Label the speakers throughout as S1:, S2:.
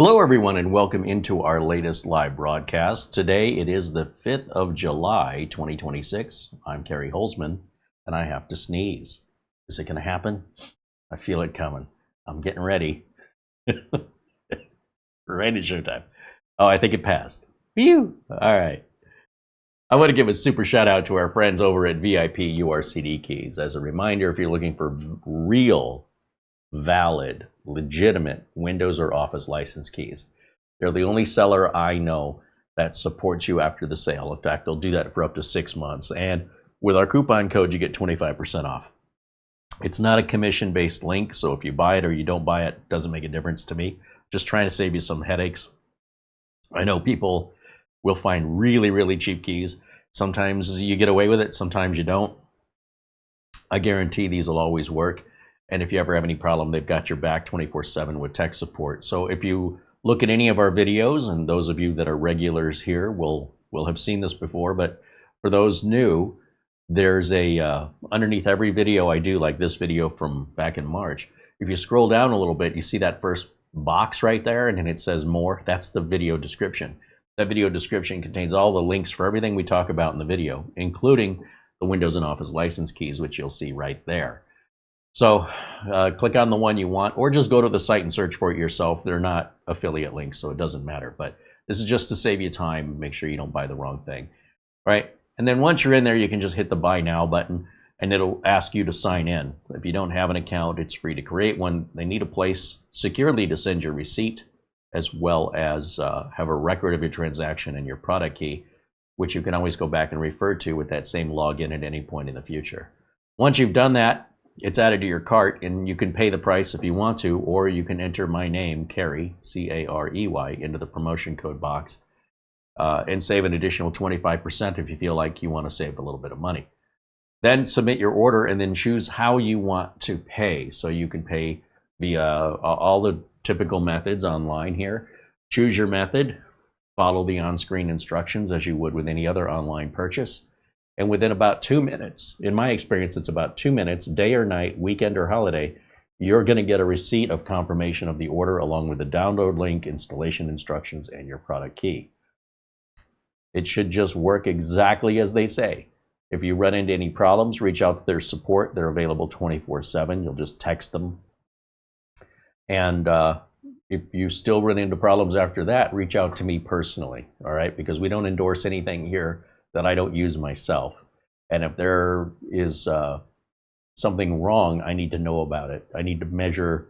S1: Hello, everyone, and welcome into our latest live broadcast. Today, it is the 5th of July, 2026. I'm Carey Holzman, and I have to sneeze. Is it going to happen? I feel it coming. I'm getting ready. Ready to showtime. Oh, I think it passed. Phew! All right. I want to give a super shout out to our friends over at VIP-URCDKEYs. As a reminder, if you're looking for real, valid, legitimate Windows or Office license keys, they're the only seller I know that supports you after the sale. In fact, they'll do that for up to 6 months. And with our coupon code, you get 25% off. It's not a commission-based link, so if you buy it or you don't buy it, doesn't make a difference to me. Just trying to save you some headaches. I know people will find really, really cheap keys. Sometimes you get away with it, sometimes you don't. I guarantee these will always work. And if you ever have any problem, they've got your back 24/7 with tech support. So if you look at any of our videos, and those of you that are regulars here will have seen this before, but for those new, there's a underneath every video I do, like this video from back in March, if you scroll down a little bit, you see that first box right there, and then it says more. That's the video description. That video description contains all the links for everything we talk about in the video, including the Windows and Office license keys, which you'll see right there. So click on the one you want, or just go to the site and search for it yourself. They're not affiliate links, so it doesn't matter. But this is just to save you time, make sure you don't buy the wrong thing, right? And then once you're in there, you can just hit the Buy Now button, and it'll ask you to sign in. If you don't have an account, it's free to create one. They need a place securely to send your receipt, as well as have a record of your transaction and your product key, which you can always go back and refer to with that same login at any point in the future. Once you've done that, it's added to your cart, and you can pay the price if you want to, or you can enter my name, Carey, C-A-R-E-Y, into the promotion code box and save an additional 25% if you feel like you want to save a little bit of money. Then submit your order and then choose how you want to pay. So you can pay via all the typical methods online here. Choose your method, follow the on-screen instructions as you would with any other online purchase. And within about 2 minutes, in my experience, it's about 2 minutes, day or night, weekend or holiday, you're going to get a receipt of confirmation of the order along with the download link, installation instructions, and your product key. It should just work exactly as they say. If you run into any problems, reach out to their support. They're available 24/7. You'll just text them. And if you still run into problems after that, reach out to me personally, all right? Because we don't endorse anything here that I don't use myself. And if there is something wrong, I need to know about it. I need to measure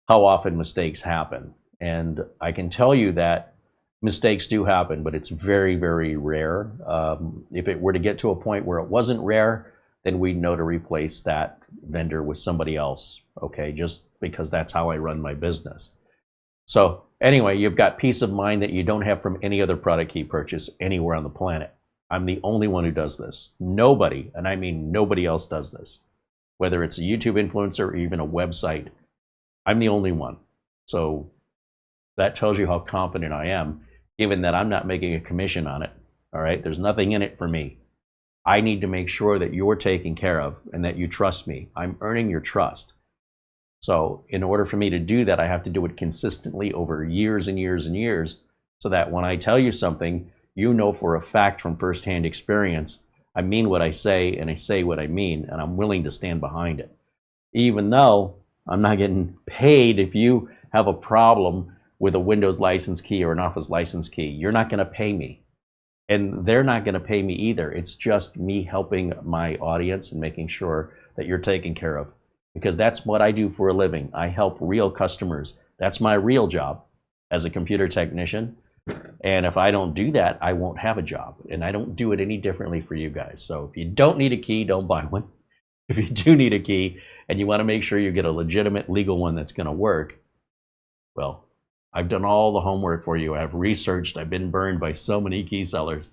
S1: how often mistakes happen. And I can tell you that mistakes do happen, but it's very, very rare. If it were to get to a point where it wasn't rare, then we'd know to replace that vendor with somebody else, okay? Just because that's how I run my business. So anyway, you've got peace of mind that you don't have from any other product key purchase anywhere on the planet. I'm the only one who does this. Nobody, and I mean nobody else does this. Whether it's a YouTube influencer or even a website, I'm the only one. So that tells you how confident I am, given that I'm not making a commission on it, all right? There's nothing in it for me. I need to make sure that you're taken care of and that you trust me. I'm earning your trust. So in order for me to do that, I have to do it consistently over years and years and years, so that when I tell you something, you know for a fact from firsthand experience, I mean what I say and I say what I mean, and I'm willing to stand behind it. Even though I'm not getting paid, if you have a problem with a Windows license key or an Office license key, you're not going to pay me. And they're not going to pay me either. It's just me helping my audience and making sure that you're taken care of. Because that's what I do for a living. I help real customers. That's my real job as a computer technician. And if I don't do that, I won't have a job. And I don't do it any differently for you guys. So if you don't need a key, don't buy one. If you do need a key and you want to make sure you get a legitimate legal one that's going to work, well, I've done all the homework for you. I've researched. I've been burned by so many key sellers.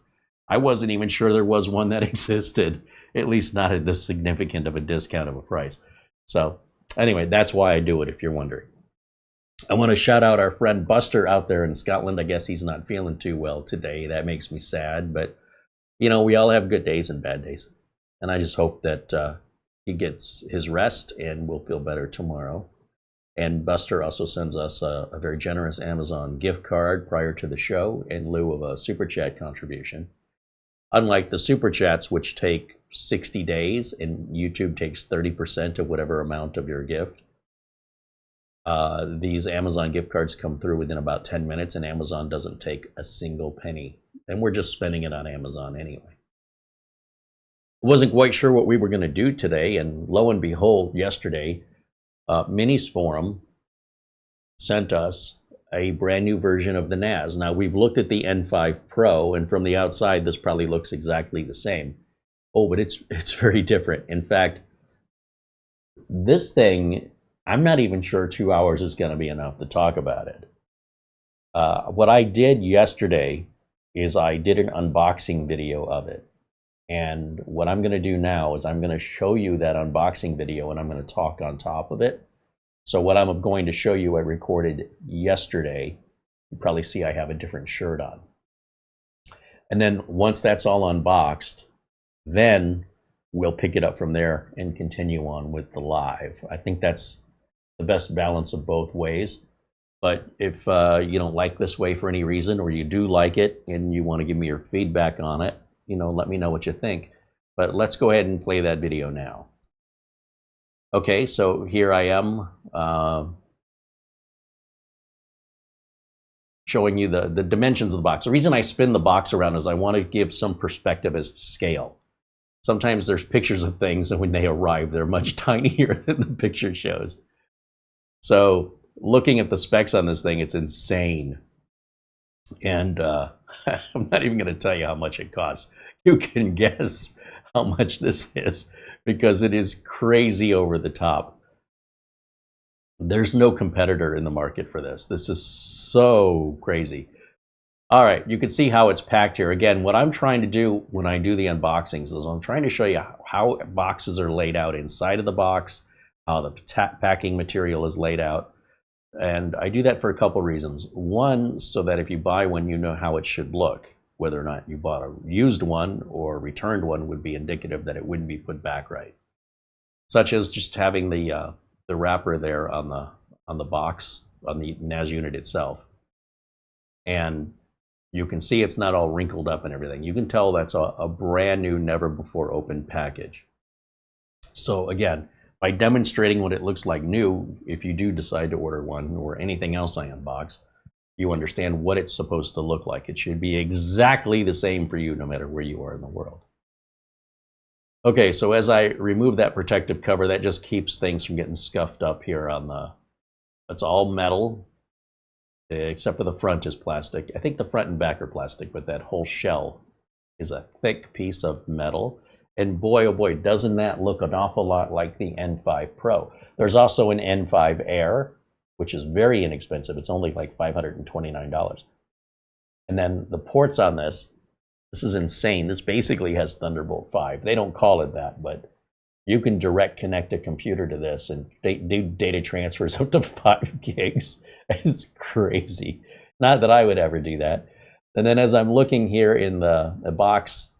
S1: I wasn't even sure there was one that existed, at least not at this significant of a discount of a price. So anyway, that's why I do it, if you're wondering. I want to shout out our friend Buster out there in Scotland. I guess he's not feeling too well today. That makes me sad, but you know, we all have good days and bad days. And I just hope that he gets his rest and will feel better tomorrow. And Buster also sends us a very generous Amazon gift card prior to the show in lieu of a super chat contribution. Unlike the super chats, which take 60 days and YouTube takes 30% of whatever amount of your gift, these Amazon gift cards come through within about 10 minutes, and Amazon doesn't take a single penny. And we're just spending it on Amazon anyway. Wasn't quite sure what we were going to do today, and lo and behold, yesterday, Minisforum sent us a brand new version of the NAS. Now, we've looked at the N5 Pro, and from the outside, this probably looks exactly the same. Oh, but it's very different. In fact, this thing, I'm not even sure 2 hours is going to be enough to talk about it. What I did yesterday is I did an unboxing video of it. And what I'm going to do now is I'm going to show you that unboxing video, and I'm going to talk on top of it. So what I'm going to show you I recorded yesterday. You probably see I have a different shirt on. And then once that's all unboxed, then we'll pick it up from there and continue on with the live. I think that's the best balance of both ways. But if you don't like this way for any reason, or you do like it and you want to give me your feedback on it, let me know what you think. But let's go ahead and play that video now. Okay, so here I am showing you the dimensions of the box. The reason I spin the box around is I want to give some perspective as to scale. Sometimes there's pictures of things, and when they arrive, they're much tinier than the picture shows. So looking at the specs on this thing, it's insane. And I'm not even going to tell you how much it costs. You can guess how much this is, because it is crazy over the top. There's no competitor in the market for this. This is so crazy. All right, you can see how it's packed here. Again, what I'm trying to do when I do the unboxings is I'm trying to show you how boxes are laid out inside of the box, how the packing material is laid out. And I do that for a couple reasons. One, so that if you buy one, you know how it should look. Whether or not you bought a used one or returned one would be indicative that it wouldn't be put back right. Such as just having the wrapper there on the box, on the NAS unit itself. And you can see it's not all wrinkled up and everything. You can tell that's a brand new, never before opened package. So again, by demonstrating what it looks like new, if you do decide to order one or anything else I unbox, you understand what it's supposed to look like. It should be exactly the same for you no matter where you are in the world. Okay, so as I remove that protective cover, that just keeps things from getting scuffed up here on it's all metal, except for the front is plastic. I think the front and back are plastic, but that whole shell is a thick piece of metal. And boy, oh boy, doesn't that look an awful lot like the N5 Pro. There's also an N5 Air, which is very inexpensive. It's only like $529. And then the ports on this is insane. This basically has Thunderbolt 5. They don't call it that, but you can direct connect a computer to this and do data transfers up to 5 gigs. It's crazy. Not that I would ever do that. And then as I'm looking here in the box,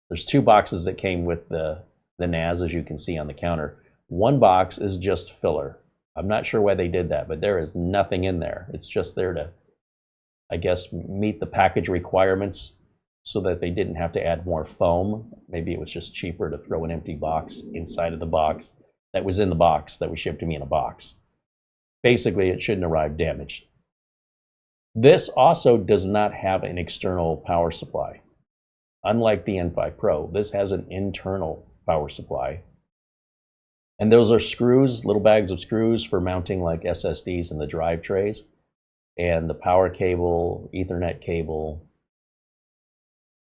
S1: there's 2 boxes that came with the NAS, as you can see on the counter. One box is just filler. I'm not sure why they did that, but there is nothing in there. It's just there to, I guess, meet the package requirements so that they didn't have to add more foam. Maybe it was just cheaper to throw an empty box inside of the box that was in the box, that was shipped to me in a box. Basically, it shouldn't arrive damaged. This also does not have an external power supply. Unlike the N5 Pro, this has an internal power supply. And those are screws, little bags of screws for mounting like SSDs in the drive trays. And the power cable, Ethernet cable.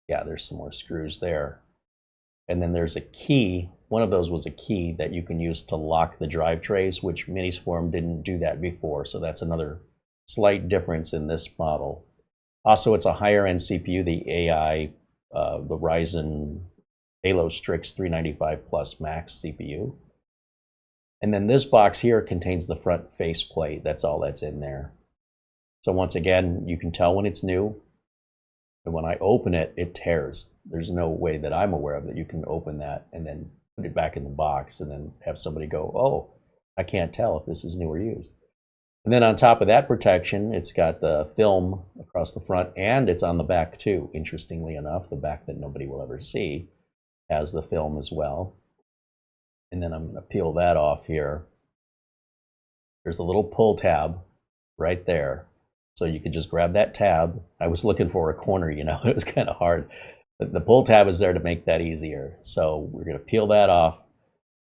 S1: Yeah, there's some more screws there. And then there's a key. One of those was a key that you can use to lock the drive trays, which Minisforum didn't do that before. So that's another slight difference in this model. Also, it's a higher end CPU, the AI, the Ryzen Halo Strix 395 Plus Max CPU. And then this box here contains the front faceplate. That's all that's in there. So once again, you can tell when it's new. And when I open it, it tears. There's no way that I'm aware of that you can open that and then put it back in the box and then have somebody go, oh, I can't tell if this is new or used. And then on top of that protection, it's got the film across the front, and it's on the back too. Interestingly enough, the back that nobody will ever see has the film as well. And then I'm going to peel that off here. There's a little pull tab right there. So you could just grab that tab. I was looking for a corner, you know, it was kind of hard. The pull tab is there to make that easier. So we're going to peel that off.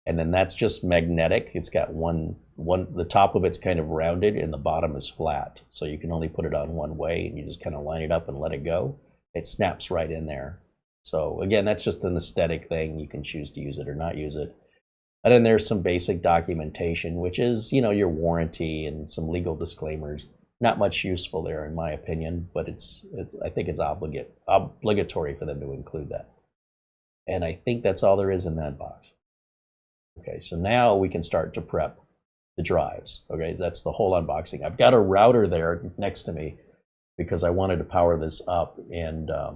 S1: And then that's just magnetic. It's got the top of it's kind of rounded and the bottom is flat. So you can only put it on one way and you just kind of line it up and let it go. It snaps right in there. So again, that's just an aesthetic thing. You can choose to use it or not use it. And then there's some basic documentation, which is, you know, your warranty and some legal disclaimers. Not much useful there in my opinion, but I think it's obligatory for them to include that. And I think that's all there is in that box. Okay, so now we can start to prep the drives. Okay, that's the whole unboxing. I've got a router there next to me because I wanted to power this up, and I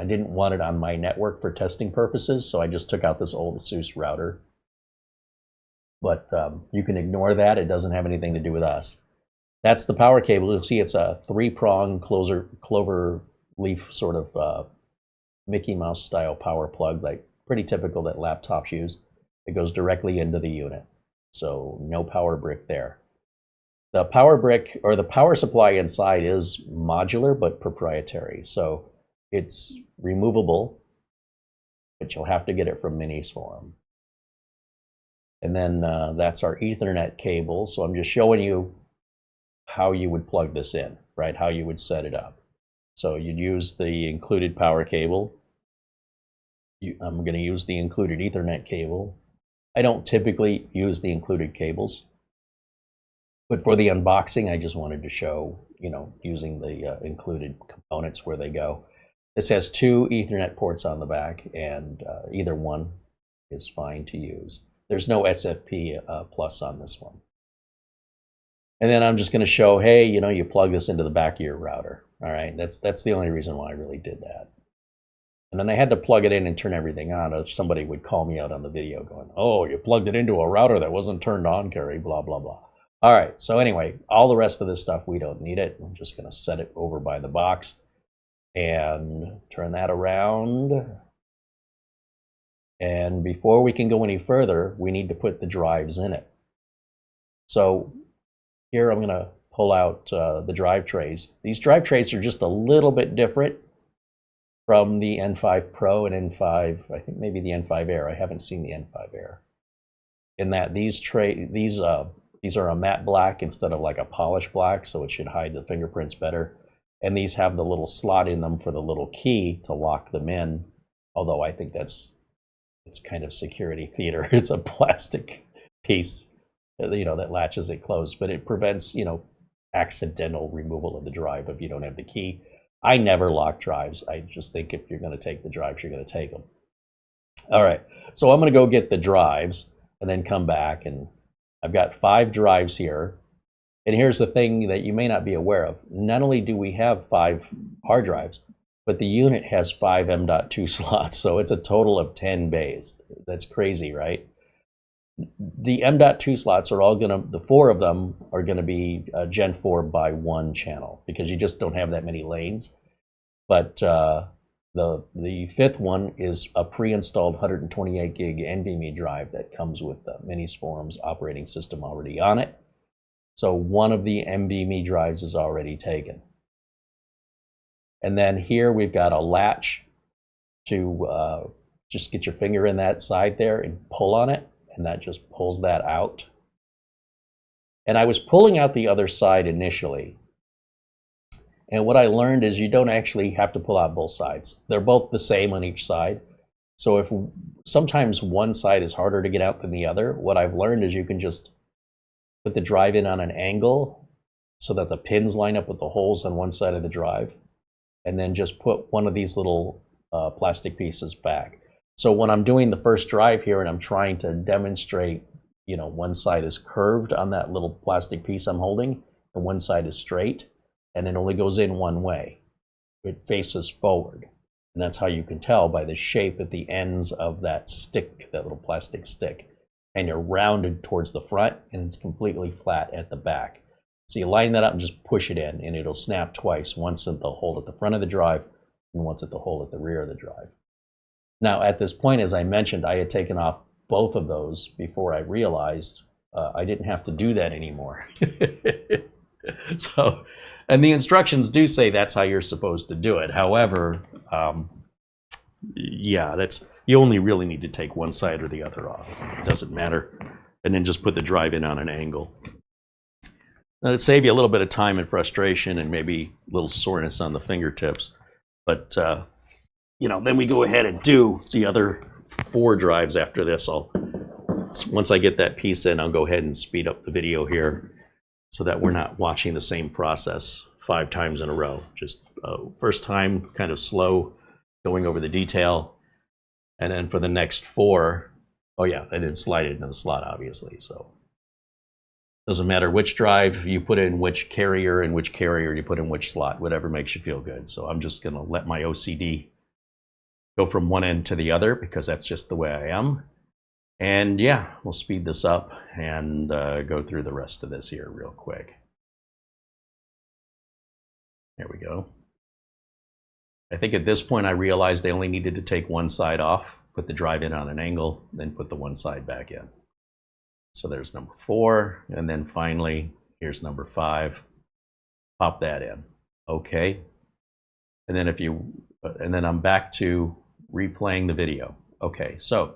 S1: didn't want it on my network for testing purposes, so I just took out this old ASUS router. But you can ignore that. It doesn't have anything to do with us. That's the power cable. You'll see it's a 3-prong clover leaf sort of Mickey Mouse style power plug, like pretty typical that laptops use. It goes directly into the unit. So no power brick there. The power brick or the power supply inside is modular but proprietary. So it's removable, but you'll have to get it from Minisforum. And then that's our Ethernet cable. So I'm just showing you how you would plug this in, right? How you would set it up. So you'd use the included power cable. I'm going to use the included Ethernet cable. I don't typically use the included cables, but for the unboxing, I just wanted to show, you know, using the included components where they go. This has 2 Ethernet ports on the back, and either one is fine to use. There's no SFP plus on this one. And then I'm just going to show, hey, you know, you plug this into the back of your router. All right, that's the only reason why I really did that. And then I had to plug it in and turn everything on, or somebody would call me out on the video going, oh, you plugged it into a router that wasn't turned on, Carey, blah, blah, blah. All right, so anyway, all the rest of this stuff, we don't need it. I'm just going to set it over by the box and turn that around. And before we can go any further, we need to put the drives in it. So here I'm going to pull out the drive trays. These drive trays are just a little bit different from the N5 Pro and N5, I think maybe the N5 Air. I haven't seen the N5 Air. In that these are a matte black instead of like a polished black, so it should hide the fingerprints better. And these have the little slot in them for the little key to lock them in, although I think it's kind of security theater. It's a plastic piece, you know, that latches it closed, but it prevents, you know, accidental removal of the drive if you don't have the key. I never lock drives. I just think if you're going to take the drives, you're going to take them. All right, so I'm going to go get the drives and then come back, and I've got 5 drives here. And here's the thing that you may not be aware of. Not only do we have 5 hard drives, but the unit has 5 M.2 slots, so it's a total of 10 bays. That's crazy, right? The M.2 slots are all the 4 of them are gonna be Gen 4 by 1 channel, because you just don't have that many lanes. But the 5th one is a pre-installed 128 gig NVMe drive that comes with the Minisforum's operating system already on it. So one of the NVMe drives is already taken. And then here we've got a latch to just get your finger in that side there and pull on it, and that just pulls that out. And I was pulling out the other side initially, and what I learned is you don't actually have to pull out both sides. They're both the same on each side. So if sometimes one side is harder to get out than the other, what I've learned is you can just put the drive in on an angle so that the pins line up with the holes on one side of the drive, and then just put one of these little plastic pieces back. So when I'm doing the first drive here and I'm trying to demonstrate, you know, one side is curved on that little plastic piece I'm holding, and one side is straight, and it only goes in one way. It faces forward. And that's how you can tell by the shape at the ends of that stick, that little plastic stick. and you're rounded towards the front, and it's completely flat at the back. So you line that up and just push it in, and it'll snap twice, once at the hole at the front of the drive and once at the hole at the rear of the drive. Now, at this point, as I mentioned, I had taken off both of those before I realized I didn't have to do that anymore. So, and the instructions do say that's how you're supposed to do it. However, yeah, you only really need to take one side or the other off. It doesn't matter. And then just put the drive in on an angle. Now, it'd save you a little bit of time and frustration and maybe a little soreness on the fingertips. But, you know, then we go ahead and do the other 4 drives after this. Once I get that piece in, I'll go ahead and speed up the video here so that we're not watching the same process 5 times in a row. Just first time, kind of slow, going over the detail. And then for the next 4, oh yeah, and then slide it into the slot, obviously. So doesn't matter which drive you put in, which carrier, and which carrier you put in which slot, whatever makes you feel good. So I'm just gonna let my OCD go from one end to the other because that's just the way I am. And yeah, we'll speed this up and go through the rest of this here real quick. There we go. I think at this point I realized I only needed to take one side off, put the drive in on an angle, then put the one side back in. So there's number 4, and then finally, here's number 5. Pop that in. Okay. And then and then I'm back to replaying the video. Okay, so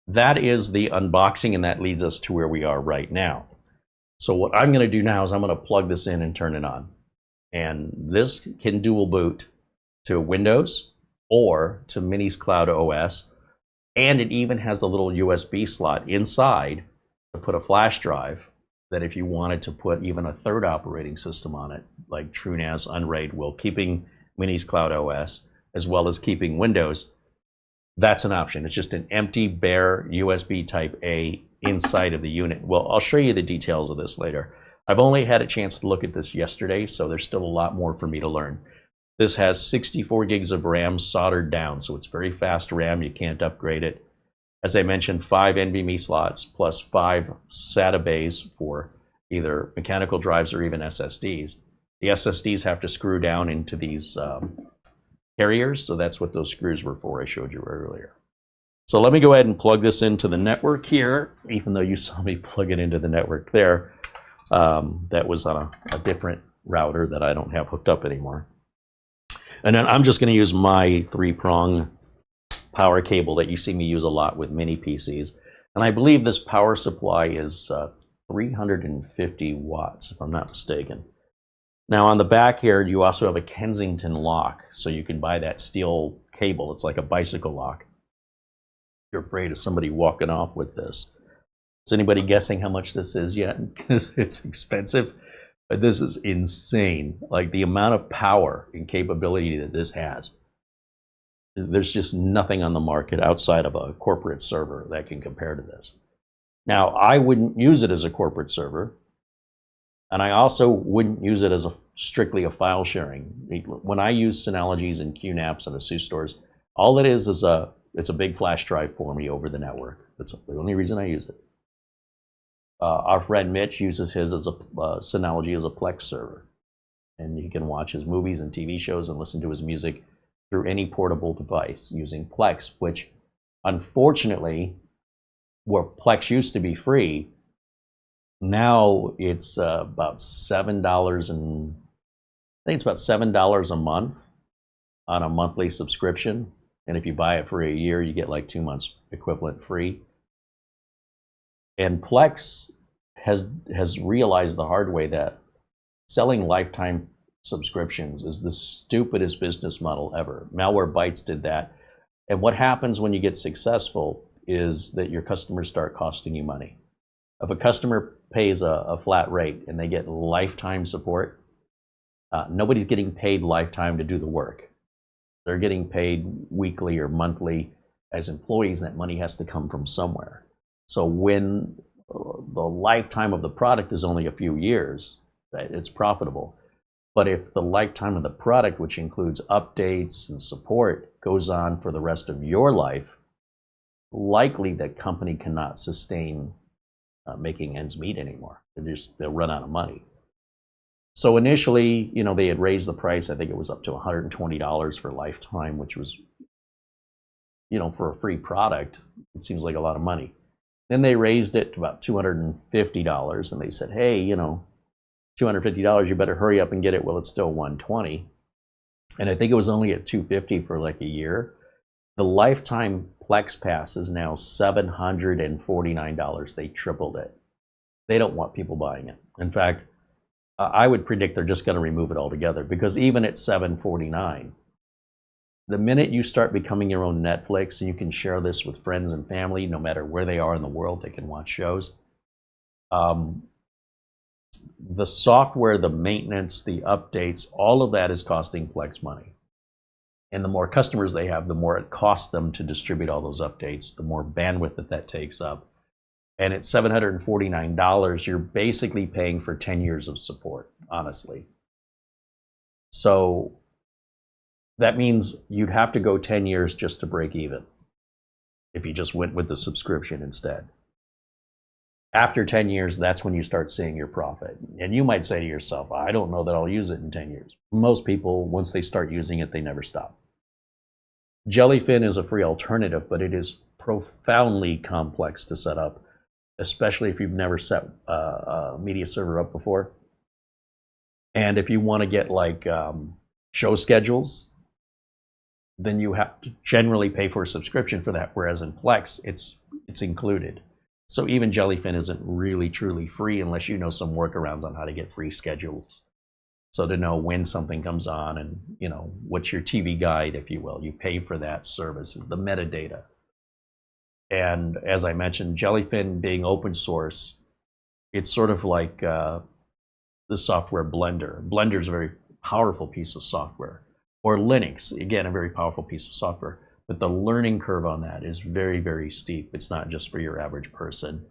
S1: that is the unboxing, and that leads us to where we are right now. So what I'm going to do now is I'm going to plug this in and turn it on. And this can dual boot to Windows or to MinisCloud OS, and it even has the little USB slot inside to put a flash drive that if you wanted to put even a 3rd operating system on it, like TrueNAS, Unraid, while keeping MinisCloud OS, as well as keeping Windows, that's an option. It's just an empty, bare USB Type A inside of the unit. Well, I'll show you the details of this later. I've only had a chance to look at this yesterday, so there's still a lot more for me to learn. This has 64 gigs of RAM soldered down, so it's very fast RAM. You can't upgrade it. As I mentioned, 5 NVMe slots plus 5 SATA bays for either mechanical drives or even SSDs. The SSDs have to screw down into these carriers, so that's what those screws were for I showed you earlier. So let me go ahead and plug this into the network here, even though you saw me plug it into the network there. That was on a different router that I don't have hooked up anymore. And then I'm just going to use my 3-prong power cable that you see me use a lot with mini PCs. And I believe this power supply is 350 watts, if I'm not mistaken. Now on the back here, you also have a Kensington lock, so you can buy that steel cable. It's like a bicycle lock. You're afraid of somebody walking off with this. Is anybody guessing how much this is yet? Because it's expensive. But this is insane. Like the amount of power and capability that this has. There's just nothing on the market outside of a corporate server that can compare to this. Now, I wouldn't use it as a corporate server, and I also wouldn't use it as strictly a file sharing. When I use Synologies and QNAPs and ASUS stores, all it is it's a big flash drive for me over the network. That's the only reason I use it. Our friend Mitch uses his as a Synology as a Plex server, and he can watch his movies and TV shows and listen to his music through any portable device using Plex, which unfortunately, where Plex used to be free, now it's about $7 and I think it's about $7 a month on a monthly subscription. And if you buy it for a year, you get like 2 months equivalent free. And Plex has realized the hard way that selling lifetime subscriptions is the stupidest business model ever. Malwarebytes did that. And what happens when you get successful is that your customers start costing you money. If a customer pays a flat rate and they get lifetime support, nobody's getting paid lifetime to do the work. They're getting paid weekly or monthly as employees, and that money has to come from somewhere. So when the lifetime of the product is only a few years, it's profitable. But if the lifetime of the product, which includes updates and support, goes on for the rest of your life, likely that company cannot sustain making ends meet anymore. They'll run out of money. So initially, you know, they had raised the price. I think it was up to $120 for lifetime, which was, you know, for a free product, it seems like a lot of money. Then they raised it to about $250, and they said, hey, you know, $250, you better hurry up and get it while it's still $120. And I think it was only at $250 for like a year. The lifetime Plex Pass is now $749. They tripled it. They don't want people buying it. In fact, I would predict they're just going to remove it altogether, because even at $749, the minute you start becoming your own Netflix and you can share this with friends and family, no matter where they are in the world, they can watch shows. The software, the maintenance, the updates, all of that is costing Plex money. And the more customers they have, the more it costs them to distribute all those updates, the more bandwidth that takes up. And at $749, you're basically paying for 10 years of support, honestly. So that means you'd have to go 10 years just to break even if you just went with the subscription instead. After 10 years, that's when you start seeing your profit. And you might say to yourself, I don't know that I'll use it in 10 years. Most people, once they start using it, they never stop. Jellyfin is a free alternative, but it is profoundly complex to set up, especially if you've never set a media server up before. And if you want to get like show schedules, then you have to generally pay for a subscription for that, whereas in Plex, it's included. So even Jellyfin isn't really truly free unless you know some workarounds on how to get free schedules. So to know when something comes on and, you know, what's your TV guide, if you will, you pay for that service, is the metadata. And as I mentioned, Jellyfin being open source, it's sort of like the software Blender. Blender is a very powerful piece of software. Or Linux, again, a very powerful piece of software. But the learning curve on that is very, very steep. It's not just for your average person.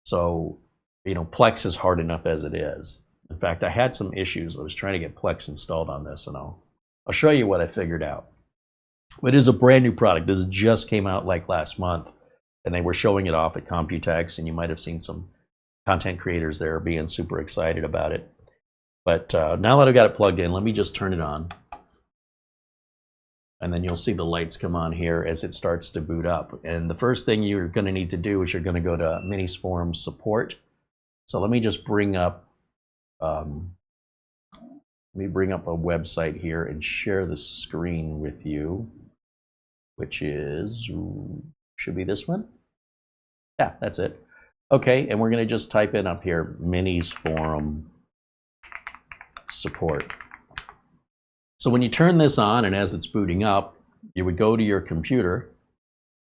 S1: So, you know, Plex is hard enough as it is. In fact, I had some issues. I was trying to get Plex installed on this, and I'll show you what I figured out. It is a brand new product. This just came out like last month, and they were showing it off at Computex, and you might have seen some content creators there being super excited about it. But now that I've got it plugged in, let me just turn it on. And then you'll see the lights come on here as it starts to boot up. And the first thing you're going to need to do is you're going to go to Minisforum support. So let me just bring up a website here and share the screen with you, which is, should be this one. Yeah, that's it. Okay, and we're going to just type in up here Minisforum support. So when you turn this on, and as it's booting up, you would go to your computer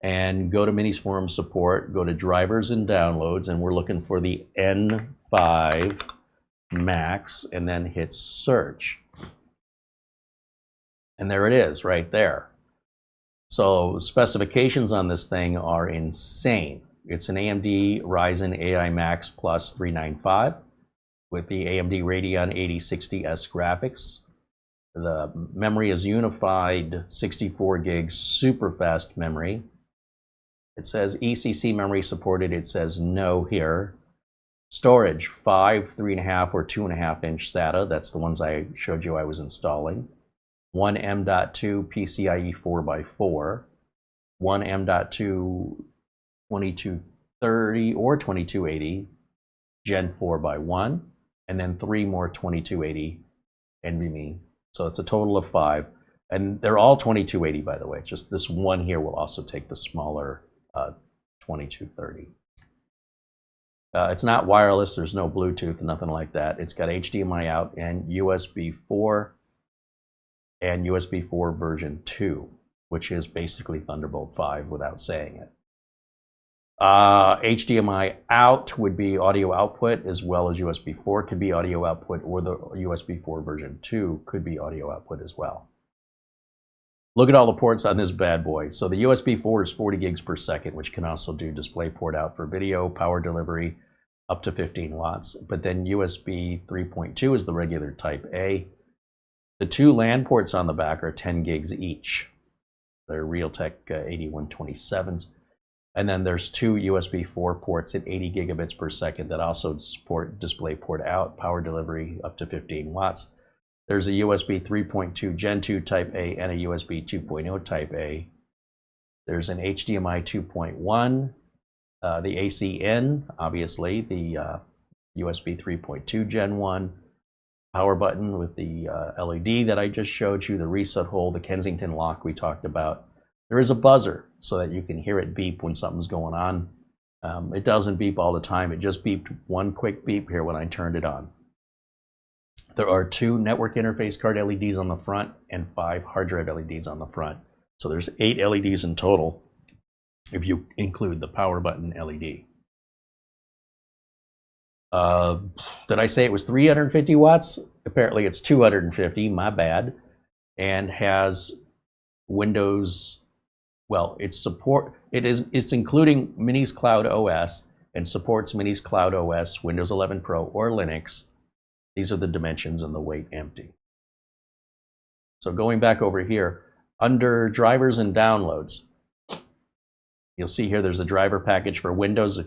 S1: and go to Minisforum support, go to drivers and downloads, and we're looking for the N5 Max, and then hit search. And there it is, right there. So specifications on this thing are insane. It's an AMD Ryzen AI Max Plus 395 with the AMD Radeon 8060S graphics. The memory is unified 64 gig super fast memory. It says ECC memory supported. It says no here. Storage 5, 3.5, or 2.5 inch SATA. That's the ones I showed you I was installing. One M.2 PCIe 4x4. One M.2 2230 or 2280 Gen 4x1. And then 3 more 2280 NVMe. So it's a total of 5, and they're all 2280, by the way. Just this one here will also take the smaller 2230. It's not wireless. There's no Bluetooth, nothing like that. It's got HDMI out and USB 4 and USB 4 version 2, which is basically Thunderbolt 5 without saying it. HDMI out would be audio output, as well as USB 4 could be audio output, or the USB 4 version 2 could be audio output as well. Look at all the ports on this bad boy. So the USB 4 is 40 gigs per second, which can also do DisplayPort out for video, power delivery up to 15 watts. But then USB 3.2 is the regular type A. The 2 LAN ports on the back are 10 gigs each. They're Realtek 8127s. And then there's two USB 4 ports at 80 gigabits per second that also support DisplayPort out, power delivery up to 15 watts. There's a USB 3.2 Gen 2 Type A and a USB 2.0 Type A. There's an HDMI 2.1, the AC in, obviously, the USB 3.2 Gen 1, power button with the LED that I just showed you, the reset hole, the Kensington lock we talked about. There is a buzzer so that you can hear it beep when something's going on. It doesn't beep all the time. It just beeped one quick beep here when I turned it on. There are 2 network interface card LEDs on the front and 5 hard drive LEDs on the front. So there's 8 LEDs in total if you include the power button LED. Did I say it was 350 watts? Apparently it's 250, my bad. And has Windows, well, it's including MinisCloud OS and supports MinisCloud OS, Windows 11 Pro or Linux. These are the dimensions and the weight empty. So going back over here, under drivers and downloads, you'll see here there's a driver package for Windows.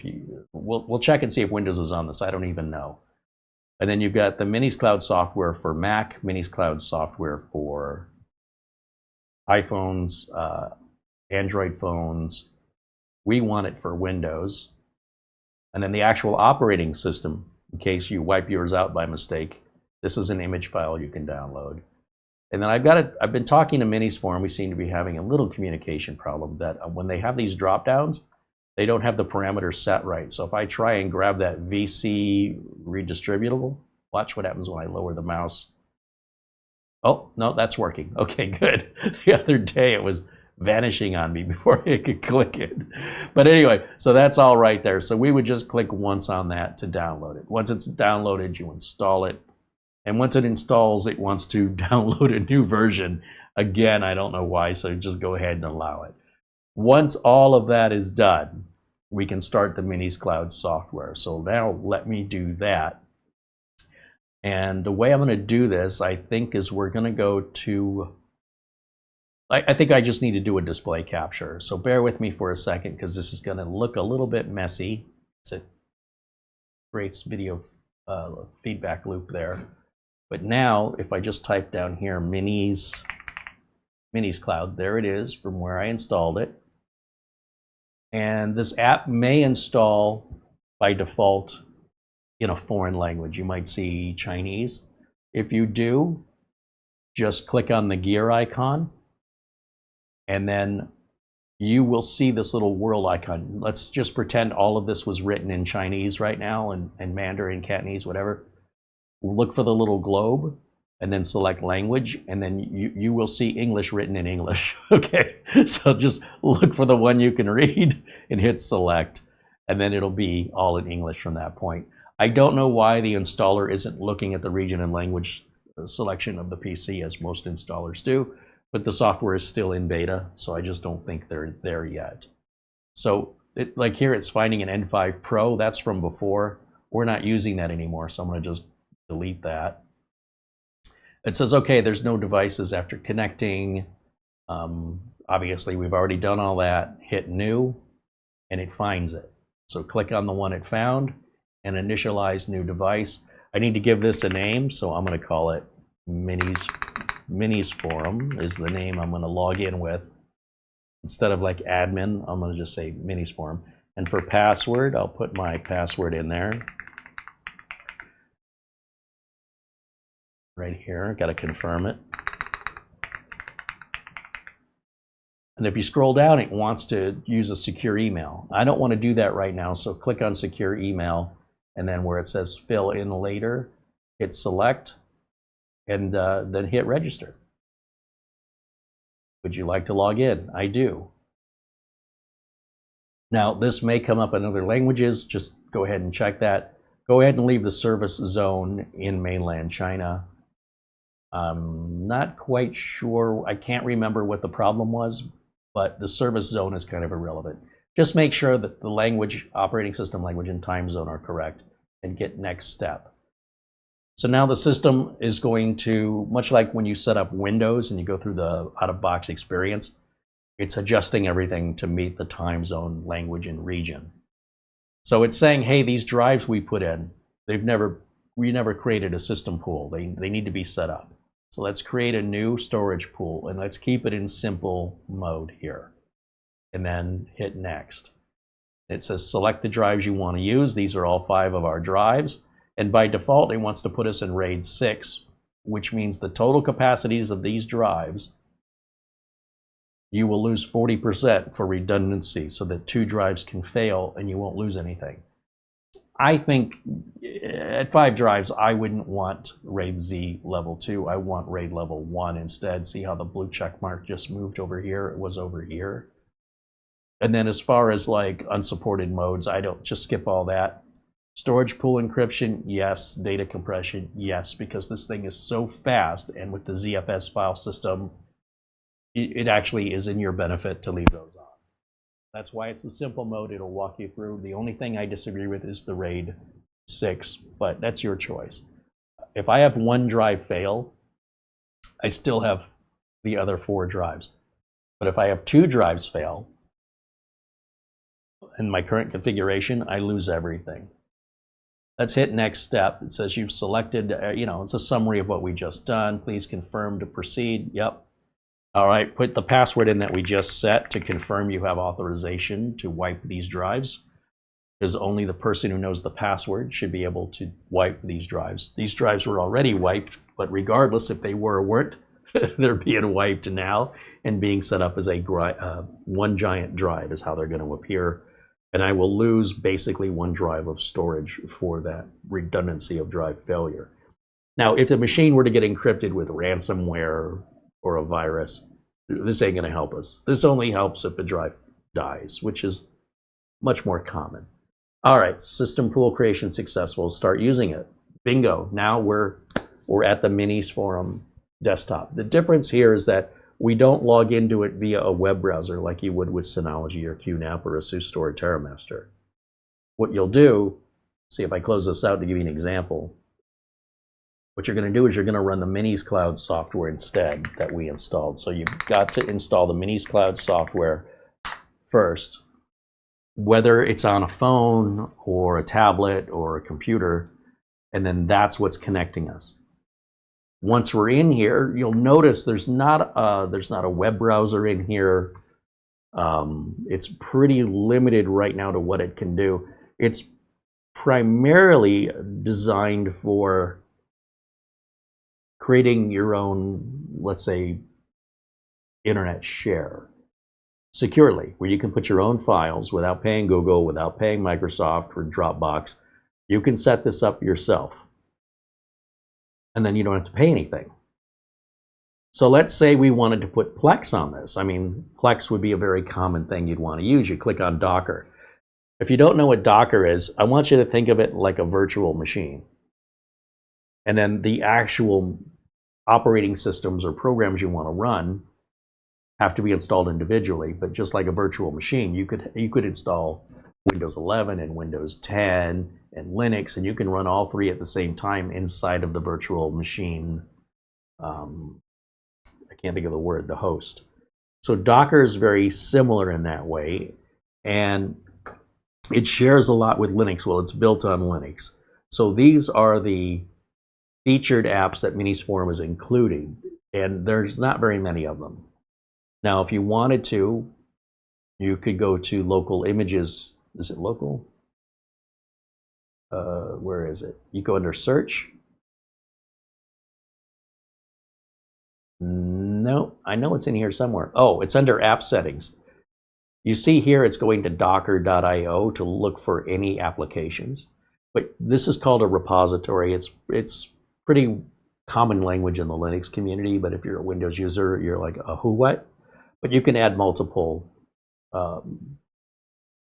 S1: We'll check and see if Windows is on this. I don't even know. And then you've got the MinisCloud software for Mac, MinisCloud software for iPhones, Android phones. We want it for Windows. And then the actual operating system, in case you wipe yours out by mistake, this is an image file you can download. And then I've been talking to Minisforum. We seem to be having a little communication problem that when they have these drop downs, they don't have the parameters set right. So if I try and grab that VC redistributable, watch what happens when I lower the mouse. Oh, no, that's working. Okay, good. The other day it was vanishing on me before I could click it. But anyway, so that's all right there. So we would just click once on that to download it. Once it's downloaded, you install it. And once it installs, it wants to download a new version. Again, I don't know why, so just go ahead and allow it. Once all of that is done, we can start the MinisCloud software. So now let me do that. And the way I'm going to do this, I think, is we're going to go to, I think I just need to do a display capture. So bear with me for a second because this is going to look a little bit messy. It creates video feedback loop there. But now, if I just type down here, MinisCloud, there it is from where I installed it. And this app may install by default in a foreign language. You might see Chinese. If you do, just click on the gear icon, and then you will see this little world icon. Let's just pretend all of this was written in Chinese right now, and Mandarin, Cantonese, whatever. Look for the little globe and then select language, and then you will see English written in English. Okay, so just look for the one you can read and hit select, and then it'll be all in English from that point. I don't know why the installer isn't looking at the region and language selection of the PC as most installers do, but the software is still in beta, so I just don't think they're there yet. So like here, it's finding an N5 Pro. That's from before. We're not using that anymore, so I'm going to just delete that. It says, okay, there's no devices after connecting. Obviously, we've already done all that. Hit new, and it finds it. So click on the one it found and initialize new device. I need to give this a name, so I'm going to call it Minisforum is the name I'm going to log in with. Instead of like admin, I'm going to just say Minisforum. And for password, I'll put my password in there. Right here, got to confirm it. And if you scroll down, it wants to use a secure email. I don't want to do that right now, so click on secure email, and then where it says fill in later, hit select, and then hit register. Would you like to log in? I do. Now, this may come up in other languages. Just go ahead and check that. Go ahead and leave the service zone in mainland China. I'm not quite sure. I can't remember what the problem was, but the service zone is kind of irrelevant. Just make sure that the language, operating system language, and time zone are correct, and get next step. So now the system is going to, much like when you set up Windows and you go through the out-of-box experience, It's adjusting everything to meet the time zone, language, and region. So it's saying, hey, these drives we put in, we never created a system pool. They need to be set up. So let's create a new storage pool and let's keep it in simple mode here. And then hit next. It says select the drives you want to use. These are all 5 of our drives. And by default, it wants to put us in RAID 6, which means the total capacities of these drives, you will lose 40% for redundancy so that 2 drives can fail and you won't lose anything. I think at 5 drives, I wouldn't want RAID Z level 2. I want RAID level 1 instead. See how the blue check mark just moved over here? It was over here. And then as far as like unsupported modes, I don't, just skip all that. Storage pool encryption, yes. Data compression, yes, because this thing is so fast, and with the ZFS file system, it actually is in your benefit to leave those on. That's why it's the simple mode. It'll walk you through. The only thing I disagree with is the RAID 6, but that's your choice. If I have 1 drive fail, I still have the other 4 drives. But if I have 2 drives fail, in my current configuration, I lose everything. Let's hit next step. It says you've selected, it's a summary of what we just done. Please confirm to proceed. Yep. All right, put the password in that we just set to confirm you have authorization to wipe these drives, because only the person who knows the password should be able to wipe these drives. These drives were already wiped, but regardless if they were or weren't, they're being wiped now and being set up as a one giant drive is how they're going to appear. And I will lose basically 1 drive of storage for that redundancy of drive failure. Now, if the machine were to get encrypted with ransomware or a virus, this ain't going to help us. This only helps if the drive dies, which is much more common. All right, system pool creation successful. Start using it. Bingo. Now we're at the Minisforum desktop. The difference here is that we don't log into it via a web browser like you would with Synology or QNAP or ASUS or TerraMaster. What you'll do, see if I close this out to give you an example, what you're going to do is you're going to run the MinisCloud software instead that we installed. So you've got to install the MinisCloud software first, whether it's on a phone or a tablet or a computer, and then that's what's connecting us. Once we're in here, you'll notice there's not a web browser in here. It's pretty limited right now to what it can do. It's primarily designed for creating your own, let's say, internet share securely, where you can put your own files without paying Google, without paying Microsoft or Dropbox. You can set this up yourself, and then you don't have to pay anything. So let's say we wanted to put Plex on this. I mean, Plex would be a very common thing you'd want to use. You click on Docker. If you don't know what Docker is, I want you to think of it like a virtual machine. And then the actual operating systems or programs you want to run have to be installed individually. But just like a virtual machine, you could install Windows 11 and Windows 10 and Linux, and you can run all 3 at the same time inside of the virtual machine. I can't think of the word, the host. So Docker is very similar in that way, and it shares a lot with Linux. Well, it's built on Linux. So these are the featured apps that Minisforum is including, and there's not very many of them. Now, if you wanted to, you could go to local images. Is it local? Where is it? You go under search. No, I know it's in here somewhere. Oh, it's under app settings. You see here it's going to docker.io to look for any applications. But this is called a repository. It's pretty common language in the Linux community, but if you're a Windows user, you're like, who, what? But you can add multiple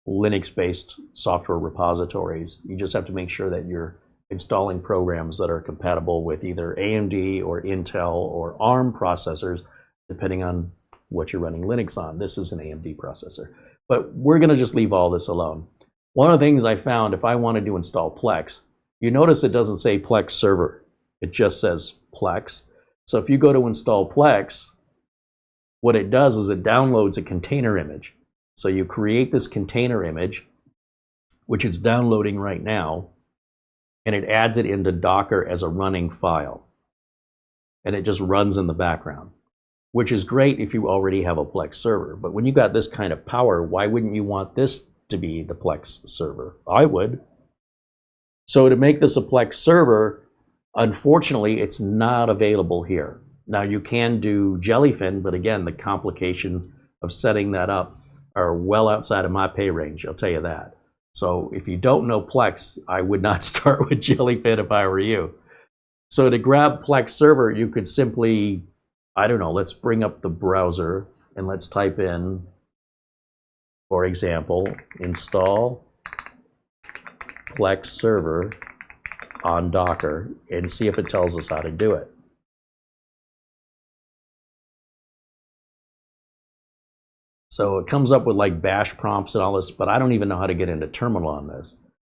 S1: Linux-based software repositories. You just have to make sure that you're installing programs that are compatible with either AMD or Intel or ARM processors, depending on what you're running Linux on. This is an AMD processor. But we're going to just leave all this alone. One of the things I found, if I wanted to install Plex, you notice it doesn't say Plex server. It just says Plex. So if you go to install Plex, what it does is it downloads a container image. So you create this container image, which it's downloading right now, and it adds it into Docker as a running file. And it just runs in the background, which is great if you already have a Plex server. But when you got this kind of power, why wouldn't you want this to be the Plex server? I would. So to make this a Plex server, unfortunately, it's not available here. Now you can do Jellyfin, but again, the complications of setting that up are well outside of my pay range, I'll tell you that. So if you don't know Plex, I would not start with Jellyfin if I were you. So to grab Plex server, you could simply, I don't know, let's bring up the browser and let's type in, for example, install Plex server on Docker and see if it tells us how to do it. So it comes up with like bash prompts and all this, but I don't even know how to get into terminal on this.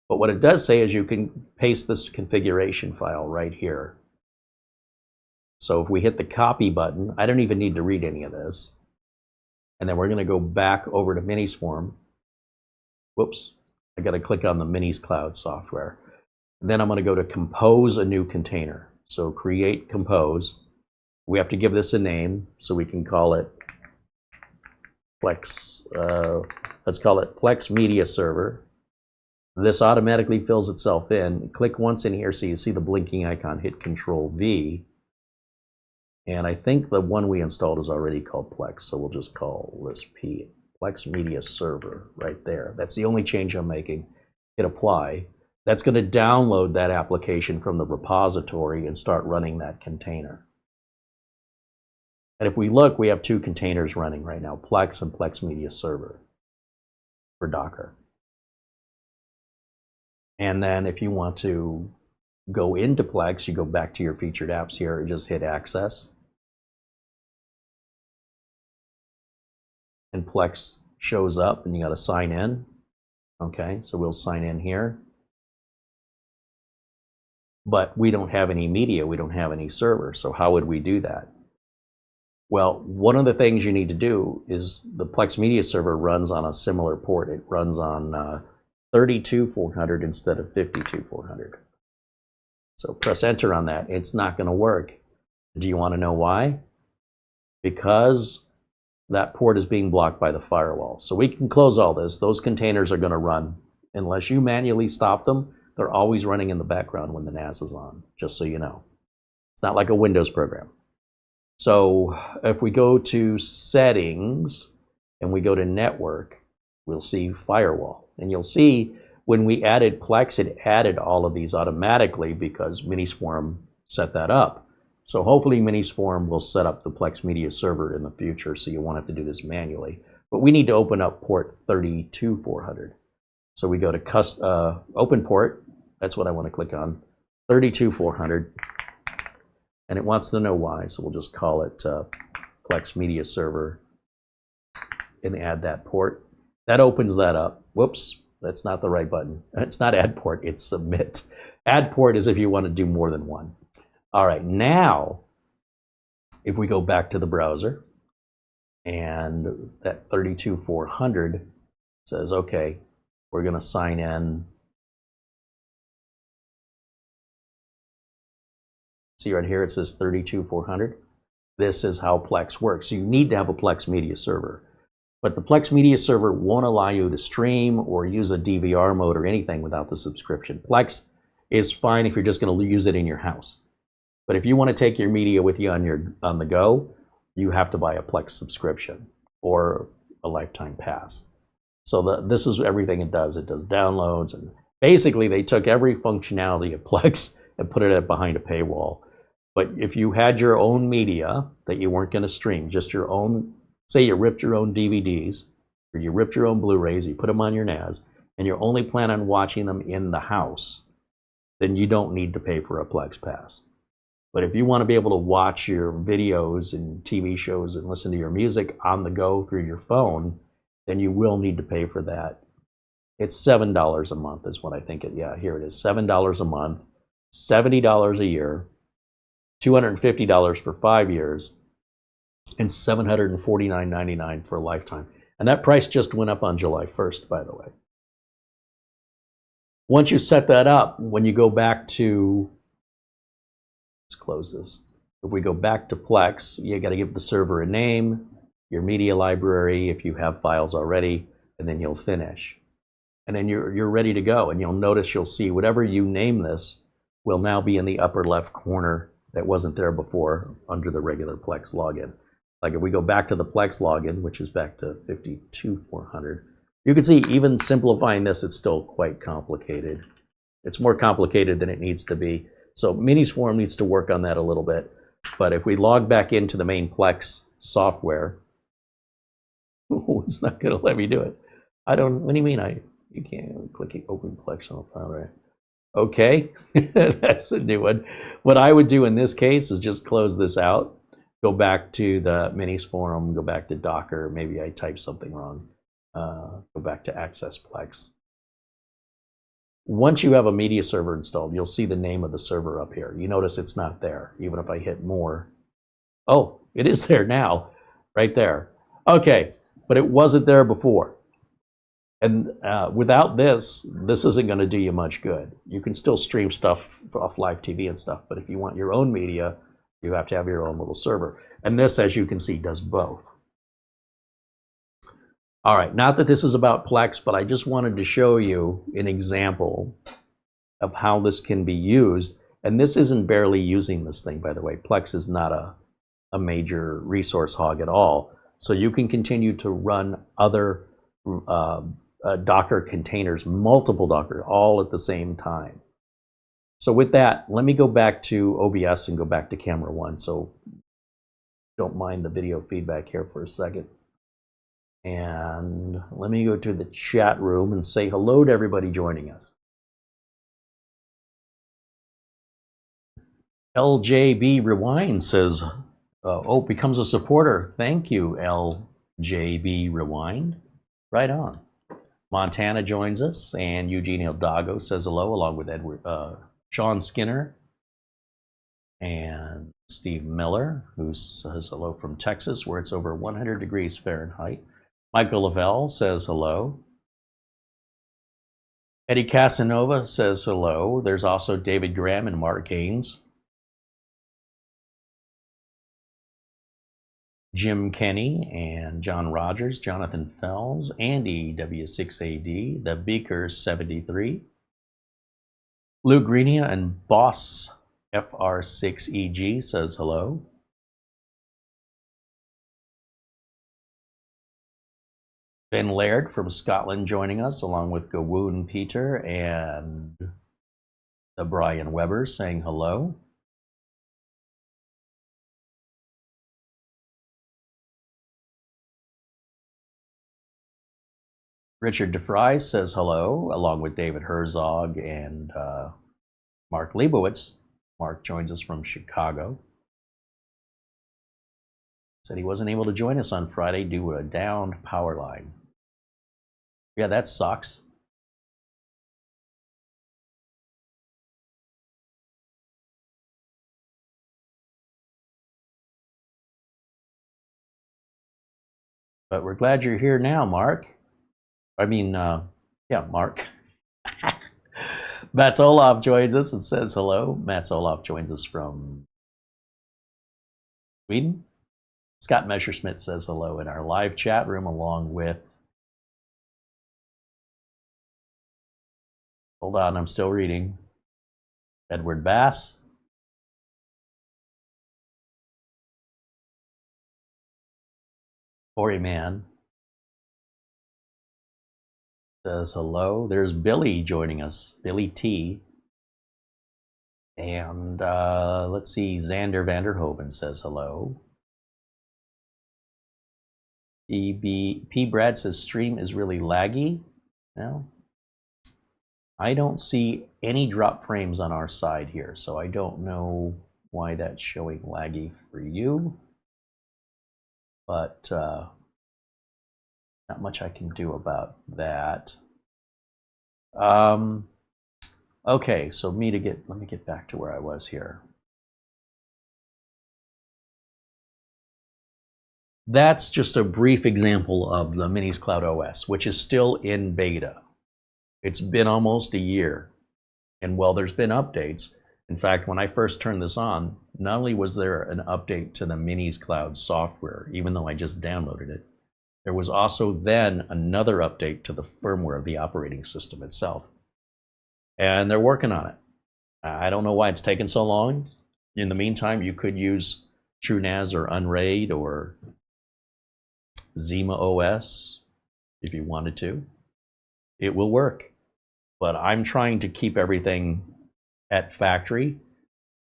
S1: But what it does say is you can paste this configuration file right here. So if we hit the copy button, I don't even need to read any of this. And then we're going to go back over to Minisforum. Whoops, I got to click on the MinisCloud software. And then I'm going to go to compose a new container. So create compose. We have to give this a name, so we can call it Plex. Let's call it Plex Media Server. This automatically fills itself in. Click once in here so you see the blinking icon, hit Control V. And I think the one we installed is already called Plex, so we'll just call this P, Plex Media Server right there. That's the only change I'm making. Hit apply. That's going to download that application from the repository and start running that container. And if we look, we have two containers running right now, Plex and Plex Media Server for Docker. And then if you want to go into Plex, you go back to your featured apps here and just hit access. And Plex shows up and you got to sign in. Okay, so we'll sign in here. But we don't have any media, we don't have any server, so how would we do that? Well, one of the things you need to do is the Plex Media Server runs on a similar port. It runs on 32,400 instead of 52,400. So press enter on that. It's not going to work. Do you want to know why? Because that port is being blocked by the firewall. So we can close all this. Those containers are going to run. Unless you manually stop them, they're always running in the background when the NAS is on, just so you know. It's not like a Windows program. So if we go to settings and we go to network, we'll see firewall. And you'll see when we added Plex, it added all of these automatically because Minisforum set that up. So hopefully Minisforum will set up the Plex Media Server in the future, so you won't have to do this manually. But we need to open up port 32,400. So we go to open port, that's what I want to click on, 32,400. And it wants to know why, so we'll just call it Plex Media Server and add that port. That opens that up. Whoops, that's not the right button. It's not add port, it's submit. Add port is if you want to do more than one. All right, now, if we go back to the browser, and that 32,400 says, okay, we're going to sign in. See right here, it says 32,400. This is how Plex works. So you need to have a Plex Media Server. But the Plex Media Server won't allow you to stream or use a DVR mode or anything without the subscription. Plex is fine if you're just going to use it in your house. But if you want to take your media with you on the go, you have to buy a Plex subscription or a lifetime pass. So this is everything it does. It does downloads, and basically they took every functionality of Plex and put it behind a paywall. But if you had your own media that you weren't going to stream, just your own, say you ripped your own DVDs or you ripped your own Blu-rays, you put them on your NAS, and you only plan on watching them in the house, then you don't need to pay for a Plex Pass. But if you want to be able to watch your videos and TV shows and listen to your music on the go through your phone, then you will need to pay for that. It's $7 a month is what I think it, yeah, here it is, $7 a month, $70 a year, $250 for 5 years, and $749.99 for a lifetime. And that price just went up on July 1st, by the way. Once you set that up, when you go back to, let's close this. If we go back to Plex, you got to give the server a name, your media library, if you have files already, and then you'll finish. And then you're ready to go. And you'll notice, you'll see whatever you name this will now be in the upper left corner that wasn't there before under the regular Plex login. Like if we go back to the Plex login, which is back to 52,400, you can see even simplifying this, it's still quite complicated. It's more complicated than it needs to be. So Minisforum needs to work on that a little bit. But if we log back into the main Plex software, it's not going to let me do it. I don't, what do you mean? You can't click open Plex on the file, right? Okay, that's a new one. What I would do in this case is just close this out, go back to the Minisforum, go back to Docker. Maybe I typed something wrong. Go back to Access Plex. Once you have a media server installed, you'll see the name of the server up here. You notice it's not there, even if I hit more. Oh, it is there now, right there. Okay, but it wasn't there before. And without this isn't going to do you much good. You can still stream stuff off live TV and stuff, but if you want your own media, you have to have your own little server. And this, as you can see, does both. All right, not that this is about Plex, but I just wanted to show you an example of how this can be used. And this isn't barely using this thing, by the way. Plex is not a major resource hog at all. So you can continue to run other Docker containers, multiple Docker, all at the same time. So with that, let me go back to OBS and go back to camera one. So don't mind the video feedback here for a second. And let me go to the chat room and say hello to everybody joining us. LJB Rewind says, oh, becomes a supporter. Thank you, LJB Rewind. Right on. Montana joins us, and Eugene Hidalgo says hello, along with Sean Skinner and Steve Miller, who says hello from Texas, where it's over 100 degrees Fahrenheit. Michael Lavelle says hello. Eddie Casanova says hello. There's also David Graham and Mark Gaines. Jim Kenny and John Rogers, Jonathan Fells, Andy W6AD, The Beaker 73, Lou Greenia and Boss FR6EG says hello. Ben Laird from Scotland joining us, along with Gawoon Peter and the Brian Weber saying hello. Richard DeFries says hello, along with David Herzog and Mark Leibowitz. Mark joins us from Chicago. Said he wasn't able to join us on Friday due to a downed power line. Yeah, that sucks. But we're glad you're here now, Mark. I mean, yeah, Mark. Mats Olof joins us and says hello. Mats Olof joins us from Sweden. Scott Messerschmidt says hello in our live chat room, along with, hold on, I'm still reading, Edward Bass. Corey Man says hello. There's Billy joining us, Billy T. And let's see, Xander Vanderhoven says hello. P. Brad says stream is really laggy. Well, I don't see any drop frames on our side here, so I don't know why that's showing laggy for you. But not much I can do about that. Okay, so let me get back to where I was here. That's just a brief example of the MinisCloud OS, which is still in beta. It's been almost a year. And while there's been updates, in fact, when I first turned this on, not only was there an update to the MinisCloud software, even though I just downloaded it, there was also then another update to the firmware of the operating system itself. And they're working on it. I don't know why it's taken so long. In the meantime, you could use TrueNAS or Unraid or Zima OS if you wanted to. It will work. But I'm trying to keep everything at factory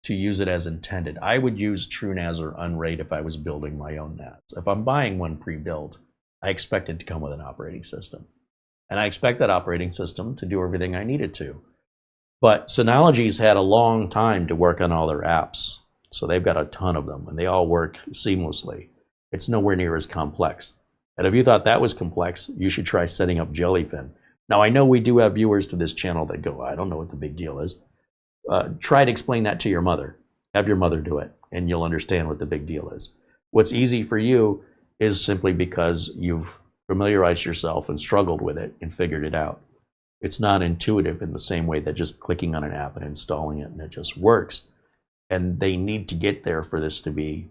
S1: to use it as intended. I would use TrueNAS or Unraid if I was building my own NAS. If I'm buying one pre-built, I expect it to come with an operating system. And I expect that operating system to do everything I need it to. But Synology's had a long time to work on all their apps. So they've got a ton of them, and they all work seamlessly. It's nowhere near as complex. And if you thought that was complex, you should try setting up Jellyfin. Now, I know we do have viewers to this channel that go, I don't know what the big deal is. Try to explain that to your mother. Have your mother do it, and you'll understand what the big deal is. What's easy for you is simply because you've familiarized yourself and struggled with it and figured it out. It's not intuitive in the same way that just clicking on an app and installing it and it just works. And they need to get there for this to be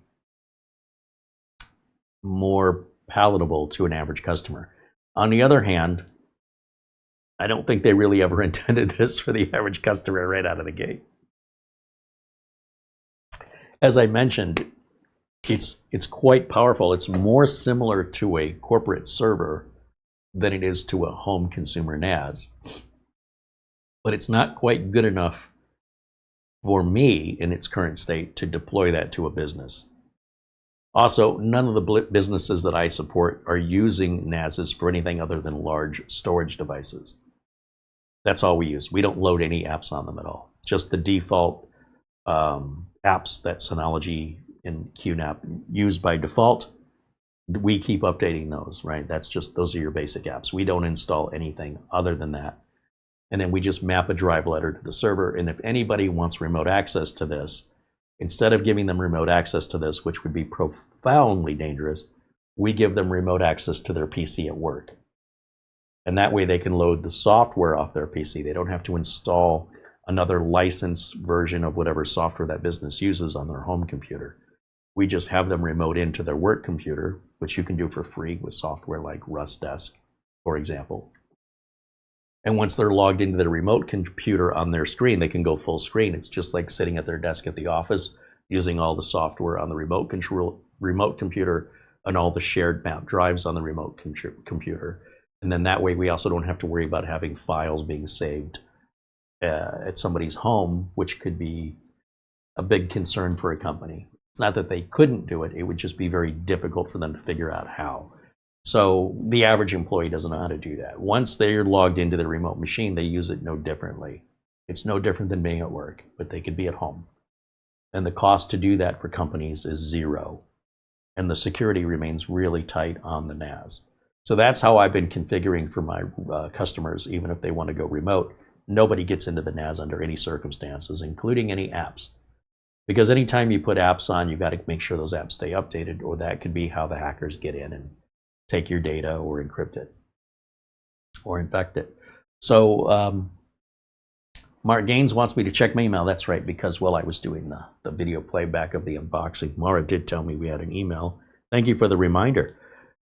S1: more palatable to an average customer. On the other hand, I don't think they really ever intended this for the average customer right out of the gate. As I mentioned, it's quite powerful. It's more similar to a corporate server than it is to a home consumer NAS. But it's not quite good enough for me in its current state to deploy that to a business. Also, none of the businesses that I support are using NASs for anything other than large storage devices. That's all we use. We don't load any apps on them at all. Just the default apps that Synology and QNAP use by default. We keep updating those, right? Those are your basic apps. We don't install anything other than that. And then we just map a drive letter to the server. And if anybody wants remote access to this, instead of giving them remote access to this, which would be profoundly dangerous, we give them remote access to their PC at work. And that way they can load the software off their PC. They don't have to install another licensed version of whatever software that business uses on their home computer. We just have them remote into their work computer, which you can do for free with software like RustDesk, for example. And once they're logged into their remote computer on their screen, they can go full screen. It's just like sitting at their desk at the office, using all the software on the remote computer and all the shared map drives on the remote computer. And then that way we also don't have to worry about having files being saved at somebody's home, which could be a big concern for a company. It's not that they couldn't do it, it would just be very difficult for them to figure out how. So the average employee doesn't know how to do that. Once they're logged into their remote machine, they use it no differently. It's no different than being at work, but they could be at home. And the cost to do that for companies is zero. And the security remains really tight on the NAS. So that's how I've been configuring for my customers, even if they want to go remote. Nobody gets into the NAS under any circumstances, including any apps. Because anytime you put apps on, you've got to make sure those apps stay updated, or that could be how the hackers get in and take your data or encrypt it or infect it. So Mark Gaines wants me to check my email. That's right, because while I was doing the video playback of the unboxing, Mara did tell me we had an email. Thank you for the reminder.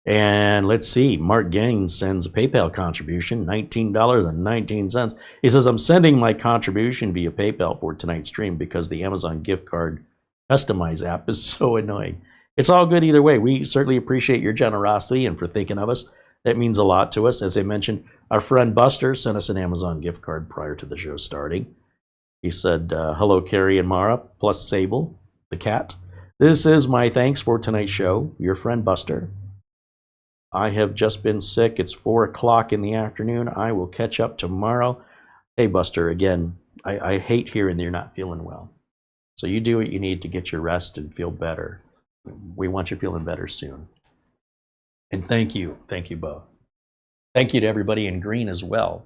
S1: And let's see, Mark Gaines sends a PayPal contribution, $19.19. He says, I'm sending my contribution via PayPal for tonight's stream because the Amazon gift card customize app is so annoying. It's all good either way. We certainly appreciate your generosity and for thinking of us. That means a lot to us. As I mentioned, our friend Buster sent us an Amazon gift card prior to the show starting. He said, hello, Carey and Mara, plus Sable, the cat. This is my thanks for tonight's show. Your friend Buster. I have just been sick. It's 4 o'clock in the afternoon. I will catch up tomorrow. Hey, Buster, again, I hate hearing that you're not feeling well. So you do what you need to get your rest and feel better. We want you feeling better soon. And thank you, Bo. Thank you to everybody in green as well.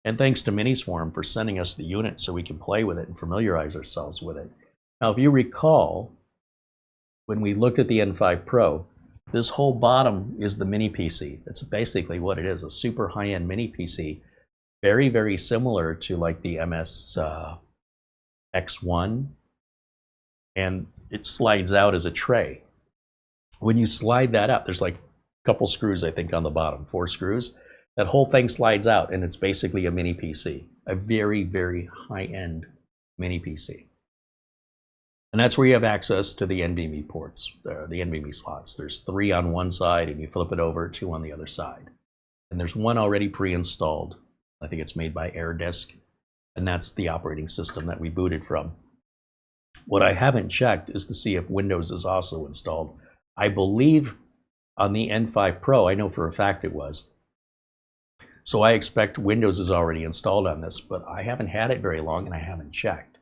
S1: And thanks to Minisforum for sending us the unit so we can play with it and familiarize ourselves with it. Now, if you recall, when we looked at the N5 Pro, This whole bottom is the mini PC. That's basically what it is, a super high-end mini PC. Very, very similar to like the MS X1. And it slides out as a tray. When you slide that up, there's like a couple screws, I think, on the bottom, 4 screws. That whole thing slides out, and it's basically a mini PC. A very, very high-end mini PC. And that's where you have access to the NVMe ports, the NVMe slots. There's 3 on one side, and you flip it over, 2 on the other side. And there's one already pre-installed. I think it's made by AirDisk, and that's the operating system that we booted from. What I haven't checked is to see if Windows is also installed. I believe on the N5 Pro, I know for a fact it was. So I expect Windows is already installed on this, but I haven't had it very long and I haven't checked.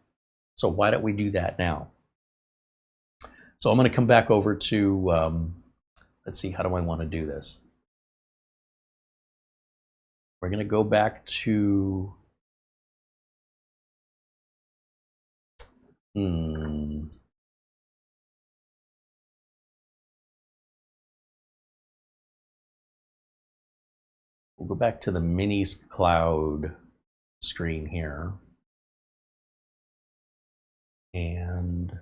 S1: So why don't we do that now? So I'm going to come back over to, let's see, how do I want to do this? We're going to go back to, we'll go back to the MinisCloud screen here. And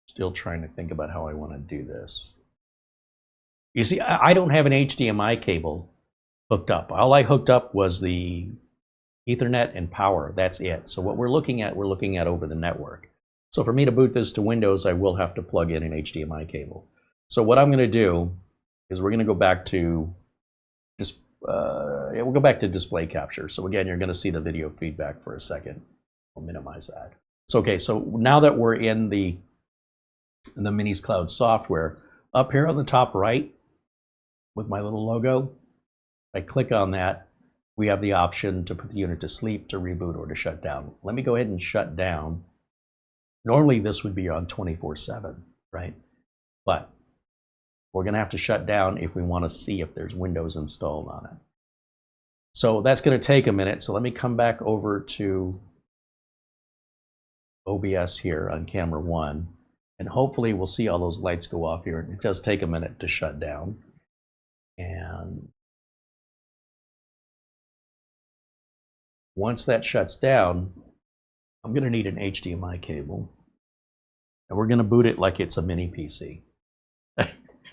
S1: still trying to think about how I want to do this. You see, I don't have an HDMI cable hooked up. All I hooked up was the Ethernet and power. That's it. So what we're looking at over the network. So for me to boot this to Windows, I will have to plug in an HDMI cable. So what I'm going to do is we're going to go back to we'll go back to display capture. So again, you're going to see the video feedback for a second. We'll minimize that. So okay, so now that we're in the MinisCloud software, up here on the top right with my little logo, I click on that, we have the option to put the unit to sleep, to reboot, or to shut down. Let me go ahead and shut down. Normally this would be on 24/7, right? But we're going to have to shut down if we want to see if there's Windows installed on it. So that's going to take a minute. So let me come back over to OBS here on camera 1. And hopefully we'll see all those lights go off here. It does take a minute to shut down. And once that shuts down, I'm going to need an HDMI cable. And we're going to boot it like it's a mini PC.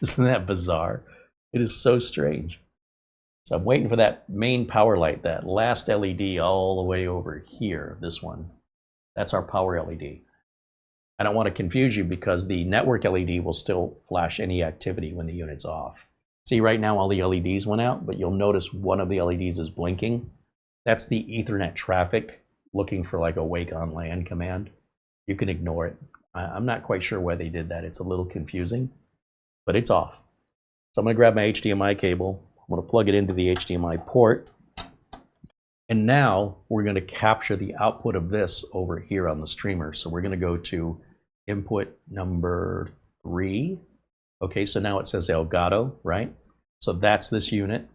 S1: Isn't that bizarre? It is so strange. So I'm waiting for that main power light, that last LED all the way over here, this one. That's our power LED. I don't want to confuse you because the network LED will still flash any activity when the unit's off. See, right now all the LEDs went out, but you'll notice one of the LEDs is blinking. That's the Ethernet traffic looking for like a wake on LAN command. You can ignore it. I'm not quite sure why they did that. It's a little confusing, but it's off. So I'm going to grab my HDMI cable. I'm going to plug it into the HDMI port. And now we're going to capture the output of this over here on the streamer. So we're going to go to input number 3. Okay, so now it says Elgato, right? So that's this unit.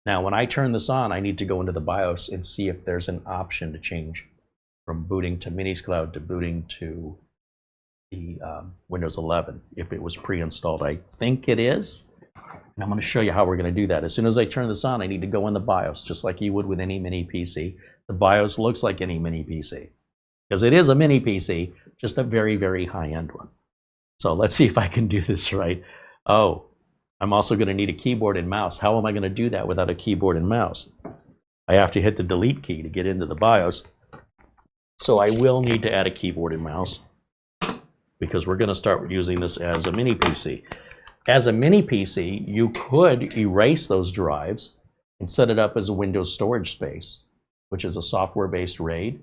S1: Now when I turn this on, I need to go into the BIOS and see if there's an option to change from booting to MinisCloud to booting to the Windows 11. If it was pre-installed, I think it is. And I'm going to show you how we're going to do that. As soon as I turn this on, I need to go in the BIOS, just like you would with any mini PC. The BIOS looks like any mini PC, because it is a mini PC, just a very, very high-end one. So let's see if I can do this right. Oh, I'm also going to need a keyboard and mouse. How am I going to do that without a keyboard and mouse? I have to hit the delete key to get into the BIOS. So I will need to add a keyboard and mouse, because we're going to start using this as a mini PC. As a mini PC, you could erase those drives and set it up as a Windows storage space, which is a software-based RAID,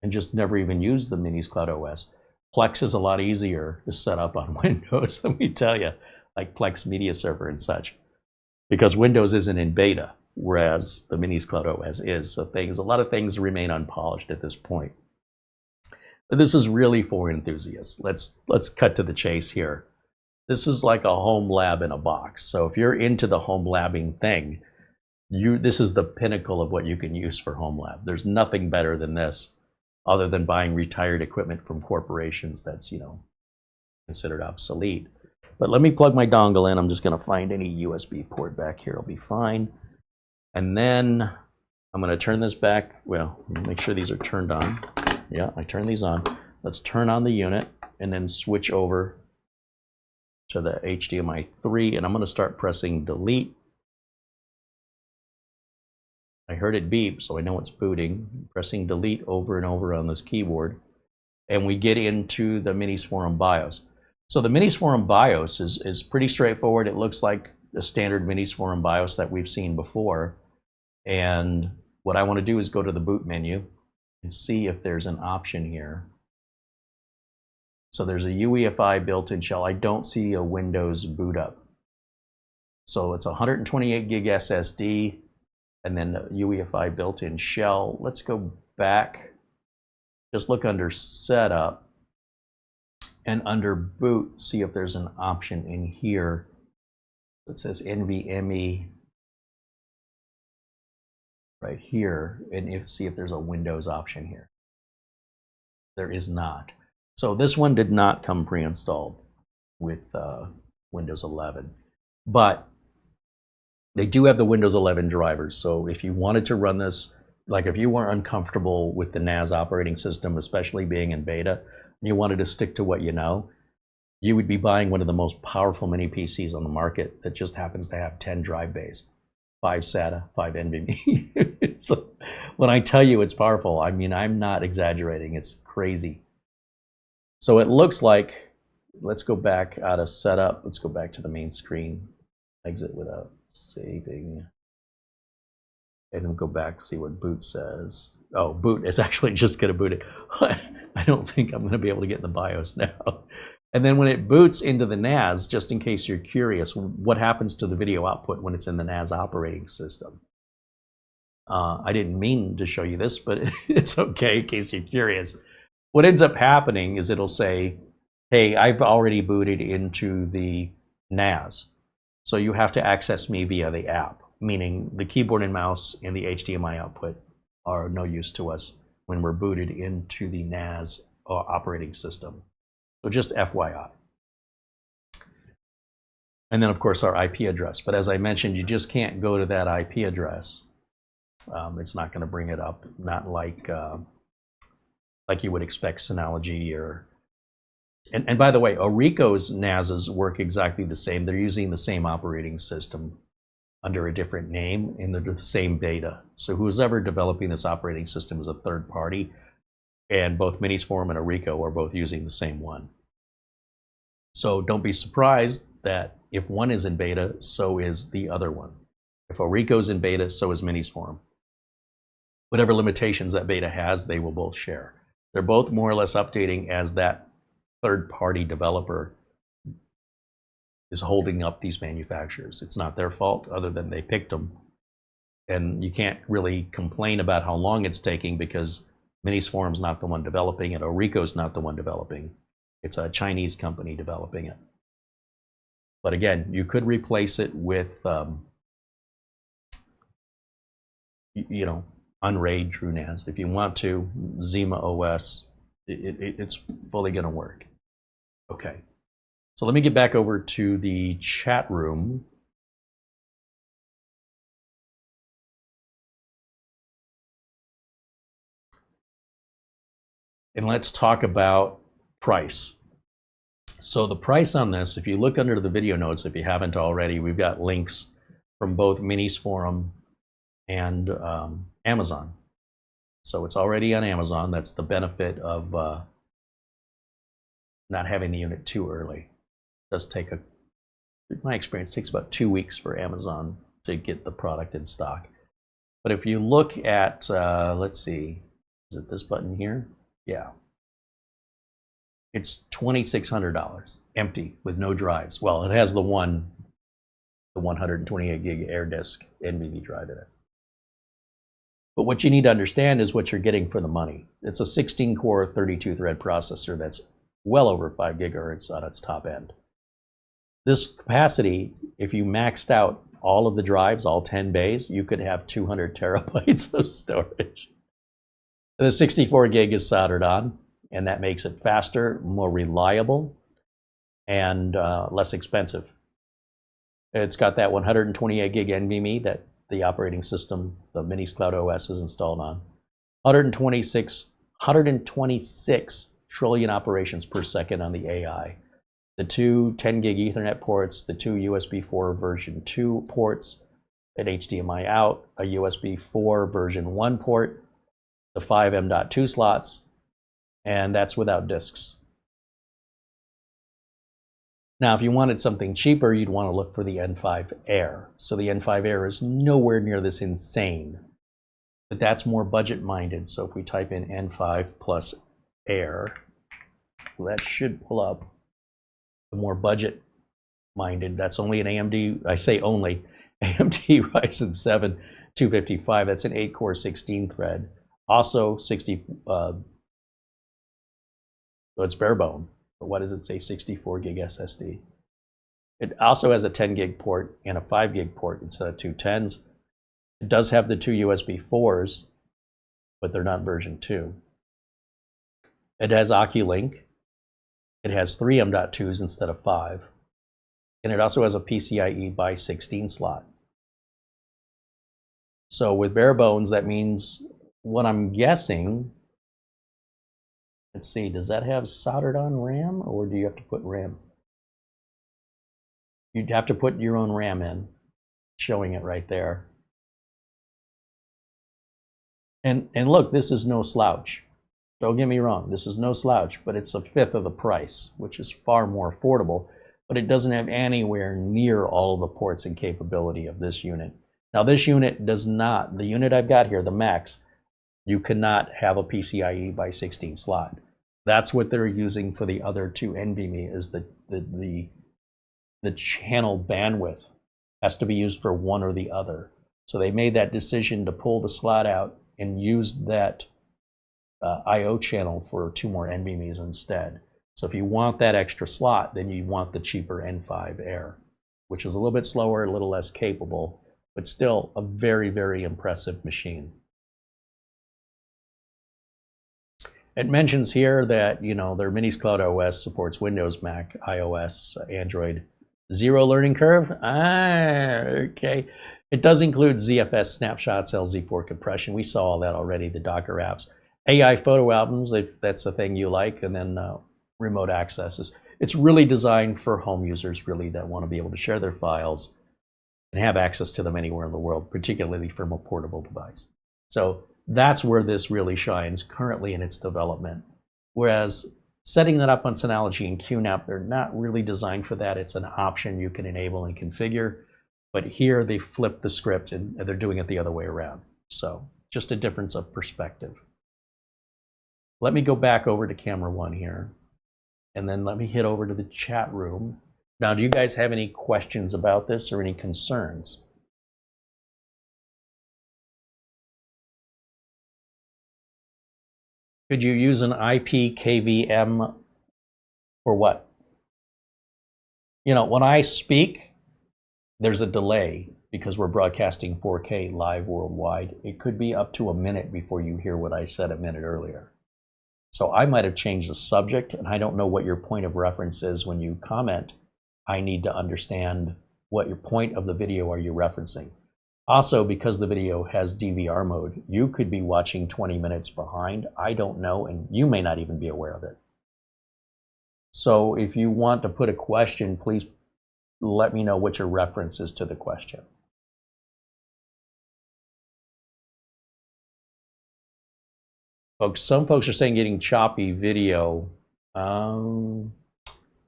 S1: and just never even use the MinisCloud OS. Plex is a lot easier to set up on Windows, let me tell you, like Plex Media Server and such, because Windows isn't in beta, whereas the MinisCloud OS is. So a lot of things remain unpolished at this point. But this is really for enthusiasts. Let's cut to the chase here. This is like a home lab in a box. So if you're into the home labbing thing, this is the pinnacle of what you can use for home lab. There's nothing better than this, other than buying retired equipment from corporations that's, considered obsolete. But let me plug my dongle in. I'm just going to find any USB port back here. It'll be fine. And then I'm going to turn this back. Well, make sure these are turned on. Yeah, I turned these on. Let's turn on the unit and then switch over to the HDMI 3. And I'm going to start pressing delete. I heard it beep, so I know it's booting. Pressing delete over and over on this keyboard. And we get into the Minisforum BIOS. So the Minisforum BIOS is pretty straightforward. It looks like a standard Minisforum BIOS that we've seen before. And what I want to do is go to the boot menu and see if there's an option here. So there's a UEFI built-in shell. I don't see a Windows boot up. So it's a 128 gig SSD and then the UEFI built-in shell. Let's go back. Just look under setup and under boot, see if there's an option in here that says NVMe right here, and see if there's a Windows option here. There is not. So this one did not come pre-installed with Windows 11, but they do have the Windows 11 drivers. So if you wanted to run this, like if you were uncomfortable with the NAS operating system, especially being in beta, and you wanted to stick to what you know, you would be buying one of the most powerful mini PCs on the market that just happens to have 10 drive bays, 5 SATA, 5 NVMe. So when I tell you it's powerful, I mean, I'm not exaggerating. It's crazy. So it looks like, let's go back out of setup. Let's go back to the main screen, exit without saving. And we'll go back to see what boot says. Oh, boot is actually just going to boot it. I don't think I'm going to be able to get in the BIOS now. And then when it boots into the NAS, just in case you're curious, what happens to the video output when it's in the NAS operating system? I didn't mean to show you this, but it's okay in case you're curious. What ends up happening is it'll say, hey, I've already booted into the NAS, so you have to access me via the app, meaning the keyboard and mouse and the HDMI output are no use to us when we're booted into the NAS operating system. So just FYI. And then, of course, our IP address. But as I mentioned, you just can't go to that IP address. It's not going to bring it up, not like you would expect Synology or... And by the way, Orico's NASs work exactly the same. They're using the same operating system under a different name, and they're the same beta. So who's ever developing this operating system is a third party, and both Minisforum and Orico are both using the same one. So don't be surprised that if one is in beta, so is the other one. If Orico's in beta, so is Minisforum. Whatever limitations that beta has, they will both share. They're both more or less updating as that third-party developer is holding up these manufacturers. It's not their fault, other than they picked them. And you can't really complain about how long it's taking because Minisforum's not the one developing it. Orico's not the one developing. It's a Chinese company developing it. But again, you could replace it with, you know, Unraid TrueNAS. If you want to, Zima OS, it's fully going to work. Okay. So let me get back over to the chat room. And let's talk about price. So the price on this, if you look under the video notes, if you haven't already, we've got links from both Minisforum and Amazon. So it's already on Amazon. That's the benefit of not having the unit too early. It does take, in my experience, it takes about 2 weeks for Amazon to get the product in stock. But if you look at, let's see, is it this button here? Yeah. It's $2,600, empty, with no drives. Well, it has the 128 gig air disk NVMe drive in it. But what you need to understand is what you're getting for the money. It's a 16-core, 32-thread processor that's well over 5 gigahertz on its top end. This capacity, if you maxed out all of the drives, all 10 bays, you could have 200 terabytes of storage. The 64 gig is soldered on, and that makes it faster, more reliable. and less expensive. It's got that 128 gig NVMe that the operating system, the MinisCloud OS, is installed on. 126 trillion operations per second on the AI. The two 10 gig Ethernet ports, the two USB 4 version 2 ports, an HDMI out, a USB 4 version 1 port, the 5 M.2 slots, and that's without disks. Now, if you wanted something cheaper, you'd want to look for the N5 Air. So the N5 Air is nowhere near this insane, but that's more budget-minded. So if we type in N5 plus Air, well, that should pull up the more budget-minded. That's only an AMD, I say only, AMD Ryzen 7 255. That's an 8-core 16-thread. Also 60, it's bare bone. But what does it say? 64 gig SSD. It also has a 10 gig port and a 5 gig port instead of two 10s. It does have the two USB 4s, but they're not version 2. It has OcuLink. It has 3 M.2s instead of 5. And it also has a PCIe by 16 slot. So with bare bones, that means what I'm guessing. Let's see, does that have soldered on RAM, or do you have to put RAM? You'd have to put your own RAM in, showing it right there. And look, this is no slouch. Don't get me wrong, this is no slouch, but it's a fifth of the price, which is far more affordable, but it doesn't have anywhere near all of the ports and capability of this unit. Now this unit does not, the unit I've got here, the Max, you cannot have a PCIe by 16 slot. That's what they're using for the other two NVMe, is the channel bandwidth has to be used for one or the other. So they made that decision to pull the slot out and use that I/O channel for 2 more NVMe's instead. So if you want that extra slot, then you want the cheaper N5 Air, which is a little bit slower, a little less capable, but still a very, very impressive machine. It mentions here that, you know, their MinisCloud OS supports Windows, Mac, iOS, Android. Zero learning curve? Okay. It does include ZFS snapshots, LZ4 compression. We saw all that already, the Docker apps. AI photo albums, if that's the thing you like, and then remote accesses. It's really designed for home users, really, that want to be able to share their files and have access to them anywhere in the world, particularly from a portable device. So that's where this really shines currently in its development. Whereas setting that up on Synology and QNAP, they're not really designed for that. It's an option you can enable and configure. But here they flip the script and they're doing it the other way around. So just a difference of perspective. Let me go back over to camera 1 here. And then let me hit over to the chat room. Now, do you guys have any questions about this or any concerns? Could you use an IP KVM for what? You know, when I speak, there's a delay because we're broadcasting 4K live worldwide. It could be up to a minute before you hear what I said a minute earlier. So I might have changed the subject, and I don't know what your point of reference is when you comment. I need to understand what your point of the video are you referencing. Also, because the video has DVR mode, you could be watching 20 minutes behind. I don't know, and you may not even be aware of it. So if you want to put a question, please let me know what your reference is to the question. Folks, some folks are saying getting choppy video. All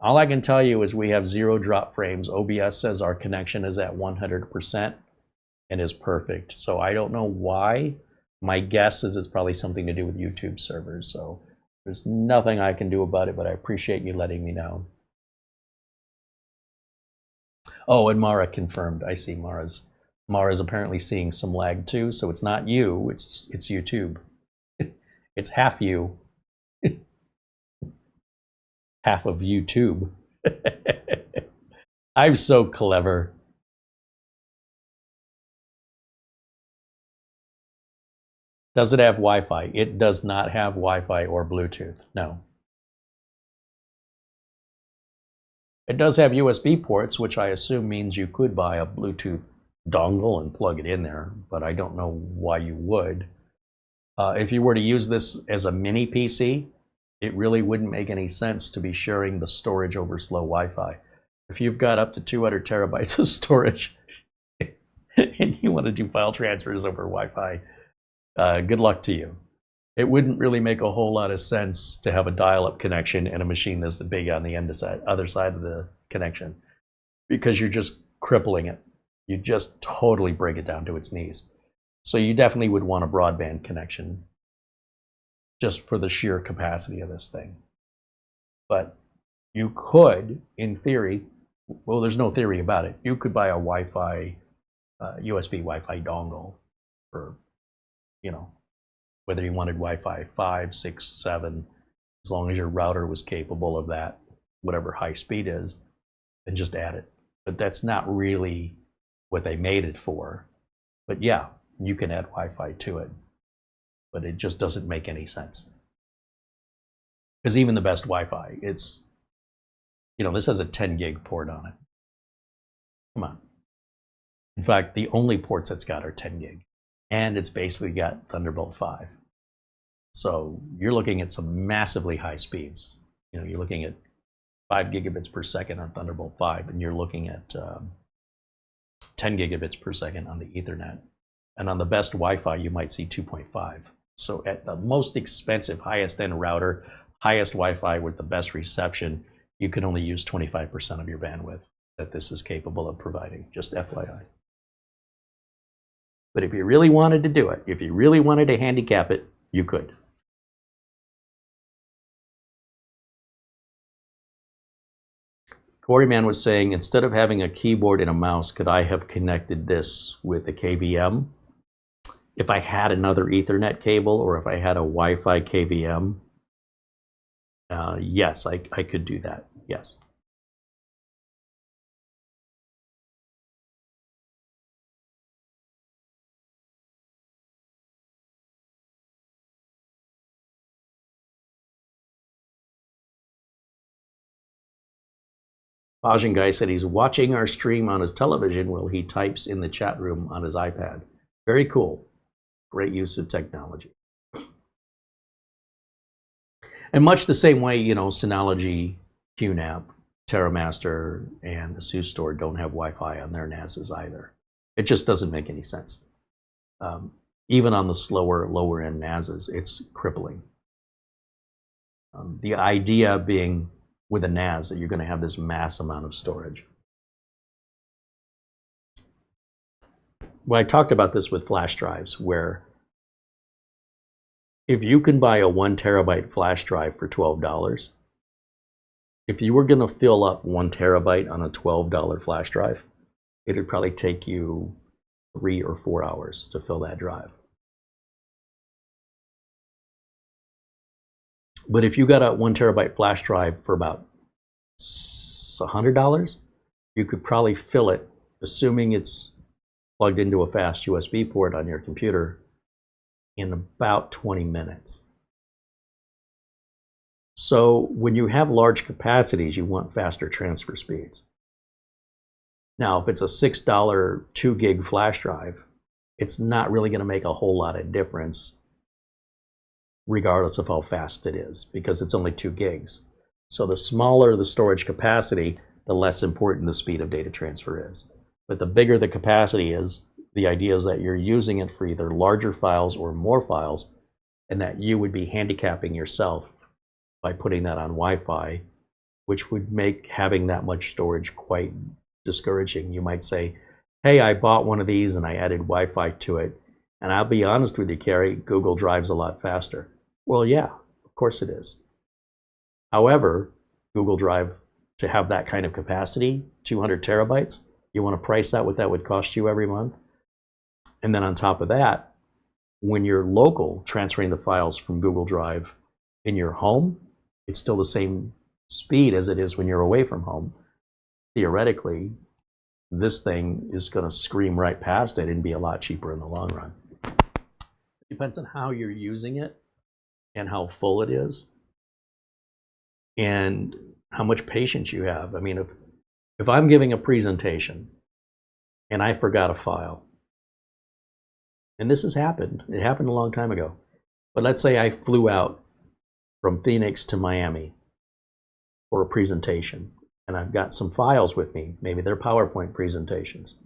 S1: I can tell you is we have 0 drop frames. OBS says our connection is at 100%. And is perfect. So I don't know why. My guess is it's probably something to do with YouTube servers. So there's nothing I can do about it, but I appreciate you letting me know. Oh, and Mara confirmed. I see Mara's apparently seeing some lag too. So it's not you, it's YouTube. It's half you. Half of YouTube. I'm so clever. Does it have Wi-Fi? It does not have Wi-Fi or Bluetooth, no. It does have USB ports, which I assume means you could buy a Bluetooth dongle and plug it in there, but I don't know why you would. If you were to use this as a mini PC, it really wouldn't make any sense to be sharing the storage over slow Wi-Fi. If you've got up to 200 terabytes of storage and you want to do file transfers over Wi-Fi, good luck to you. It wouldn't really make a whole lot of sense to have a dial-up connection and a machine this big on the other side of the connection, because you're just crippling it. You just totally break it down to its knees. So you definitely would want a broadband connection just for the sheer capacity of this thing. But you could, in theory, well, there's no theory about it, you could buy a Wi-Fi, USB Wi-Fi dongle for, you know, whether you wanted Wi-Fi 5, 6, 7, as long as your router was capable of that, whatever high speed is, and just add it. But that's not really what they made it for. But yeah, you can add Wi-Fi to it, but it just doesn't make any sense. Because even the best Wi-Fi, it's, you know, this has a 10 gig port on it. Come on. In fact, the only ports it's got are 10 gig. And it's basically got Thunderbolt 5. So you're looking at some massively high speeds. You know, you're looking at 5 gigabits per second on Thunderbolt 5, and you're looking at 10 gigabits per second on the Ethernet. And on the best Wi-Fi, you might see 2.5. So at the most expensive, highest end router, highest Wi-Fi with the best reception, you can only use 25% of your bandwidth that this is capable of providing, just FYI. But if you really wanted to do it, if you really wanted to handicap it, you could. Quarryman was saying, instead of having a keyboard and a mouse, could I have connected this with a KVM? If I had another Ethernet cable, or if I had a Wi-Fi KVM, yes, I could do that, yes. Bajin Guy said he's watching our stream on his television while he types in the chat room on his iPad. Very cool. Great use of technology. And much the same way, you know, Synology, QNAP, TerraMaster, and ASUS Store don't have Wi-Fi on their NASs either. It just doesn't make any sense. Even on the slower, lower-end NASs, it's crippling. The idea being with a NAS that you're going to have this mass amount of storage. Well, I talked about this with flash drives, where if you can buy a 1 terabyte flash drive for $12, if you were going to fill up 1 terabyte on a $12 flash drive, it would probably take you 3 or 4 hours to fill that drive. But if you got a 1 terabyte flash drive for about $100, you could probably fill it, assuming it's plugged into a fast USB port on your computer, in about 20 minutes. So when you have large capacities, you want faster transfer speeds. Now, if it's a $6 2 gig flash drive, it's not really going to make a whole lot of difference regardless of how fast it is, because it's only 2 gigs. So the smaller the storage capacity, the less important the speed of data transfer is. But the bigger the capacity is, the idea is that you're using it for either larger files or more files, and that you would be handicapping yourself by putting that on Wi-Fi, which would make having that much storage quite discouraging. You might say, hey, I bought one of these and I added Wi-Fi to it, and I'll be honest with you, Carey, Google Drive's a lot faster. Well, yeah, of course it is. However, Google Drive, to have that kind of capacity, 200 terabytes, you want to price out what that would cost you every month. And then on top of that, when you're local, transferring the files from Google Drive in your home, it's still the same speed as it is when you're away from home. Theoretically, this thing is going to scream right past it and be a lot cheaper in the long run. It depends on how you're using it and how full it is, and
S2: how much patience you have. I mean, if I'm giving a presentation and I forgot a file, and this has happened, it happened a long time ago, but let's say I flew out from Phoenix to Miami for a presentation, and I've got some files with me, maybe they're PowerPoint presentations,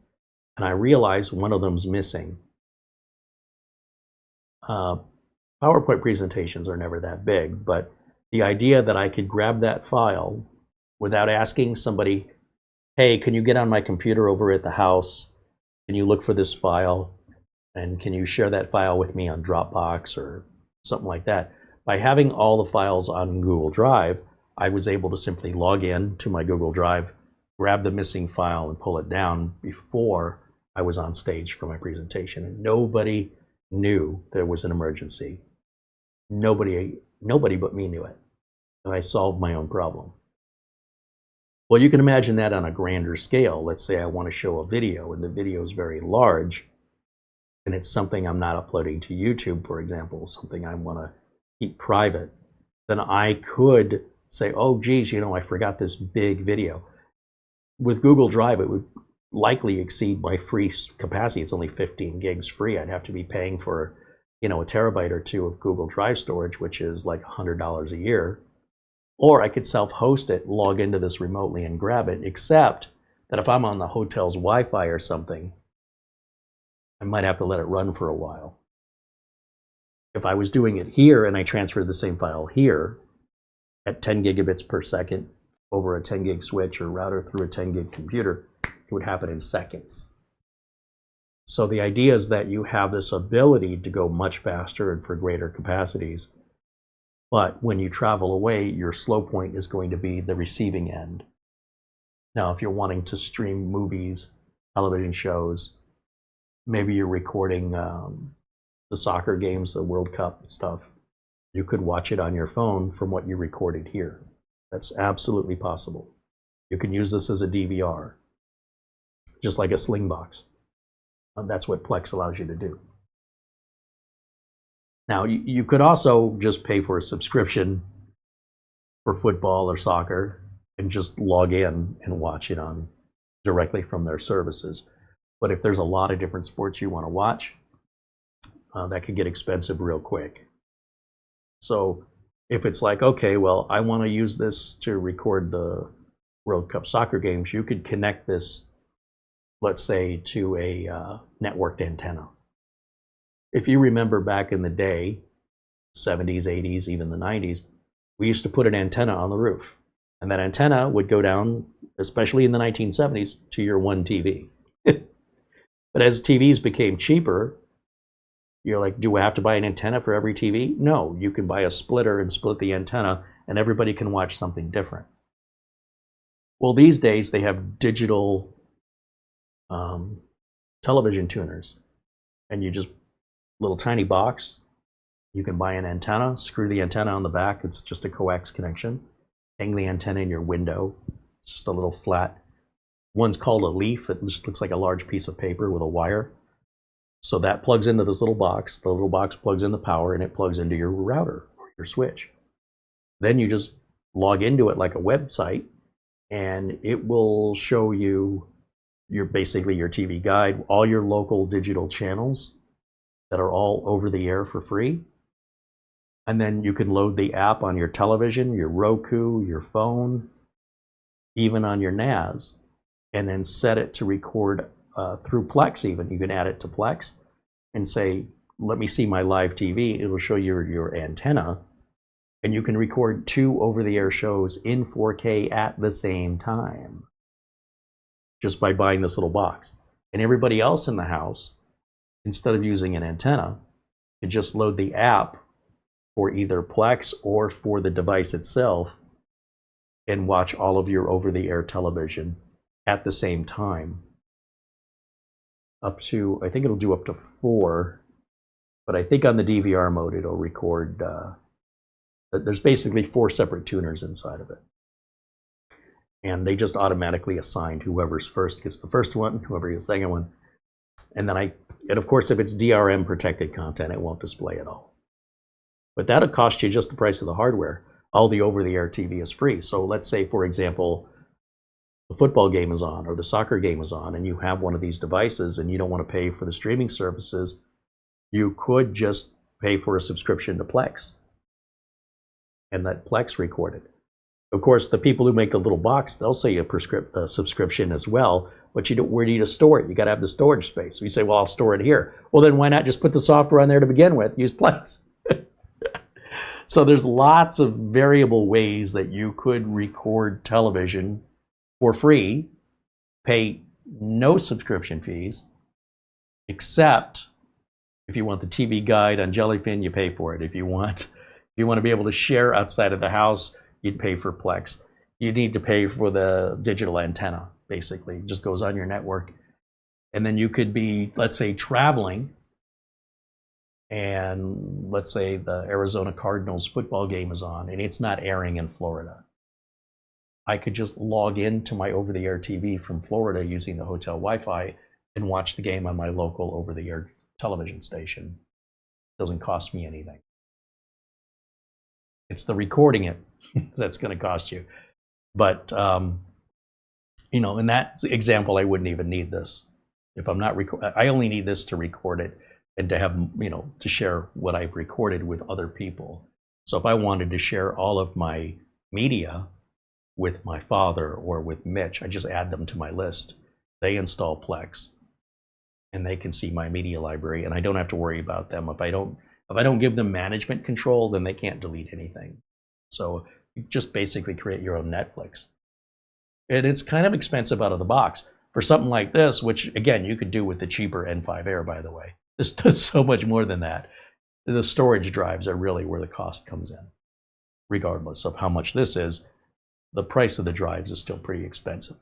S2: and I realize one of them's missing. PowerPoint presentations are never that big, but the idea that I could grab that file without asking somebody, hey, can you get on my computer over at the house? Can you look for this file? And can you share that file with me on Dropbox or something like that? By having all the files on Google Drive, I was able to simply log in to my Google Drive, grab the missing file and pull it down before I was on stage for my presentation. And nobody knew there was an emergency. Nobody but me knew it. And I solved my own problem. Well, you can imagine that on a grander scale. Let's say I want to show a video and the video is very large and it's something I'm not uploading to YouTube, for example, something I want to keep private. Then I could say, oh, geez, you know, I forgot this big video. With Google Drive, it would likely exceed my free capacity. It's only 15 gigs free. I'd have to be paying for, you know, a terabyte or two of Google Drive storage, which is like $100 a year. Or I could self-host it, log into this remotely and grab it, except that if I'm on the hotel's Wi-Fi or something, I might have to let it run for a while. If I was doing it here and I transferred the same file here at 10 gigabits per second over a 10 gig switch or router through a 10 gig computer, it would happen in seconds. So the idea is that you have this ability to go much faster and for greater capacities. But when you travel away, your slow point is going to be the receiving end. Now, if you're wanting to stream movies, television shows, maybe you're recording the soccer games, the World Cup stuff, you could watch it on your phone from what you recorded here. That's absolutely possible. You can use this as a DVR, just like a Slingbox. That's what Plex allows you to do. Now, you could also just pay for a subscription for football or soccer and just log in and watch it on directly from their services. But if there's a lot of different sports you want to watch, that could get expensive real quick. So if it's like, okay, well, I want to use this to record the World Cup soccer games, you could connect this, let's say, to a networked antenna. If you remember back in the day, 70s, 80s, even the 90s, we used to put an antenna on the roof. And that antenna would go down, especially in the 1970s, to your one TV. But as TVs became cheaper, you're like, do I have to buy an antenna for every TV? No, you can buy a splitter and split the antenna, and everybody can watch something different. Well, these days, they have digital television tuners. And you just little tiny box, you can buy an antenna, screw the antenna on the back, it's just a coax connection, hang the antenna in your window, it's just a little flat, one's called a leaf, it just looks like a large piece of paper with a wire, so that plugs into this little box, the little box plugs in the power and it plugs into your router or your switch. Then you just log into it like a website and it will show you basically your TV guide, all your local digital channels that are all over the air for free. And then you can load the app on your television, your Roku, your phone, even on your NAS, and then set it to record through Plex even. You can add it to Plex and say, let me see my live TV. It'll show you your antenna, and you can record 2 over-the-air shows in 4K at the same time, just by buying this little box. And everybody else in the house, instead of using an antenna, you just load the app for either Plex or for the device itself and watch all of your over-the-air television at the same time. Up to, I think it'll do up to 4, but I think on the DVR mode it'll record, there's basically 4 separate tuners inside of it. And they just automatically assign whoever's first gets the first one, whoever gets the second one. And then and of course, if it's DRM protected content, it won't display at all. But that'll cost you just the price of the hardware. all the over-the-air TV is free. So let's say, for example, the football game is on or the soccer game is on, and you have one of these devices and you don't want to pay for the streaming services, you could just pay for a subscription to Plex and let Plex record it. Of course, the people who make the little box, they'll say a subscription as well, but where do you store it? You got to have the storage space. You say, well, I'll store it here. Well, then why not just put the software on there to begin with? Use Plex. So there's lots of variable ways that you could record television for free, pay no subscription fees, except if you want the TV guide on Jellyfin, you pay for it. If you want to be able to share outside of the house, you'd pay for Plex. You need to pay for the digital antenna, basically. It just goes on your network. And then you could be, let's say, traveling, and let's say the Arizona Cardinals football game is on, and it's not airing in Florida. I could just log into my over-the-air TV from Florida using the hotel Wi-Fi and watch the game on my local over-the-air television station. It doesn't cost me anything. It's the recording it that's going to cost you. But, you know, in that example, I wouldn't even need this. If I'm not I only need this to record it and to have, you know, to share what I've recorded with other people. So if I wanted to share all of my media with my father or with Mitch, I just add them to my list. They install Plex and they can see my media library, and I don't have to worry about them. If I don't give them management control, then they can't delete anything. So you just basically create your own Netflix. And it's kind of expensive out of the box. For something like this, which again, you could do with the cheaper N5 Air, by the way. This does so much more than that. The storage drives are really where the cost comes in. Regardless of how much this is, the price of the drives is still pretty expensive.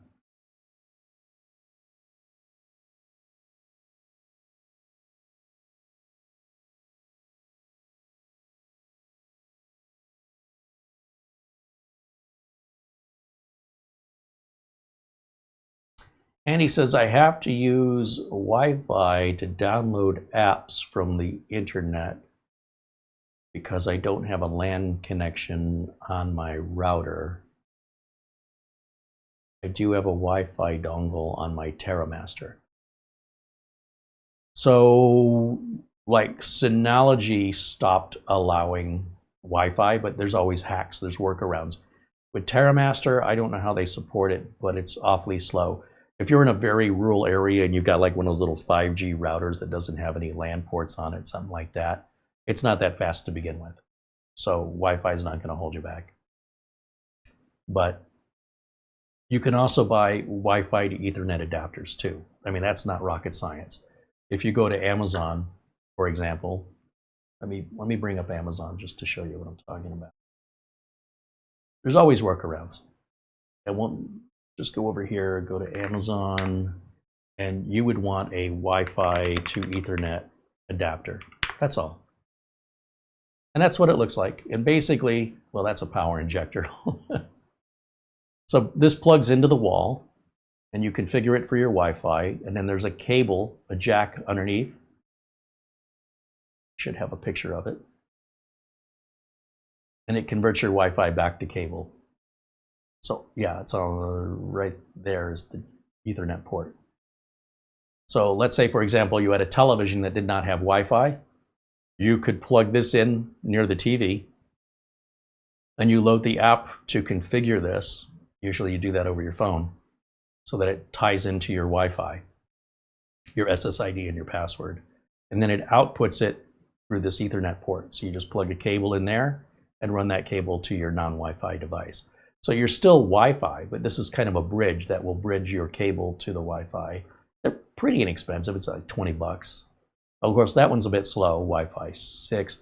S2: And he says, I have to use Wi-Fi to download apps from the internet because I don't have a LAN connection on my router. I do have a Wi-Fi dongle on my TerraMaster. So, like, Synology stopped allowing Wi-Fi, but there's always hacks, there's workarounds. With TerraMaster, I don't know how they support it, but it's awfully slow. If you're in a very rural area and you've got like one of those little 5G routers that doesn't have any LAN ports on it, something like that, it's not that fast to begin with. So Wi-Fi is not going to hold you back. But you can also buy Wi-Fi to Ethernet adapters too. I mean, that's not rocket science. If you go to Amazon, for example, let me bring up Amazon just to show you what I'm talking about. There's always workarounds. I won't just go over here, go to Amazon, and you would want a Wi-Fi to Ethernet adapter. That's all. And that's what it looks like. And basically, well, that's a power injector. So this plugs into the wall, and you configure it for your Wi-Fi, and then there's a cable, a jack underneath. Should have a picture of it. And it converts your Wi-Fi back to cable. So yeah, it's on right there is the Ethernet port. So let's say, for example, you had a television that did not have Wi-Fi. You could plug this in near the TV, and you load the app to configure this. Usually you do that over your phone so that it ties into your Wi-Fi, your SSID and your password. And then it outputs it through this Ethernet port. So you just plug a cable in there and run that cable to your non-Wi-Fi device. So you're still Wi-Fi, but this is kind of a bridge that will bridge your cable to the Wi-Fi. They're pretty inexpensive. It's like 20 bucks. Of course, that one's a bit slow, Wi-Fi 6.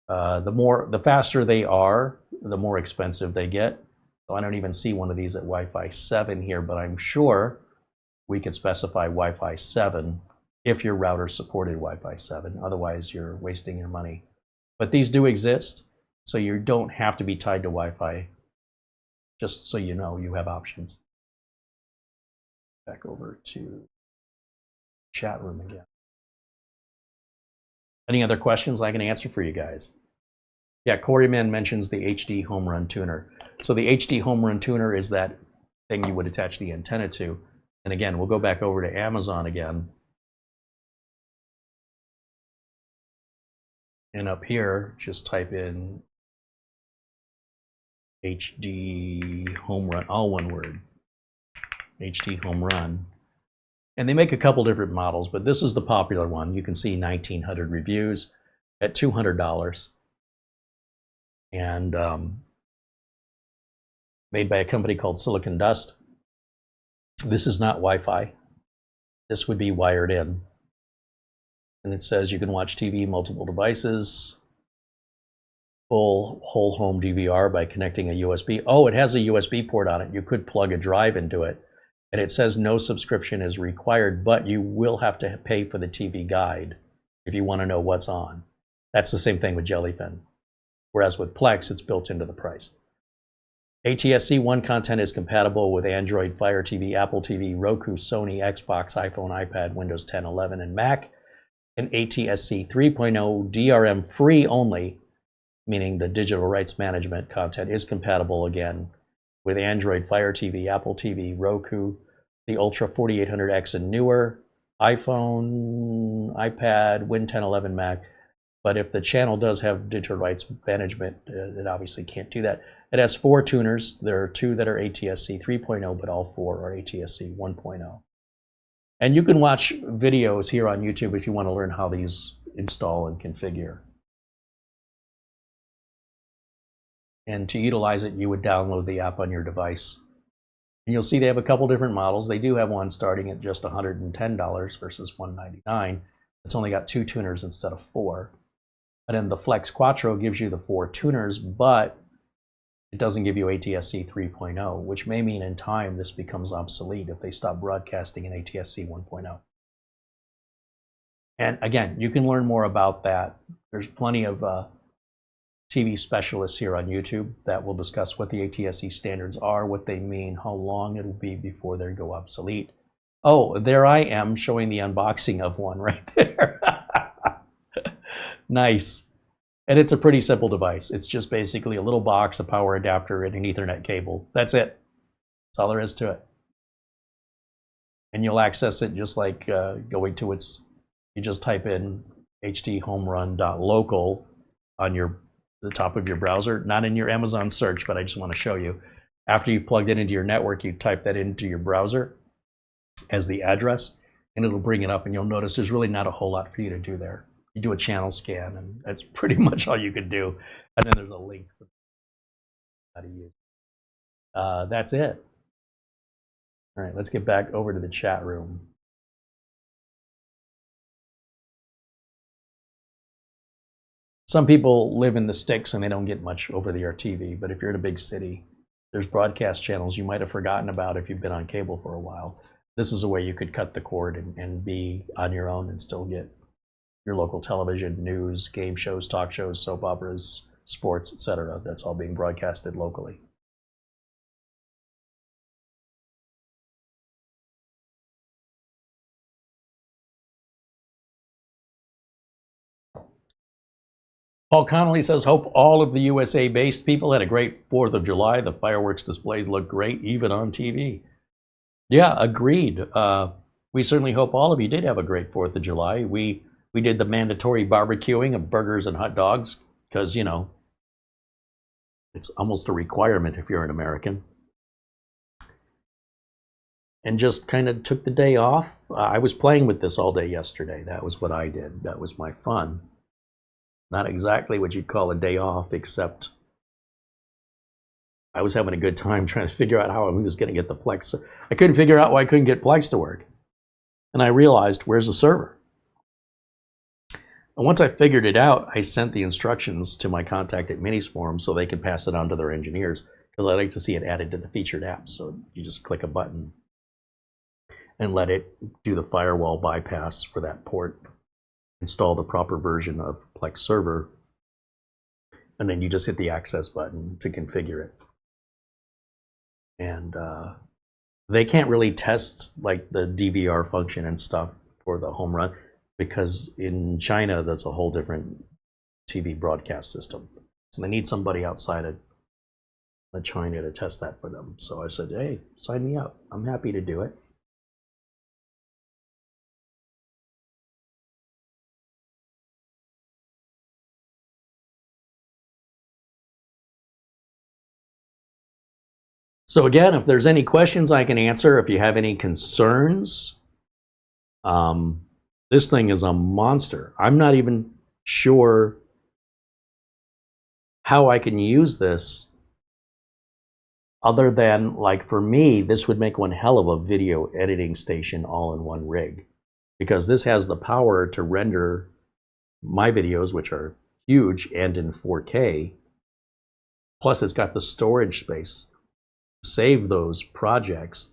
S2: The faster they are, the more expensive they get. So I don't even see one of these at Wi-Fi 7 here, but I'm sure we could specify Wi-Fi 7 if your router supported Wi-Fi 7. Otherwise, you're wasting your money. But these do exist, so you don't have to be tied to Wi-Fi. Just so you know, you have options. Back over to chat room again. Any other questions I can answer for you guys? Yeah, Coreyman mentions the HD home run tuner. So the HD home run tuner is that thing you would attach the antenna to. And again, we'll go back over to Amazon again. And up here, just type in HD home run, all one word, HD home run. And they make a couple different models, but this is the popular one. You can see 1,900 reviews at $200. And made by a company called Silicon Dust. This is not Wi-Fi. This would be wired in. And it says you can watch TV, multiple devices, full whole home DVR by connecting a USB. Oh, it has a USB port on it. You could plug a drive into it. And it says no subscription is required, but you will have to pay for the TV guide if you want to know what's on. That's the same thing with Jellyfin. Whereas with Plex, it's built into the price. ATSC 1 content is compatible with Android, Fire TV, Apple TV, Roku, Sony, Xbox, iPhone, iPad, Windows 10, 11, and Mac. And ATSC 3.0 DRM free only, meaning the digital rights management content, is compatible again with Android, Fire TV, Apple TV, Roku, the Ultra 4800X and newer, iPhone, iPad, Win 10, 11, Mac. But if the channel does have digital rights management, it obviously can't do that. It has 4 tuners. There are 2 that are ATSC 3.0, but all 4 are ATSC 1.0. And you can watch videos here on YouTube if you want to learn how these install and configure. And to utilize it, you would download the app on your device. And you'll see they have a couple different models. They do have one starting at just $110 versus $199. It's only got 2 tuners instead of 4. And then the Flex Quattro gives you the 4 tuners, but it doesn't give you ATSC 3.0, which may mean in time this becomes obsolete if they stop broadcasting in ATSC 1.0. And again, you can learn more about that. There's plenty of TV specialists here on YouTube that will discuss what the ATSC standards are, what they mean, how long it'll be before they go obsolete. Oh, there I am showing the unboxing of one right there. Nice. And it's a pretty simple device. It's just basically a little box, a power adapter, and an Ethernet cable. That's it. That's all there is to it. And you'll access it just like going to its, you just type in hdhomerun.local on the top of your browser, not in your Amazon search, but I just want to show you. After you've plugged it into your network, you type that into your browser as the address, and it'll bring it up, and you'll notice there's really not a whole lot for you to do there. You do a channel scan, and that's pretty much all you can do. And then there's a link for how to use it. That's it. All right, let's get back over to the chat room. Some people live in the sticks and they don't get much over-the-air TV, but if you're in a big city, there's broadcast channels you might have forgotten about if you've been on cable for a while. This is a way you could cut the cord and be on your own and still get your local television, news, game shows, talk shows, soap operas, sports, etc. That's all being broadcasted locally. Paul Connolly says, hope all of the USA-based people had a great 4th of July. The fireworks displays look great, even on TV. Yeah, agreed. We certainly hope all of you did have a great 4th of July. We did the mandatory barbecuing of burgers and hot dogs because, you know, it's almost a requirement if you're an American. And just kind of took the day off. I was playing with this all day yesterday. That was what I did. That was my fun. Not exactly what you'd call a day off, except I was having a good time trying to figure out how I was going to get the Plex. I couldn't figure out why I couldn't get Plex to work. And I realized, where's the server? And once I figured it out, I sent the instructions to my contact at Minisforum so they could pass it on to their engineers, because I like to see it added to the featured apps. So you just click a button and let it do the firewall bypass for that port, install the proper version of Plex server, and then you just hit the access button to configure it. And they can't really test like the DVR function and stuff for the home run, because in China, that's a whole different TV broadcast system. So they need somebody outside of China to test that for them. So I said, hey, sign me up. I'm happy to do it. So again, if there's any questions I can answer, if you have any concerns, this thing is a monster. I'm not even sure how I can use this other than, like, for me, this would make one hell of a video editing station all in one rig, because this has the power to render my videos, which are huge and in 4K. Plus it's got the storage space to save those projects.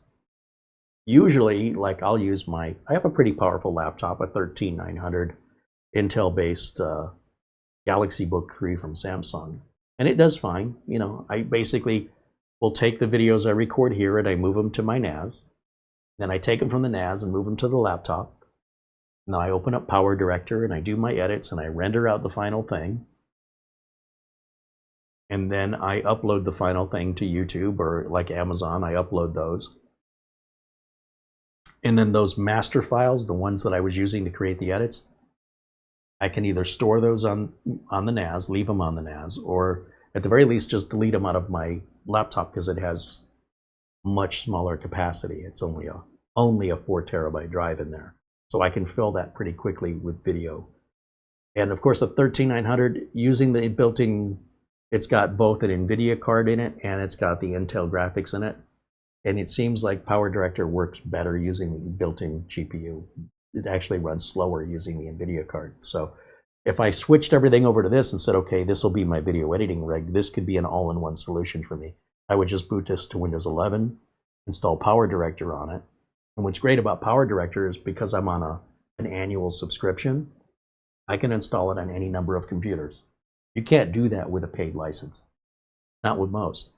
S2: Usually, like, I'll use I have a pretty powerful laptop, a 13900 Intel-based Galaxy Book 3 from Samsung, and it does fine. You know, I basically will take the videos I record here and I move them to my NAS. Then I take them from the NAS and move them to the laptop. And then I open up Power Director and I do my edits and I render out the final thing. And then I upload the final thing to YouTube, or like Amazon, I upload those. And then those master files, the ones that I was using to create the edits, I can either store those on the NAS, leave them on the NAS, or at the very least just delete them out of my laptop, because it has much smaller capacity. It's only a 4 terabyte drive in there. So I can fill that pretty quickly with video. And of course, the 13900, using the built-in, it's got both an NVIDIA card in it and it's got the Intel graphics in it. And it seems like Power Director works better using the built-in GPU. It actually runs slower using the NVIDIA card. So if I switched everything over to this and said, okay, this will be my video editing rig, this could be an all-in-one solution for me. I would just boot this to Windows 11, install Power Director on it. And what's great about Power Director is, because I'm on an annual subscription, I can install it on any number of computers. You can't do that with a paid license. Not with most.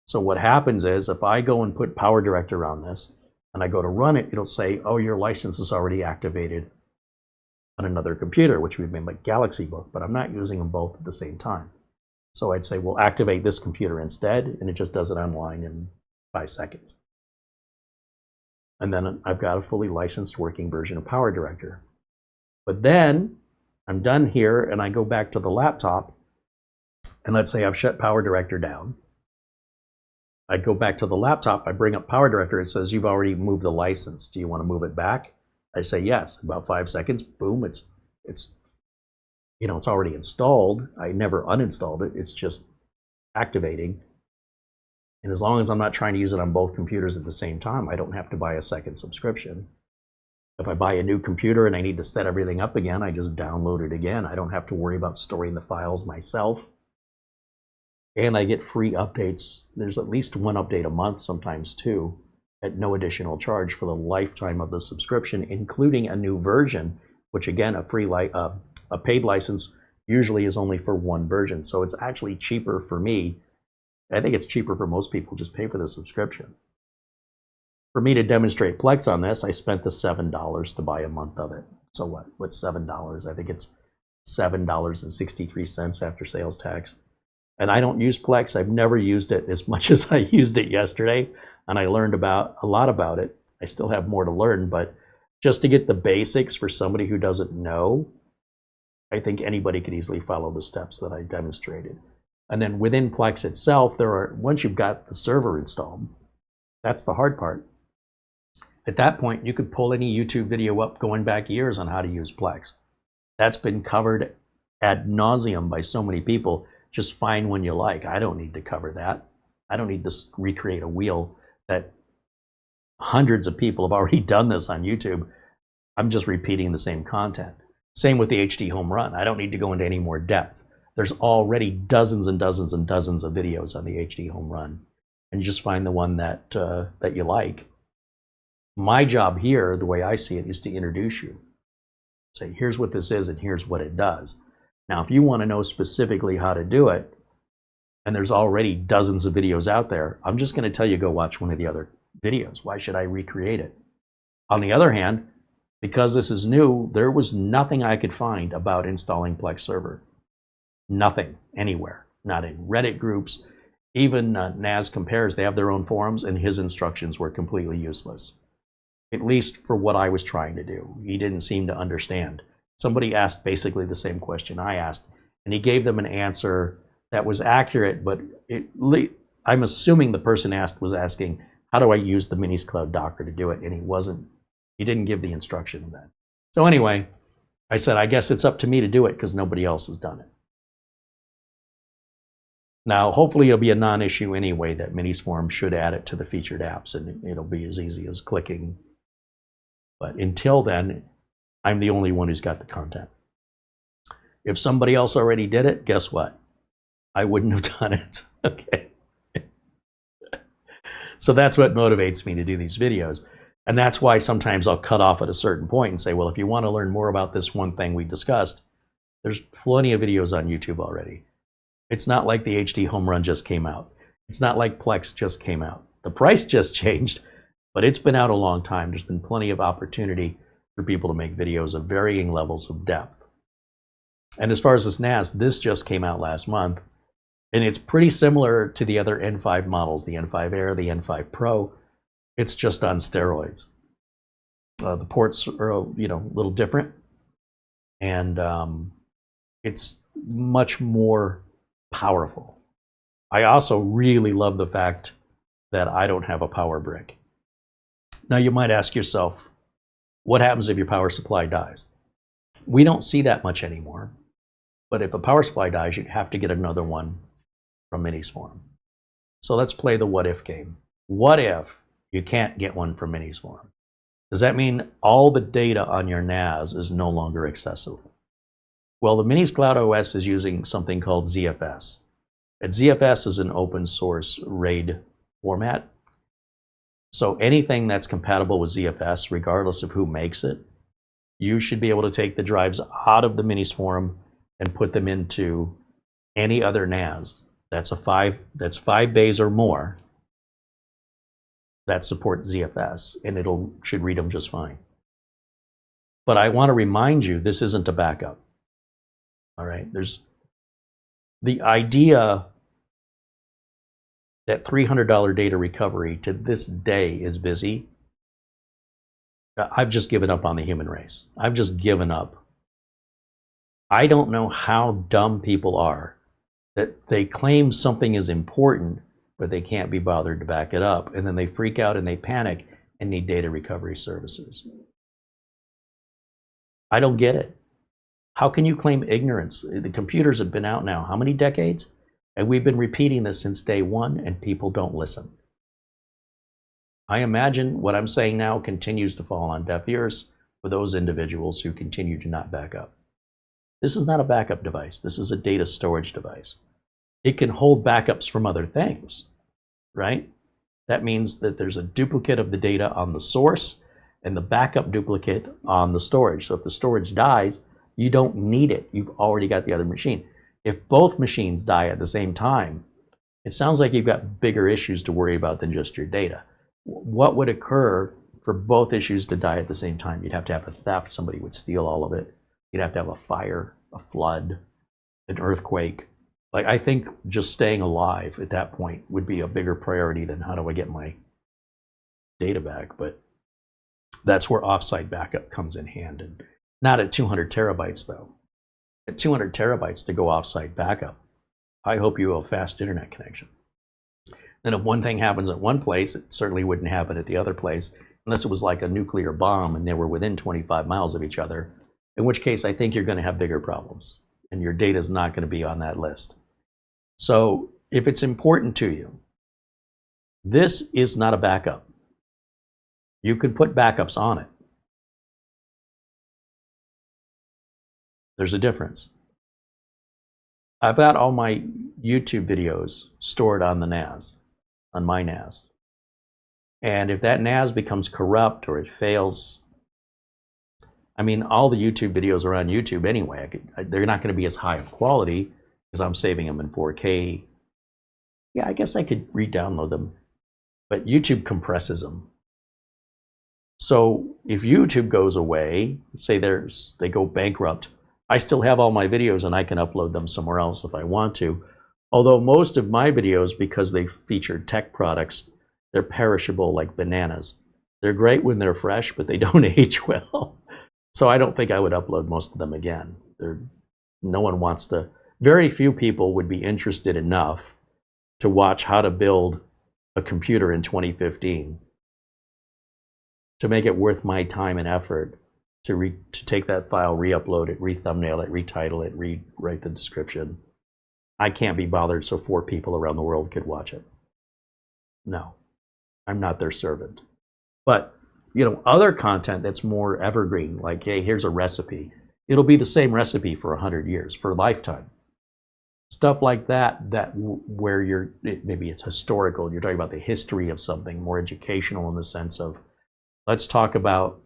S2: So what happens is, if I go and put Power Director on this, and I go to run it, it'll say, oh, your license is already activated on another computer, which would be my Galaxy Book, but I'm not using them both at the same time. So I'd say, well, activate this computer instead, and it just does it online in 5 seconds. And then I've got a fully licensed working version of Power Director. But then I'm done here, and I go back to the laptop, and let's say I've shut Power Director down. I go back to the laptop, I bring up Power Director, it says, you've already moved the license. Do you want to move it back? I say yes. About 5 seconds, boom, it's already installed. I never uninstalled it. It's just activating. And as long as I'm not trying to use it on both computers at the same time, I don't have to buy a second subscription. If I buy a new computer and I need to set everything up again, I just download it again. I don't have to worry about storing the files myself. And I get free updates. There's at least one update a month, sometimes two, at no additional charge for the lifetime of the subscription, including a new version, which again, a paid license usually is only for one version. So it's actually cheaper for me. I think it's cheaper for most people, just pay for the subscription. For me to demonstrate Plex on this, I spent the $7 to buy a month of it. So what? What's $7? I think it's $7.63 after sales tax. And I don't use Plex. I've never used it as much as I used it yesterday. And I learned a lot about it. I still have more to learn, but just to get the basics for somebody who doesn't know, I think anybody could easily follow the steps that I demonstrated. And then within Plex itself, once you've got the server installed, that's the hard part. At that point, you could pull any YouTube video up going back years on how to use Plex. That's been covered ad nauseum by so many people. Just find one you like. I don't need to cover that. I don't need to recreate a wheel that hundreds of people have already done this on YouTube. I'm just repeating the same content. Same with the HD Home Run. I don't need to go into any more depth. There's already dozens and dozens and dozens of videos on the HD Home Run. And you just find the one that you like. My job here, the way I see it, is to introduce you. Say, here's what this is and here's what it does. Now, if you want to know specifically how to do it, and there's already dozens of videos out there, I'm just going to tell you, go watch one of the other videos. Why should I recreate it? On the other hand, because this is new, there was nothing I could find about installing Plex Server. Nothing, anywhere. not in Reddit groups. Even NAS Compares, they have their own forums, and his instructions were completely useless. At least for what I was trying to do. He didn't seem to understand. Somebody asked basically the same question I asked, and he gave them an answer that was accurate, but I'm assuming the person asked was asking, how do I use the MinisCloud Docker to do it? And he didn't give the instruction of that. So anyway, I said, I guess it's up to me to do it because nobody else has done it. Now, hopefully it'll be a non-issue anyway that Minisforum should add it to the featured apps, and it'll be as easy as clicking. But until then, I'm the only one who's got the content. If somebody else already did it, guess what? I wouldn't have done it. Okay. So that's what motivates me to do these videos. And that's why sometimes I'll cut off at a certain point and say, well, if you want to learn more about this one thing we discussed, there's plenty of videos on YouTube already. It's not like the HD home run just came out. It's not like Plex just came out. The price just changed, but it's been out a long time. There's been plenty of opportunity for people to make videos of varying levels of depth. And as far as this NAS, this just came out last month, and it's pretty similar to the other N5 models, the N5 Air, the N5 Pro. It's just on steroids. The ports are a little different, and it's much more powerful. I also really love the fact that I don't have a power brick. Now you might ask yourself, what happens if your power supply dies? We don't see that much anymore, but if a power supply dies, you have to get another one from Minisforum. So let's play the what if game. What if you can't get one from Minisforum? Does that mean all the data on your NAS is no longer accessible? Well, the MinisCloud OS is using something called ZFS. And ZFS is an open source RAID format. So anything that's compatible with ZFS, regardless of who makes it, you should be able to take the drives out of the Minisforum and put them into any other NAS that's 5 bays or more that support ZFS, and should read them just fine. But I want to remind you, this isn't a backup. All right, there's the idea that $300 data recovery to this day is busy. I've just given up on the human race. I've just given up. I don't know how dumb people are that they claim something is important, but they can't be bothered to back it up. And then they freak out and they panic and need data recovery services. I don't get it. How can you claim ignorance? The computers have been out now how many decades? And we've been repeating this since day one, and people don't listen. I imagine what I'm saying now continues to fall on deaf ears for those individuals who continue to not back up. This is not a backup device. This is a data storage device. It can hold backups from other things, right? That means that there's a duplicate of the data on the source and the backup duplicate on the storage. So if the storage dies, you don't need it. You've already got the other machine. If both machines die at the same time, it sounds like you've got bigger issues to worry about than just your data. What would occur for both issues to die at the same time? You'd have to have a theft. Somebody would steal all of it. You'd have to have a fire, a flood, an earthquake. Like, I think just staying alive at that point would be a bigger priority than how do I get my data back. But that's where offsite backup comes in hand. And not at 200 terabytes, though. At 200 terabytes to go offsite backup, I hope you have a fast internet connection. Then if one thing happens at one place, it certainly wouldn't happen at the other place, unless it was like a nuclear bomb and they were within 25 miles of each other, in which case I think you're going to have bigger problems, and your data is not going to be on that list. So if it's important to you, this is not a backup. You could put backups on it. There's a difference. I've got all my YouTube videos stored on the NAS, on my NAS. And if that NAS becomes corrupt or it fails, I mean, all the YouTube videos are on YouTube anyway. They're not going to be as high of quality because I'm saving them in 4K. Yeah, I guess I could re-download them, but YouTube compresses them. So if YouTube goes away, say they go bankrupt, I still have all my videos and I can upload them somewhere else if I want to. Although most of my videos, because they feature tech products, they're perishable like bananas. They're great when they're fresh, but they don't age well. So I don't think I would upload most of them again. No one wants to, very few people would be interested enough to watch how to build a computer in 2015 to make it worth my time and effort to take that file, re-upload it, re-thumbnail it, retitle it, rewrite the description. I can't be bothered so 4 people around the world could watch it. No, I'm not their servant. But, you know, other content that's more evergreen, like, hey, here's a recipe. It'll be the same recipe for 100 years, for a lifetime. Stuff like that, where maybe it's historical, you're talking about the history of something, more educational in the sense of, let's talk about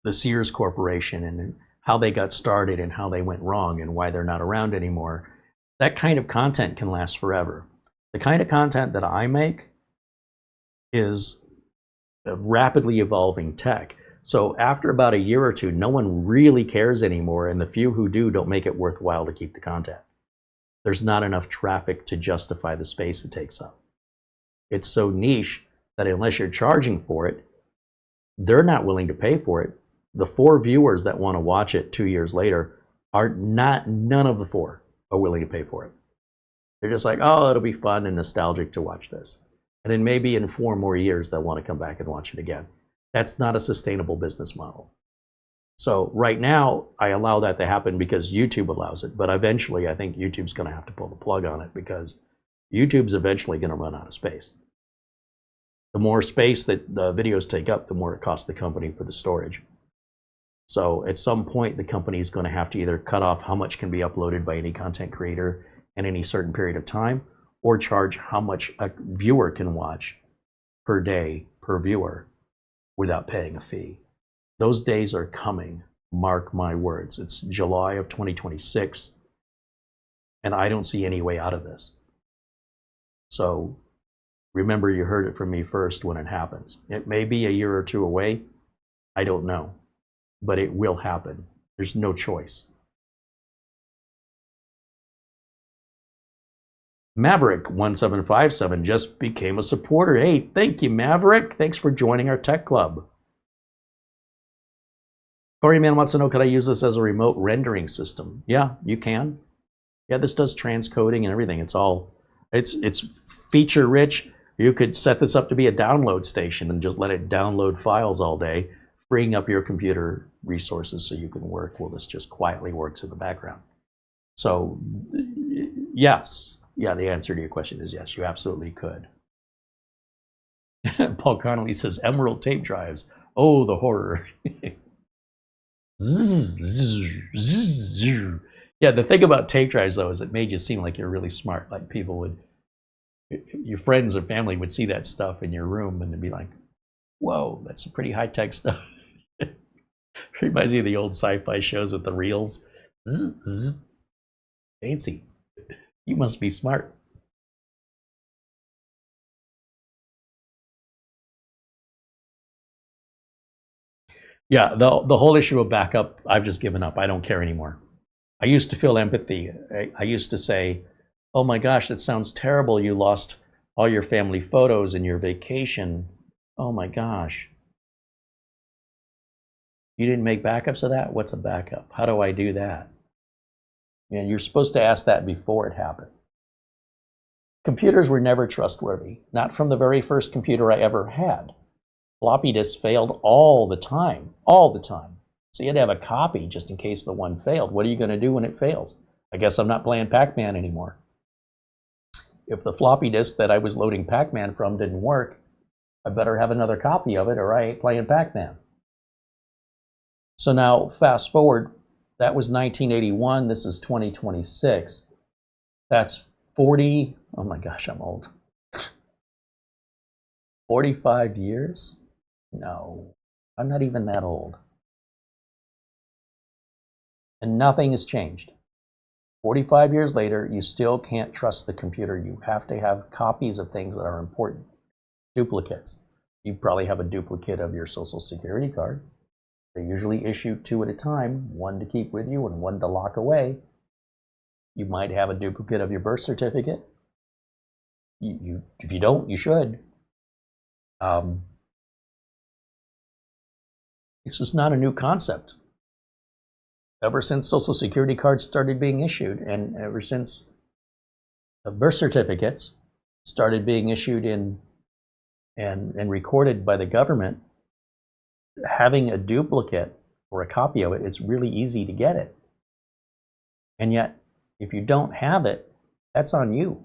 S2: the Sears Corporation and how they got started and how they went wrong and why they're not around anymore. That kind of content can last forever. The kind of content that I make is rapidly evolving tech. So after about a year or two, no one really cares anymore, and the few who do don't make it worthwhile to keep the content. There's not enough traffic to justify the space it takes up. It's so niche that unless you're charging for it, they're not willing to pay for it. The 4 viewers that want to watch it 2 years later are none of the 4 are willing to pay for it. They're just like, oh, it'll be fun and nostalgic to watch this. And then maybe in 4 more years, they'll want to come back and watch it again. That's not a sustainable business model. So right now, I allow that to happen because YouTube allows it. But eventually, I think YouTube's going to have to pull the plug on it because YouTube's eventually going to run out of space. The more space that the videos take up, the more it costs the company for the storage. So at some point, the company is going to have to either cut off how much can be uploaded by any content creator in any certain period of time, or charge how much a viewer can watch per day, per viewer, without paying a fee. Those days are coming, mark my words. It's July of 2026, and I don't see any way out of this. So remember, you heard it from me first when it happens. It may be a year or 2 away, I don't know, but it will happen. There's no choice. Maverick1757 just became a supporter. Hey, thank you, Maverick. Thanks for joining our tech club. Corey Man wants to know, could I use this as a remote rendering system? Yeah, you can. Yeah, this does transcoding and everything. It's feature rich. You could set this up to be a download station and just let it download files all day, freeing up your computer resources so you can work while this just quietly works in the background. So, yes. Yeah, the answer to your question is yes, you absolutely could. Paul Connolly says, emerald tape drives. Oh, the horror. Yeah, the thing about tape drives, though, is it made you seem like you're really smart. Like people would, your friends or family would see that stuff in your room and they'd be like, whoa, that's some pretty high-tech stuff. Reminds me of the old sci-fi shows with the reels. Fancy. You must be smart. Yeah, the whole issue of backup, I've just given up. I don't care anymore. I used to feel empathy. I used to say, oh my gosh, that sounds terrible. You lost all your family photos and your vacation. Oh my gosh. You didn't make backups of that? What's a backup? How do I do that? And you're supposed to ask that before it happens. Computers were never trustworthy, not from the very first computer I ever had. Floppy disks failed all the time, So you had to have a copy just in case the one failed. What are you going to do when it fails? I guess I'm not playing Pac-Man anymore. If the floppy disk that I was loading Pac-Man from didn't work, I better have another copy of it or I ain't playing Pac-Man. So now fast forward, that was 1981, this is 2026. That's 40, oh my gosh, I'm old. 45 years? No, I'm not even that old. And nothing has changed. 45 years later, you still can't trust the computer. You have to have copies of things that are important. Duplicates. You probably have a duplicate of your Social Security card. They usually issue 2 at a time, 1 to keep with you and 1 to lock away. You might have a duplicate of your birth certificate. If you don't, you should. This is not a new concept. Ever since Social Security cards started being issued, and ever since the birth certificates started being issued in and recorded by the government, having a duplicate or a copy of it, it's really easy to get it. And yet, if you don't have it, that's on you.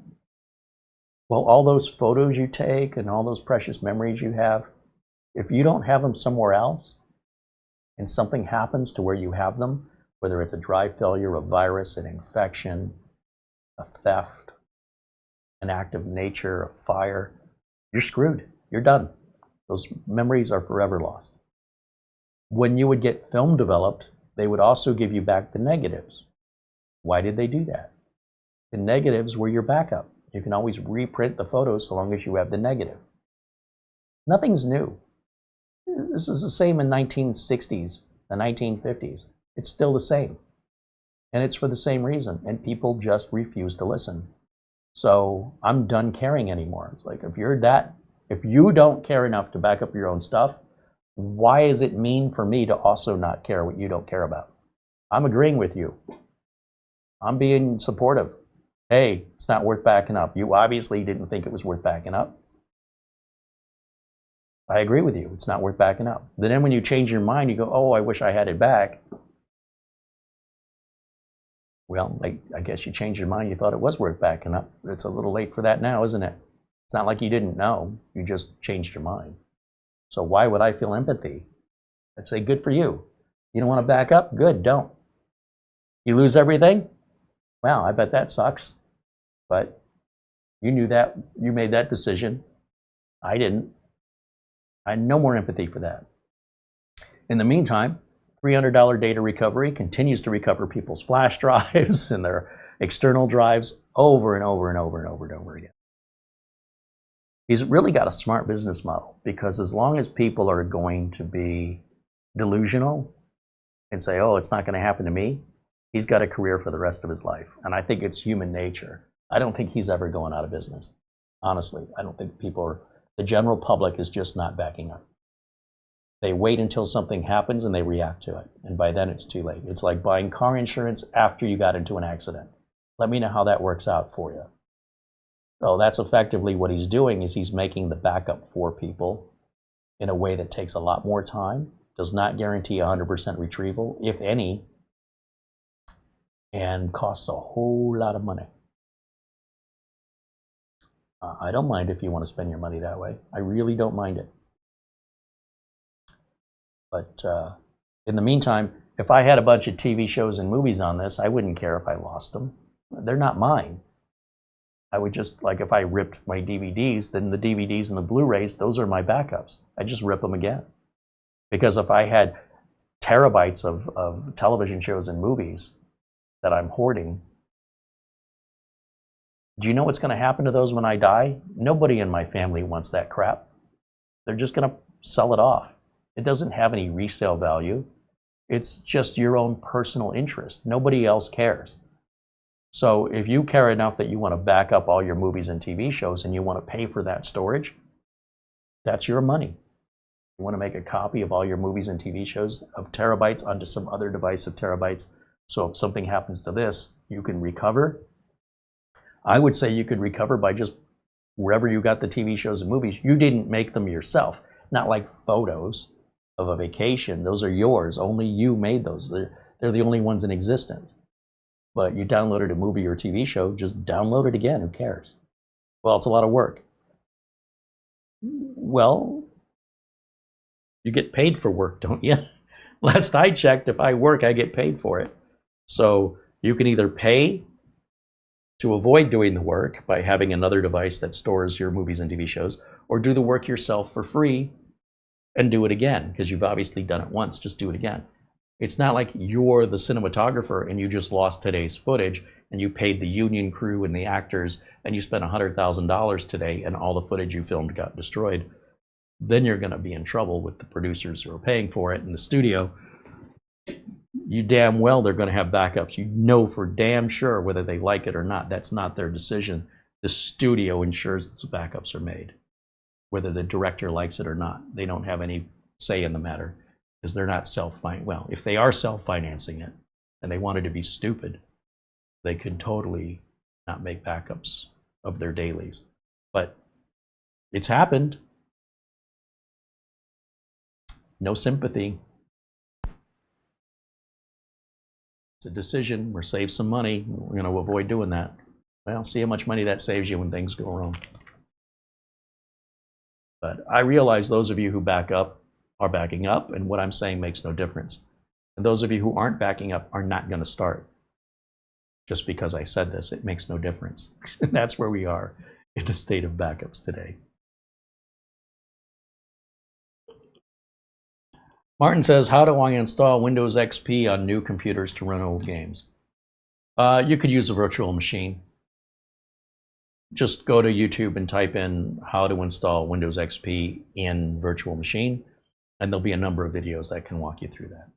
S2: Well, all those photos you take and all those precious memories you have, if you don't have them somewhere else, and something happens to where you have them, whether it's a drive failure, a virus, an infection, a theft, an act of nature, a fire, you're screwed. You're done. Those memories are forever lost. When you would get film developed, they would also give you back the negatives. Why did they do that? The negatives were your backup. You can always reprint the photos so long as you have the negative. Nothing's new. This is the same in 1960s, the 1950s. It's still the same. And it's for the same reason. And people just refuse to listen. So I'm done caring anymore. It's like, if you don't care enough to back up your own stuff, why is it mean for me to also not care what you don't care about? I'm agreeing with you. I'm being supportive. Hey, it's not worth backing up. You obviously didn't think it was worth backing up. I agree with you. It's not worth backing up. Then when you change your mind, you go, oh, I wish I had it back. Well, I guess you changed your mind. You thought it was worth backing up. It's a little late for that now, isn't it? It's not like you didn't know. You just changed your mind. So why would I feel empathy? I'd say, good for you. You don't want to back up? Good, don't. You lose everything? Wow, I bet that sucks. But you knew that. You made that decision. I didn't. I had no more empathy for that. In the meantime, $300 data recovery continues to recover people's flash drives and their external drives over and over and over and over and over again. He's really got a smart business model, because as long as people are going to be delusional and say, oh, it's not going to happen to me, he's got a career for the rest of his life. And I think it's human nature. I don't think he's ever going out of business. Honestly, I don't think the general public is just not backing up. They wait until something happens and they react to it. And by then it's too late. It's like buying car insurance after you got into an accident. Let me know how that works out for you. So that's effectively what he's doing, is he's making the backup for people in a way that takes a lot more time, does not guarantee 100% retrieval, if any, and costs a whole lot of money. I don't mind if you want to spend your money that way. I really don't mind it. But in the meantime, if I had a bunch of TV shows and movies on this, I wouldn't care if I lost them. They're not mine. I would just, like if I ripped my DVDs, then the DVDs and the Blu-rays, those are my backups. I just rip them again. Because if I had terabytes of television shows and movies that I'm hoarding, do you know what's going to happen to those when I die? Nobody in my family wants that crap. They're just going to sell it off. It doesn't have any resale value. It's just your own personal interest. Nobody else cares. So if you care enough that you want to back up all your movies and TV shows and you want to pay for that storage, that's your money. You want to make a copy of all your movies and TV shows of terabytes onto some other device of terabytes. So if something happens to this, you can recover. I would say you could recover by just wherever you got the TV shows and movies. You didn't make them yourself. Not like photos of a vacation. Those are yours. Only you made those. They're the only ones in existence. But you downloaded a movie or TV show, just download it again. Who cares? Well, it's a lot of work. Well, you get paid for work, don't you? Last I checked, if I work, I get paid for it. So you can either pay to avoid doing the work by having another device that stores your movies and TV shows, or do the work yourself for free and do it again, because you've obviously done it once. Just do it again. It's not like you're the cinematographer and you just lost today's footage and you paid the union crew and the actors and you spent $100,000 today and all the footage you filmed got destroyed. Then you're going to be in trouble with the producers who are paying for it in the studio. you damn well they're going to have backups. You know for damn sure whether they like it or not. That's not their decision. The studio ensures that the backups are made, whether the director likes it or not. They don't have any say in the matter because they're not self-financing. Well, if they are self-financing it and they wanted to be stupid, they could totally not make backups of their dailies. But it's happened. No sympathy. It's a decision. We're save some money. We're going to avoid doing that. Well, see how much money that saves you when things go wrong. But I realize those of you who back up are backing up, and what I'm saying makes no difference. And those of you who aren't backing up are not going to start. Just because I said this, it makes no difference. And that's where we are in a state of backups today. Martin says, how do I install Windows XP on new computers to run old games? You could use a virtual machine. Just go to YouTube and type in how to install Windows XP in virtual machine, and there'll be a number of videos that can walk you through that.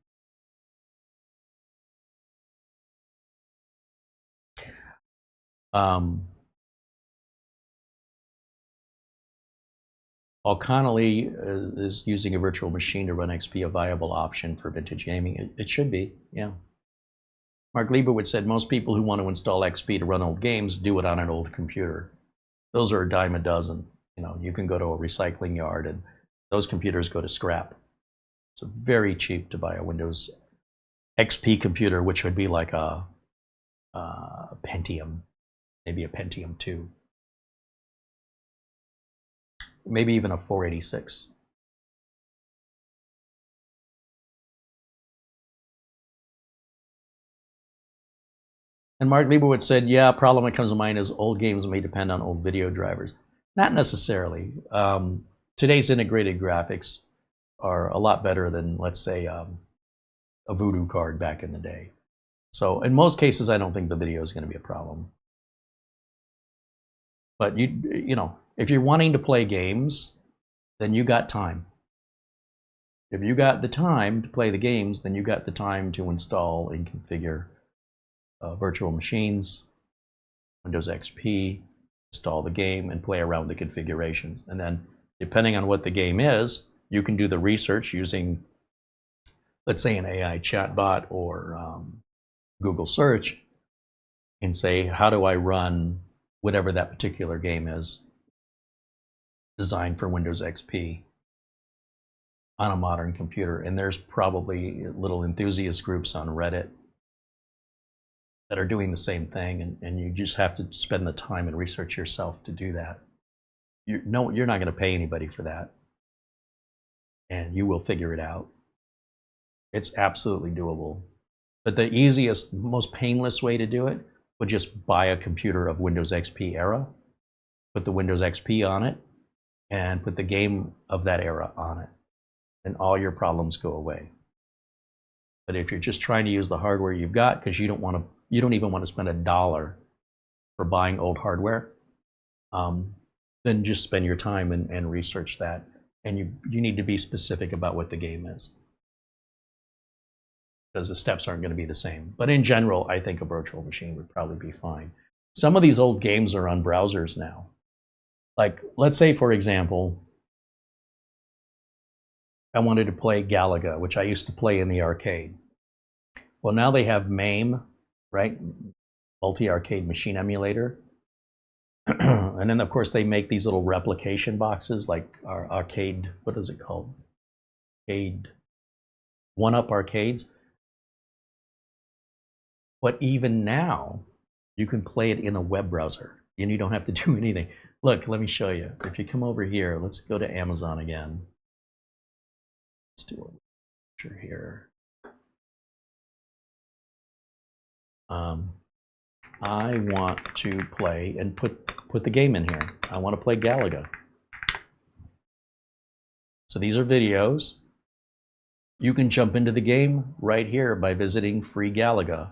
S2: While Connolly is using a virtual machine to run XP a viable option for vintage gaming, it should be, yeah. Mark Liebowitz said most people who want to install XP to run old games do it on an old computer. Those are a dime a dozen. You know, you can go to a recycling yard and those computers go to scrap. It's very cheap to buy a Windows XP computer, which would be like a Pentium, maybe a Pentium 2. Maybe even a 486. And Mark Liebowitz said, yeah, a problem that comes to mind is old games may depend on old video drivers. Not necessarily. Today's integrated graphics are a lot better than, let's say, a Voodoo card back in the day. So in most cases, I don't think the video is going to be a problem. But you know, if you're wanting to play games, then you got time. If you got the time to play the games, then you got the time to install and configure virtual machines, Windows XP, install the game, and play around with the configurations. And then, depending on what the game is, you can do the research using, let's say, an AI chatbot or Google search, and say, how do I run whatever that particular game is designed for Windows XP on a modern computer. And there's probably little enthusiast groups on Reddit that are doing the same thing, and you just have to spend the time and research yourself to do that. You're not going to pay anybody for that, and you will figure it out. It's absolutely doable. But the easiest, most painless way to do it would just buy a computer of Windows XP era, put the Windows XP on it, and put the game of that era on it, and all your problems go away. But if you're just trying to use the hardware you've got because you don't even want to spend $1 for buying old hardware, then just spend your time and research that. And you need to be specific about what the game is, because the steps aren't going to be the same. But in general, I think a virtual machine would probably be fine. Some of these old games are on browsers now. Like, let's say, for example, I wanted to play Galaga, which I used to play in the arcade. Well, now they have MAME, right? Multi-arcade machine emulator. And then, of course, they make these little replication boxes like our arcade, what is it called? Arcade, one-up arcades. But even now, you can play it in a web browser, and you don't have to do anything. Look, let me show you. If you come over here, let's go to Amazon again. Let's do a picture here. I want to play and put the game in here. I want to play Galaga. So these are videos. You can jump into the game right here by visiting Free Galaga.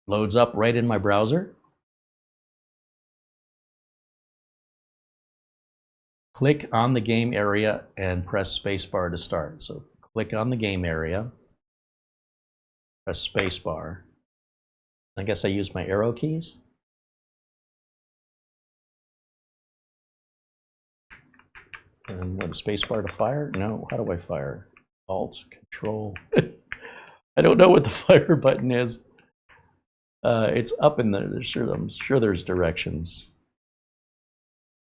S2: Loads up right in my browser. Click on the game area and press spacebar to start. So click on the game area, press spacebar. I guess I use my arrow keys. And what, spacebar to fire? No, how do I fire? Alt, Control. I don't know what the fire button is. It's up in there. I'm sure there's directions.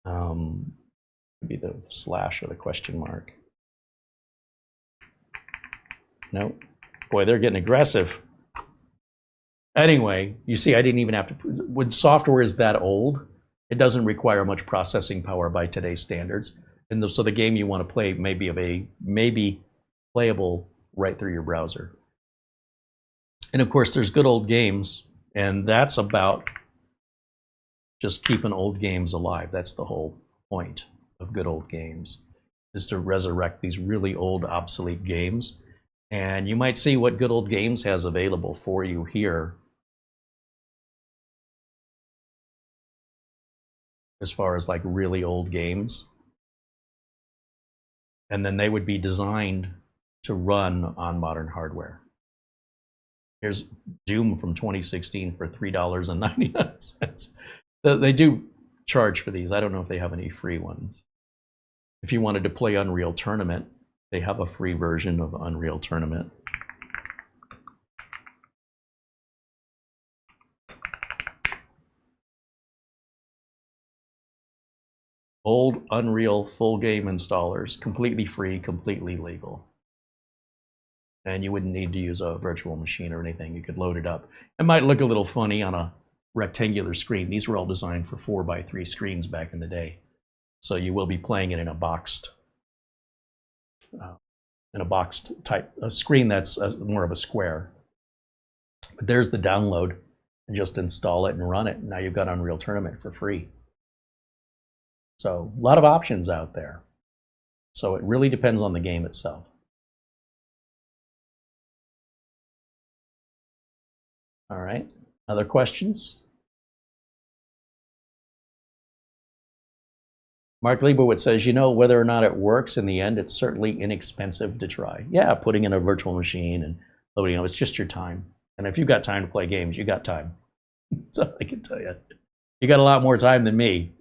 S2: Maybe the slash or the question mark. Nope. Boy, they're getting aggressive. Anyway, you see, I didn't even have to. When software is that old, it doesn't require much processing power by today's standards, and so the game you want to play may be playable right through your browser. And of course, there's good old games, and that's about just keeping old games alive. That's the whole point of good old games, is to resurrect these really old, obsolete games. And you might see what good old games has available for you here, as far as like really old games. And then they would be designed to run on modern hardware. Here's Doom from 2016 for $3.99. They do charge for these. I don't know if they have any free ones. If you wanted to play Unreal Tournament, they have a free version of Unreal Tournament. Old Unreal full game installers, completely free, completely legal. And you wouldn't need to use a virtual machine or anything. You could load it up. It might look a little funny on a rectangular screen. These were all designed for 4x3 screens back in the day. So you will be playing it in a boxed type, a screen that's more of a square. But there's the download, and just install it and run it. Now you've got Unreal Tournament for free. So a lot of options out there. So it really depends on the game itself. All right, other questions? Mark Leibowitz says, you know whether or not it works in the end, it's certainly inexpensive to try. Yeah, putting in a virtual machine and loading, it's just your time. And if you've got time to play games, you got time. That's all I can tell you. You got a lot more time than me.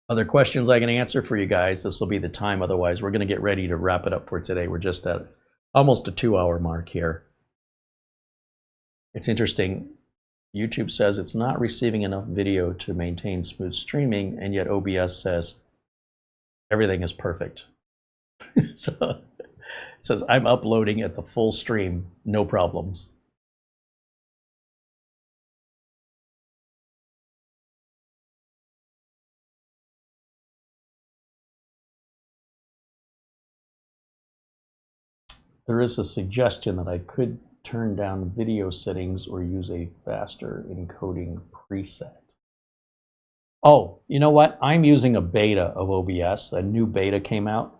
S2: Other questions I can answer for you guys? This will be the time. Otherwise, we're going to get ready to wrap it up for today. We're just at almost a 2-hour mark here. It's interesting. YouTube says it's not receiving enough video to maintain smooth streaming, and yet OBS says everything is perfect. So it says I'm uploading at the full stream, no problems. There is a suggestion that I could turn down video settings or use a faster encoding preset. Oh, you know what? I'm using a beta of OBS. A new beta came out,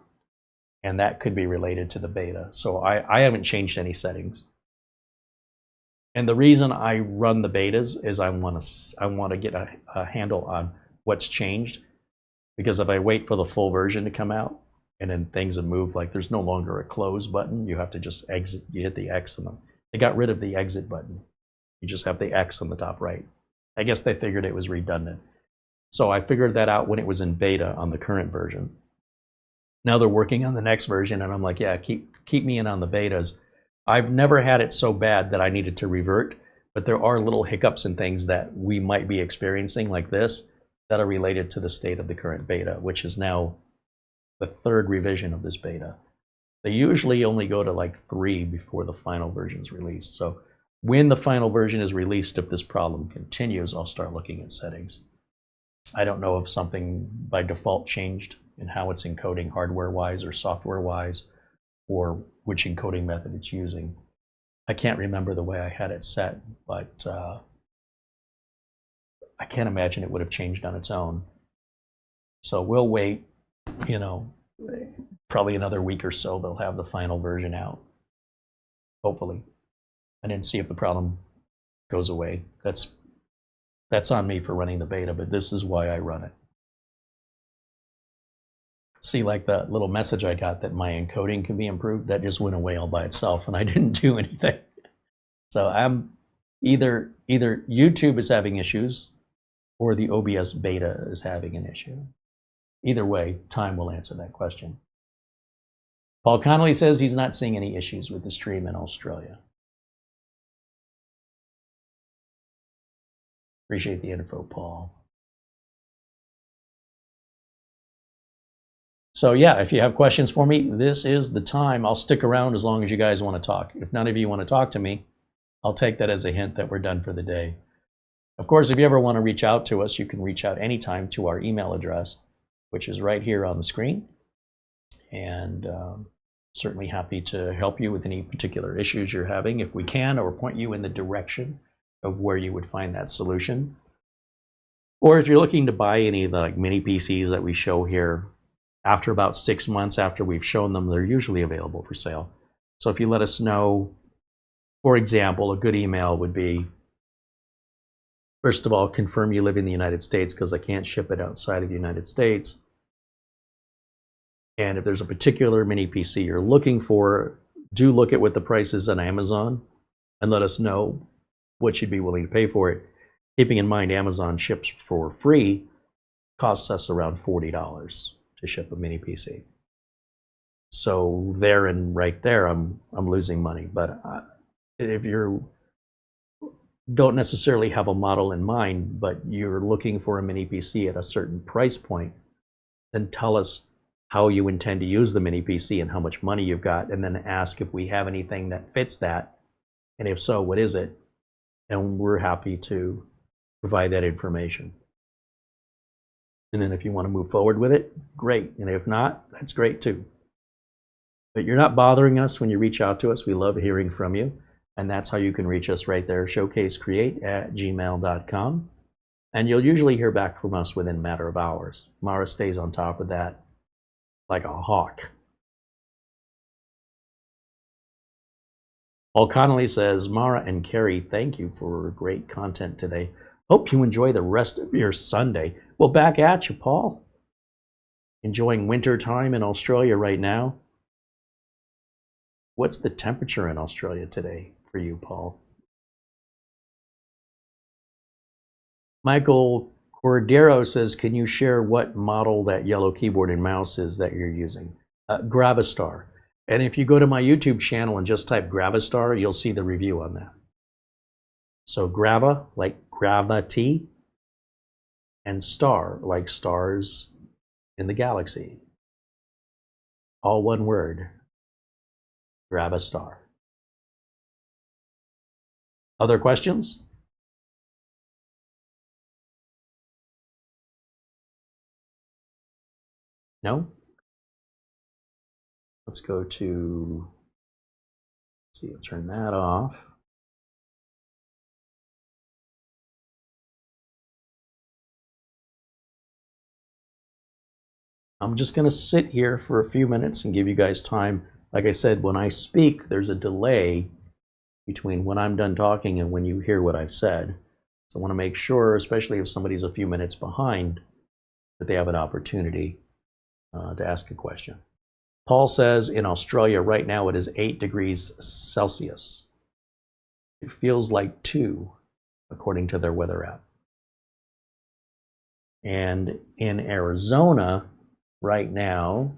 S2: and that could be related to the beta. So I haven't changed any settings. And the reason I run the betas is I want to get a handle on what's changed. Because if I wait for the full version to come out, and then things have moved, like there's no longer a close button. You have to just exit. You hit the X on them. They got rid of the exit button. You just have the X on the top right. I guess they figured it was redundant. So I figured that out when it was in beta on the current version. Now they're working on the next version, and I'm like, yeah, keep me in on the betas. I've never had it so bad that I needed to revert, but there are little hiccups and things that we might be experiencing like this that are related to the state of the current beta, which is now the 3rd revision of this beta. They usually only go to like 3 before the final version is released. So when the final version is released, if this problem continues, I'll start looking at settings. I don't know if something by default changed in how it's encoding hardware-wise or software-wise, or which encoding method it's using. I can't remember the way I had it set, but I can't imagine it would have changed on its own. So we'll wait. Probably another week or so, they'll have the final version out, hopefully, and then see if the problem goes away. That's on me for running the beta, but this is why I run it. See, like the little message I got that my encoding can be improved, that just went away all by itself and I didn't do anything. So I'm either YouTube is having issues or the OBS beta is having an issue. Either way, time will answer that question. Paul Connolly says he's not seeing any issues with the stream in Australia. Appreciate the info, Paul. So yeah, if you have questions for me, this is the time. I'll stick around as long as you guys want to talk. If none of you want to talk to me, I'll take that as a hint that we're done for the day. Of course, if you ever want to reach out to us, you can reach out anytime to our email address, which is right here on the screen. And certainly happy to help you with any particular issues you're having if we can, or point you in the direction of where you would find that solution. Or if you're looking to buy any of the mini PCs that we show here, after about 6 months after we've shown them, they're usually available for sale. So if you let us know, for example, a good email would be, first of all, confirm you live in the United States because I can't ship it outside of the United States. And if there's a particular mini PC you're looking for, do look at what the price is on Amazon and let us know what you'd be willing to pay for it. Keeping in mind Amazon ships for free, costs us around $40 to ship a mini PC. So there and right there, I'm losing money. But if you don't necessarily have a model in mind, but you're looking for a mini PC at a certain price point, then tell us how you intend to use the mini PC and how much money you've got, and then ask if we have anything that fits that, and if so, what is it? And we're happy to provide that information. And then if you want to move forward with it, great. And if not, that's great too. But you're not bothering us when you reach out to us. We love hearing from you. And that's how you can reach us right there, showcasecreate@gmail.com. And you'll usually hear back from us within a matter of hours. Mara stays on top of that like a hawk. Paul Connolly says, Mara and Carey, thank you for great content today. Hope you enjoy the rest of your Sunday. Well, back at you, Paul. Enjoying winter time in Australia right now. What's the temperature in Australia today for you, Paul? Michael Cordero says, can you share what model that yellow keyboard and mouse is that you're using? Gravistar. And if you go to my YouTube channel and just type Gravistar, you'll see the review on that. So Grava, like gravity, and star, like stars in the galaxy. All one word, Gravistar. Other questions? No? Let's go to, let's see, I'll turn that off. I'm just going to sit here for a few minutes and give you guys time. Like I said, when I speak, there's a delay between when I'm done talking and when you hear what I've said. So I want to make sure, especially if somebody's a few minutes behind, that they have an opportunity to ask a question. Paul says in Australia right now it is 8 degrees Celsius. It feels like 2, according to their weather app. And in Arizona right now,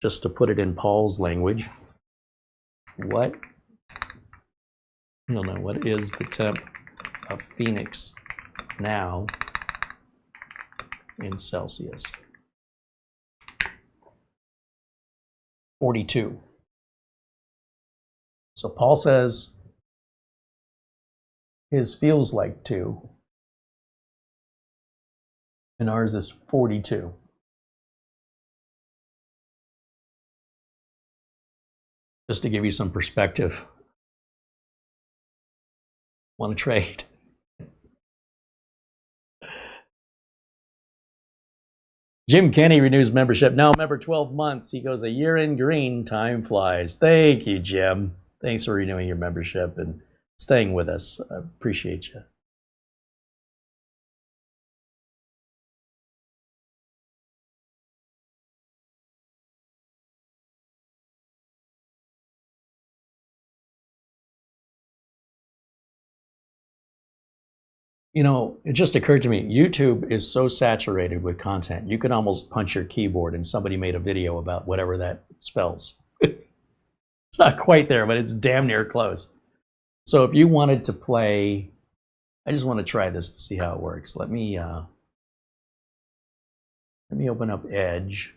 S2: just to put it in Paul's language, what is the temp of Phoenix now in Celsius? 42. So Paul says his feels like 2, and ours is 42. Just to give you some perspective. Want to trade? Jim Kenny renews membership. Now member 12 months. He goes, a year in green, time flies. Thank you, Jim. Thanks for renewing your membership and staying with us. I appreciate you. You know, it just occurred to me, YouTube is so saturated with content, you can almost punch your keyboard and somebody made a video about whatever that spells. It's not quite there, but it's damn near close. So if you wanted to play, I just want to try this to see how it works. Let me open up Edge.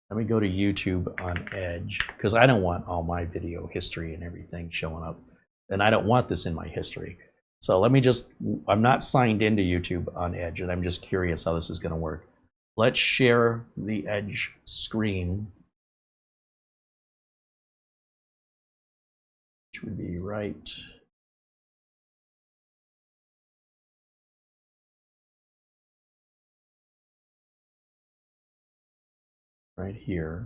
S2: Let me go to YouTube on Edge, because I don't want all my video history and everything showing up. And I don't want this in my history. So let me just, I'm not signed into YouTube on Edge, and I'm just curious how this is going to work. Let's share the Edge screen, which would be right here.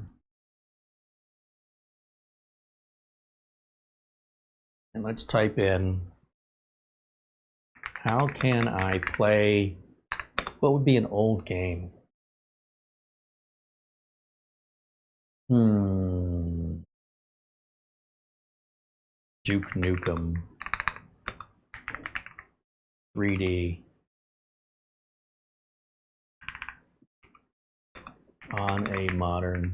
S2: And let's type in, how can I play, what would be an old game? Duke Nukem 3D on a modern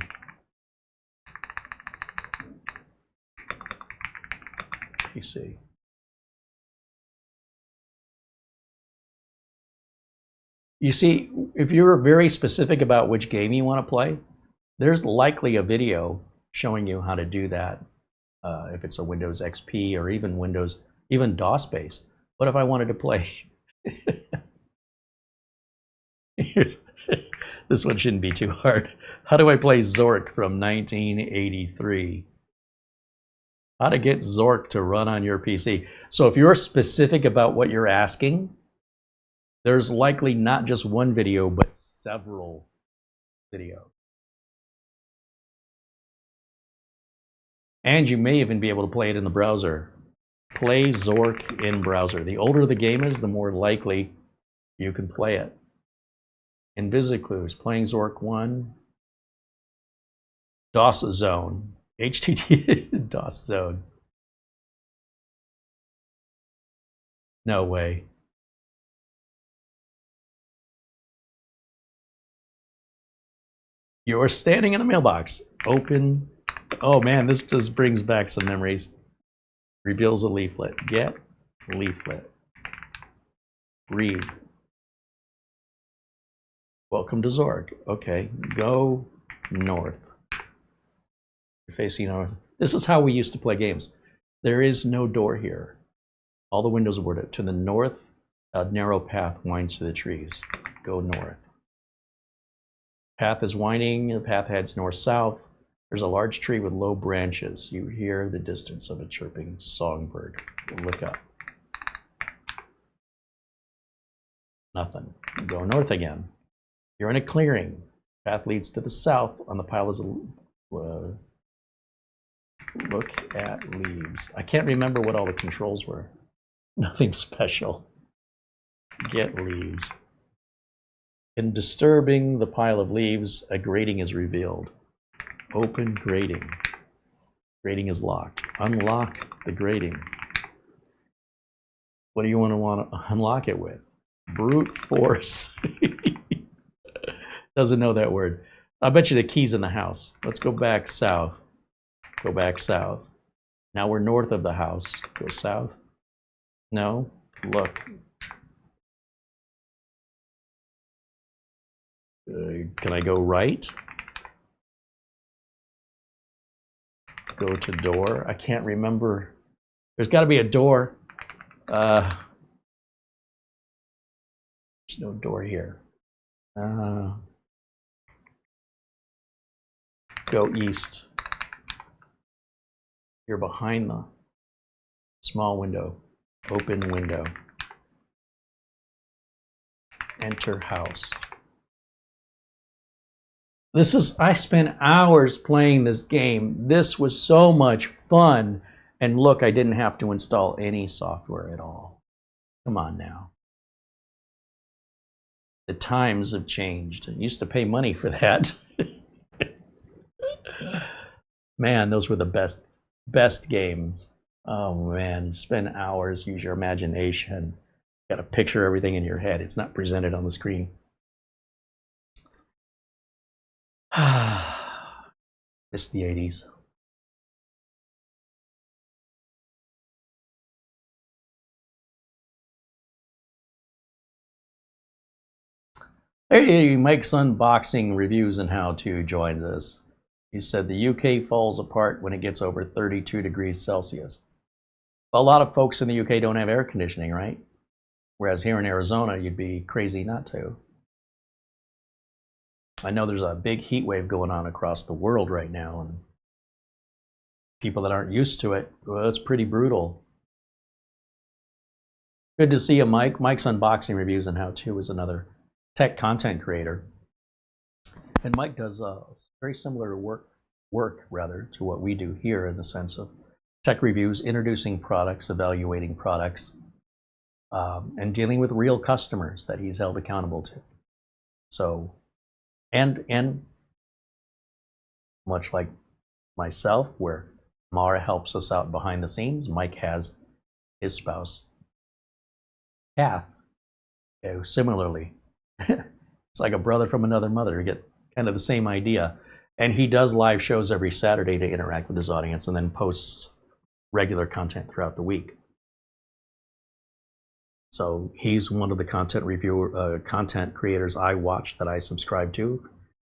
S2: PC. You see, if you're very specific about which game you want to play, there's likely a video showing you how to do that. If it's a Windows XP or even Windows, even DOS base. What if I wanted to play? This one shouldn't be too hard. How do I play Zork from 1983? How to get Zork to run on your PC. So if you're specific about what you're asking, there's likely not just one video, but several videos. And you may even be able to play it in the browser. Play Zork in browser. The older the game is, the more likely you can play it. Invisiclues, playing Zork 1. DOS Zone. HDD DOS Zone. No way. You're standing in a mailbox. Open. Oh man, this just brings back some memories. Reveals a leaflet. Get leaflet. Read. Welcome to Zork. Okay, go north. You're facing north. This is how we used to play games. There is no door here. All the windows were to the north. A narrow path winds through the trees. Go north. Path is winding. The path heads north-south. There's a large tree with low branches. You hear the distance of a chirping songbird. Look up. Nothing. Go north again. You're in a clearing. Path leads to the south. On the pile is a look at leaves. I can't remember what all the controls were. Nothing special. Get leaves. In disturbing the pile of leaves, a grating is revealed. Open grating. Grating is locked. Unlock the grating. What do you want to unlock it with? Brute force. Doesn't know that word. I bet you the key's in the house. Let's go back south. Go back south. Now we're north of the house. Go south. No. Look. Can I go right? Go to door. I can't remember. There's got to be a door. There's no door here. Go east. You're behind the small window. Open window. Enter house. I spent hours playing this game. This was so much fun. And look, I didn't have to install any software at all. Come on now. The times have changed. I used to pay money for that. Man, those were the best games. Oh man, spend hours, use your imagination. Got to picture everything in your head. It's not presented on the screen. It's the 80s. Hey, Mike's Unboxing Reviews and How-To joins us. He said the UK falls apart when it gets over 32 degrees Celsius. Well, a lot of folks in the UK don't have air conditioning, right? Whereas here in Arizona, you'd be crazy not to. I know there's a big heat wave going on across the world right now, and people that aren't used to it, well, it's pretty brutal. Good to see you, Mike. Mike's Unboxing Reviews and How-To is another tech content creator. And Mike does very similar work to what we do here, in the sense of tech reviews, introducing products, evaluating products, and dealing with real customers that he's held accountable to. So, and much like myself, where Mara helps us out behind the scenes, Mike has his spouse, Kath, who similarly, it's like a brother from another mother. You get kind of the same idea. And he does live shows every Saturday to interact with his audience, and then posts regular content throughout the week. So he's one of the content creators I watch, that I subscribe to,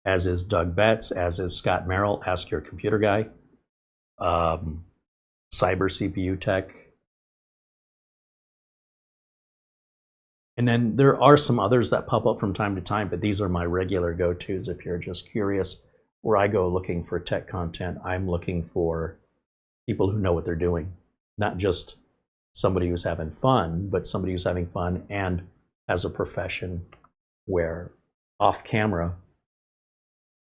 S2: as is Doug Betts, as is Scott Merrill, Ask Your Computer Guy, Cyber CPU Tech. And then there are some others that pop up from time to time, but these are my regular go-tos. If you're just curious where I go looking for tech content, I'm looking for people who know what they're doing, not just somebody who's having fun, but somebody who's having fun and has a profession where off camera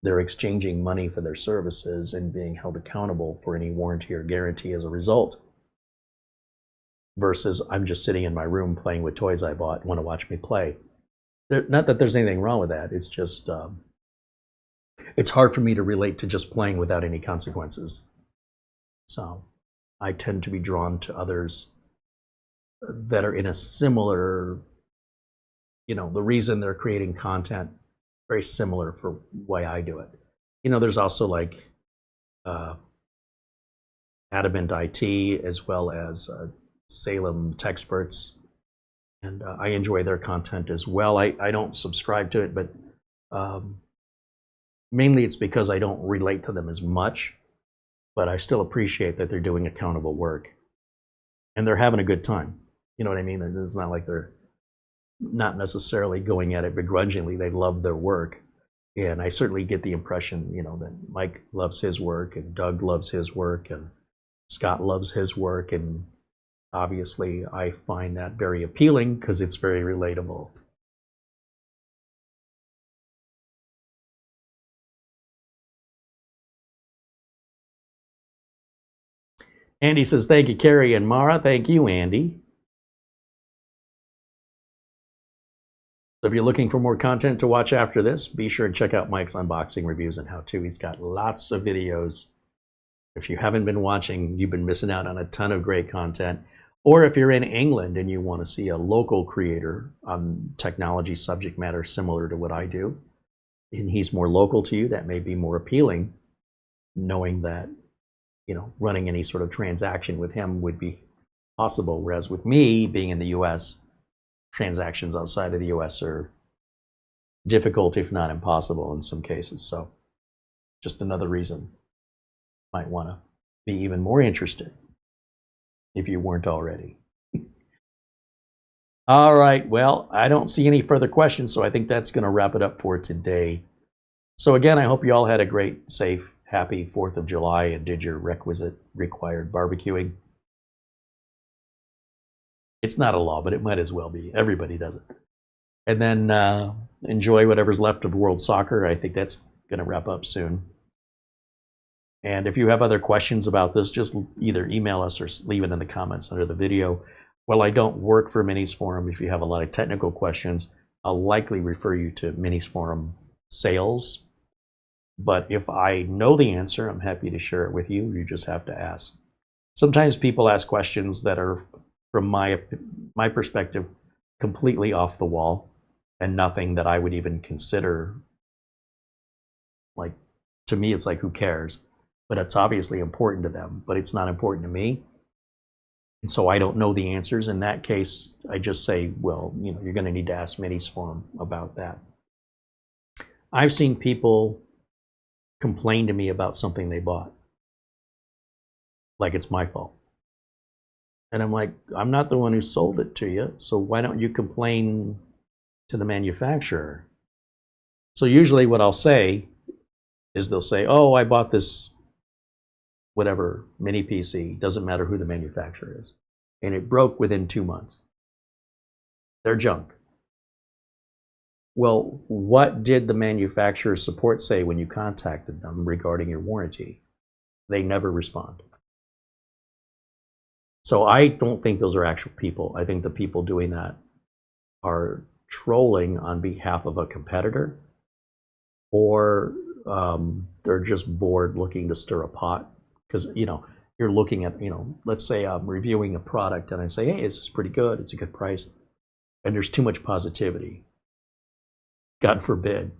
S2: they're exchanging money for their services and being held accountable for any warranty or guarantee as a result, versus I'm just sitting in my room playing with toys I bought, want to watch me play. Not that there's anything wrong with that, it's just it's hard for me to relate to just playing without any consequences. So I tend to be drawn to others that are in a similar, the reason they're creating content very similar for why I do it. There's also like Adamant IT, as well as Salem Techsperts, and I enjoy their content as well. I don't subscribe to it, but mainly it's because I don't relate to them as much, but I still appreciate that they're doing accountable work and they're having a good time. You know what I mean? It's not like they're not necessarily going at it begrudgingly. They love their work, and I certainly get the impression, that Mike loves his work, and Doug loves his work, and Scott loves his work, and obviously I find that very appealing because it's very relatable. Andy says, thank you, Carey and Mara. Thank you, Andy. So if you're looking for more content to watch after this, be sure and check out Mike's Unboxing Reviews and How-To. He's got lots of videos. If you haven't been watching, you've been missing out on a ton of great content. Or if you're in England and you want to see a local creator on technology subject matter similar to what I do, and he's more local to you, that may be more appealing, knowing that running any sort of transaction with him would be possible. Whereas with me, being in the US, transactions outside of the US are difficult, if not impossible in some cases. So just another reason you might want to be even more interested if you weren't already. All right, well, I don't see any further questions, so I think that's going to wrap it up for today. So again, I hope you all had a great, safe, happy 4th of July and did your required barbecuing. It's not a law, but it might as well be. Everybody does it. And then enjoy whatever's left of World Soccer. I think that's going to wrap up soon. And if you have other questions about this, just either email us or leave it in the comments under the video. While I don't work for Minisforum, if you have a lot of technical questions, I'll likely refer you to Minisforum sales. But if I know the answer, I'm happy to share it with you. You just have to ask. Sometimes people ask questions that are, from my perspective, completely off the wall and nothing that I would even consider. Like, to me, it's like, who cares? But it's obviously important to them, but it's not important to me. And so I don't know the answers. In that case, I just say, well, you know, you're going to need to ask Minisforum about that. I've seen people complain to me about something they bought, like it's my fault. And I'm like, I'm not the one who sold it to you, so why don't you complain to the manufacturer? So usually what I'll say is they'll say, oh, I bought this whatever mini PC, doesn't matter who the manufacturer is, and it broke within 2 months. They're junk. Well, what did the manufacturer support say when you contacted them regarding your warranty? They never respond. So I don't think those are actual people. I think the people doing that are trolling on behalf of a competitor, or they're just bored looking to stir a pot. Because, you know, you're looking at, you know, let's say I'm reviewing a product and I say, hey, this is pretty good, it's a good price, and there's too much positivity. God forbid.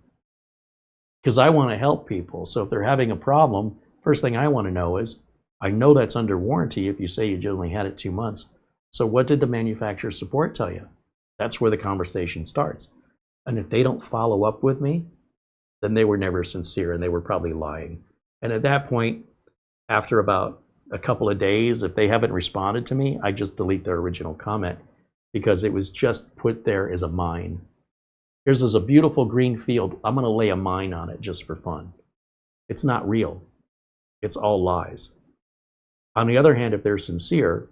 S2: Because I want to help people. So if they're having a problem, first thing I want to know is, I know that's under warranty if you say you only had it 2 months. So what did the manufacturer support tell you? That's where the conversation starts. And if they don't follow up with me, then they were never sincere and they were probably lying. And at that point, after about a couple of days, if they haven't responded to me, I just delete their original comment, because it was just put there as a mine. Here's a beautiful green field. I'm going to lay a mine on it just for fun. It's not real. It's all lies. On the other hand, if they're sincere,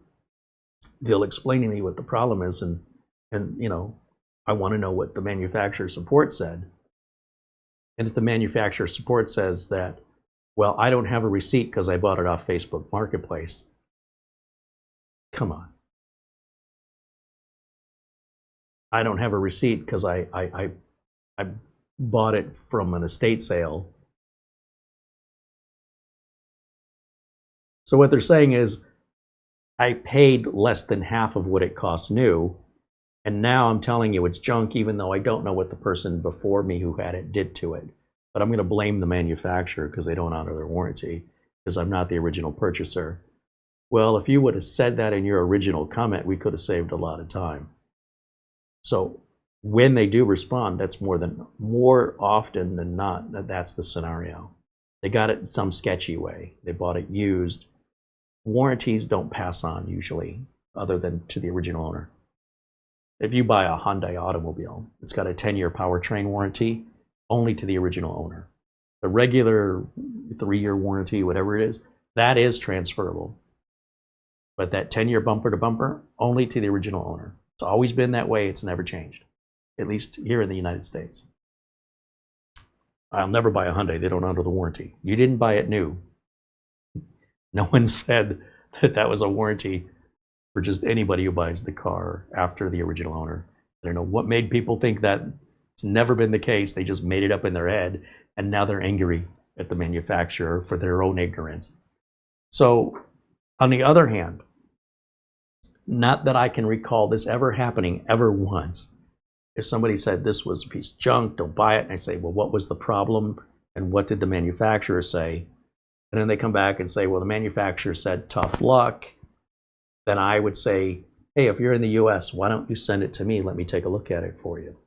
S2: they'll explain to me what the problem is, and you know, I want to know what the manufacturer support said. And if the manufacturer support says that, well, I don't have a receipt because I bought it off Facebook Marketplace. Come on. I don't have a receipt because I bought it from an estate sale. So what they're saying is, I paid less than half of what it costs new, and now I'm telling you it's junk, even though I don't know what the person before me who had it did to it. But I'm going to blame the manufacturer because they don't honor their warranty, because I'm not the original purchaser. Well, if you would have said that in your original comment, we could have saved a lot of time. So when they do respond, that's more often than not, that's the scenario. They got it in some sketchy way. They bought it used. Warranties don't pass on usually, other than to the original owner. If you buy a Hyundai automobile, it's got a 10-year powertrain warranty, only to the original owner. The regular 3-year warranty, whatever it is, that is transferable. But that 10-year bumper to bumper, only to the original owner. It's always been that way. It's never changed, at least here in the United States. I'll never buy a Hyundai. They don't honor the warranty. You didn't buy it new. No one said that that was a warranty for just anybody who buys the car after the original owner. I don't know what made people think that. It's never been the case. They just made it up in their head, and now they're angry at the manufacturer for their own ignorance. So, on the other hand, not that I can recall this ever happening ever once. If somebody said this was a piece of junk, don't buy it, and I say, well, what was the problem, and what did the manufacturer say? And then they come back and say, well, the manufacturer said tough luck. Then I would say, hey, if you're in the US, why don't you send it to me? Let me take a look at it for you.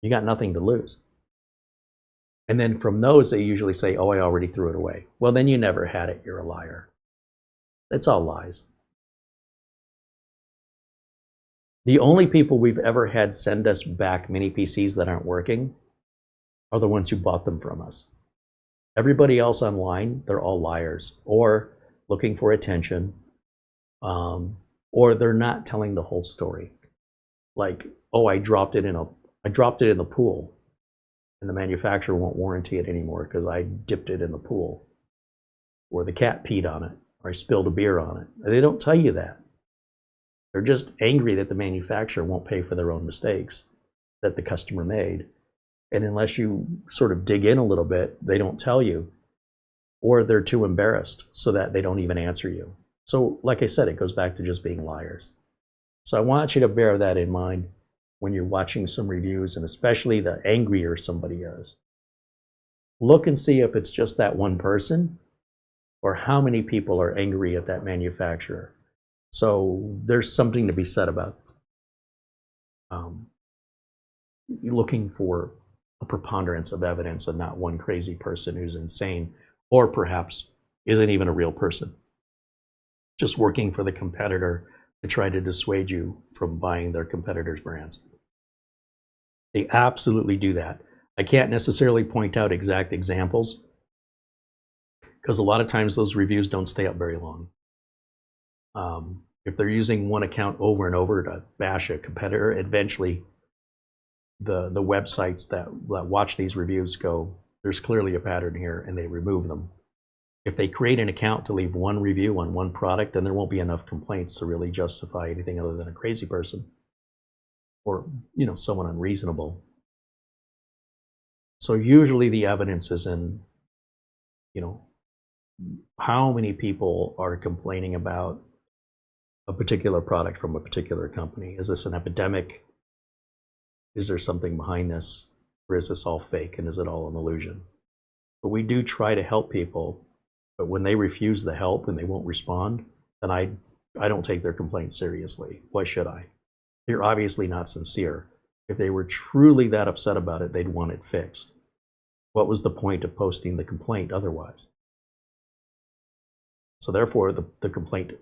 S2: You got nothing to lose. And then from those, they usually say, oh, I already threw it away. Well, then you never had it. You're a liar. That's all lies. The only people we've ever had send us back mini PCs that aren't working are the ones who bought them from us. Everybody else online, they're all liars, or looking for attention, or they're not telling the whole story. Like, oh, I dropped it in the pool, and the manufacturer won't warranty it anymore because I dipped it in the pool, or the cat peed on it, or I spilled a beer on it. They don't tell you that. They're just angry that the manufacturer won't pay for their own mistakes that the customer made. And unless you sort of dig in a little bit, they don't tell you, or they're too embarrassed so that they don't even answer you. So like I said, it goes back to just being liars. So I want you to bear that in mind when you're watching some reviews, and especially the angrier somebody is. Look and see if it's just that one person or how many people are angry at that manufacturer. So there's something to be said about looking for a preponderance of evidence and not one crazy person who's insane, or perhaps isn't even a real person, just working for the competitor to try to dissuade you from buying their competitors' brands. They absolutely do that. I can't necessarily point out exact examples because a lot of times those reviews don't stay up very long. If they're using one account over and over to bash a competitor, eventually the websites that watch these reviews go, there's clearly a pattern here, and they remove them. If they create an account to leave one review on one product, then there won't be enough complaints to really justify anything other than a crazy person or, you know, someone unreasonable. So usually the evidence is in, you know, how many people are complaining about a particular product from a particular company. Is this an epidemic? Is there something behind this? Or is this all fake and is it all an illusion? But we do try to help people, but when they refuse the help and they won't respond, then I don't take their complaint seriously. Why should I? They're obviously not sincere. If they were truly that upset about it, they'd want it fixed. What was the point of posting the complaint otherwise? So therefore, the complaint,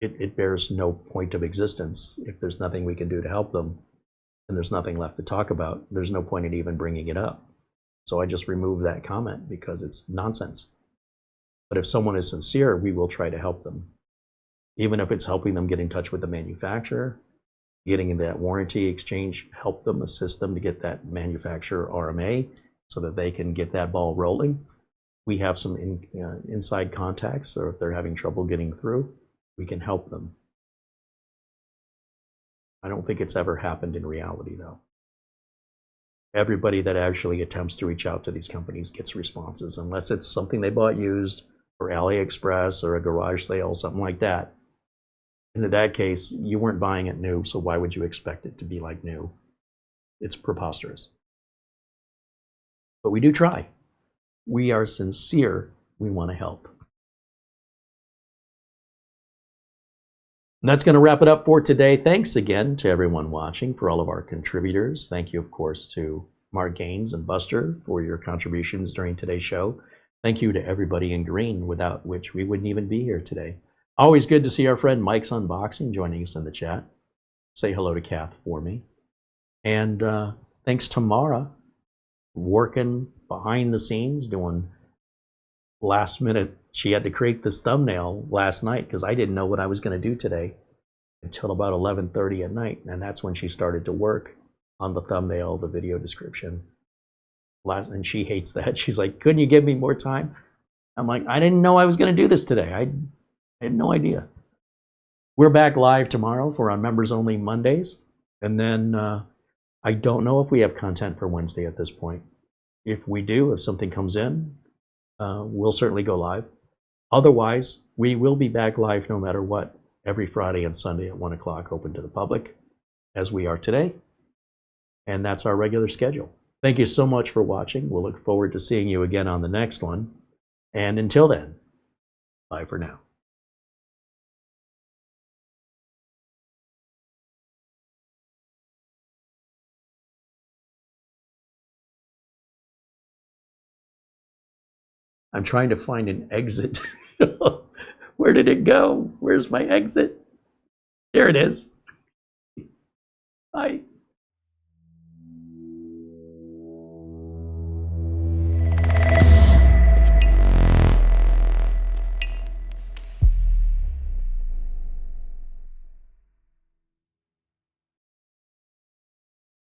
S2: it bears no point of existence. If there's nothing we can do to help them, and there's nothing left to talk about, there's no point in even bringing it up. So I just remove that comment because it's nonsense. But if someone is sincere, we will try to help them. Even if it's helping them get in touch with the manufacturer, getting in that warranty exchange, help them, assist them to get that manufacturer RMA so that they can get that ball rolling. We have some inside contacts, or if they're having trouble getting through, we can help them. I don't think it's ever happened in reality, though. Everybody that actually attempts to reach out to these companies gets responses, unless it's something they bought used or AliExpress or a garage sale, something like that. And in that case, you weren't buying it new, so why would you expect it to be like new? It's preposterous. But we do try. We are sincere. We want to help. And that's going to wrap it up for today. Thanks again to everyone watching, for all of our contributors. Thank you, of course, to Mark Gaines and Buster for your contributions during today's show. Thank you to everybody in green, without which we wouldn't even be here today. Always good to see our friend Mike's Unboxing joining us in the chat. Say hello to Kath for me. And thanks to Mara, working behind the scenes, doing last minute. She had to create this thumbnail last night because I didn't know what I was going to do today until about 11:30 at night. And that's when she started to work on the thumbnail, the video description. And she hates that. She's like, couldn't you give me more time? I'm like, I didn't know I was going to do this today. I had no idea. We're back live tomorrow for our members only Mondays. And then I don't know if we have content for Wednesday at this point. If we do, if something comes in, we'll certainly go live. Otherwise, we will be back live no matter what, every Friday and Sunday at 1 o'clock, open to the public, as we are today. And that's our regular schedule. Thank you so much for watching. We'll look forward to seeing you again on the next one. And until then, bye for now. I'm trying to find an exit. Where did it go? Where's my exit? There it is. Bye.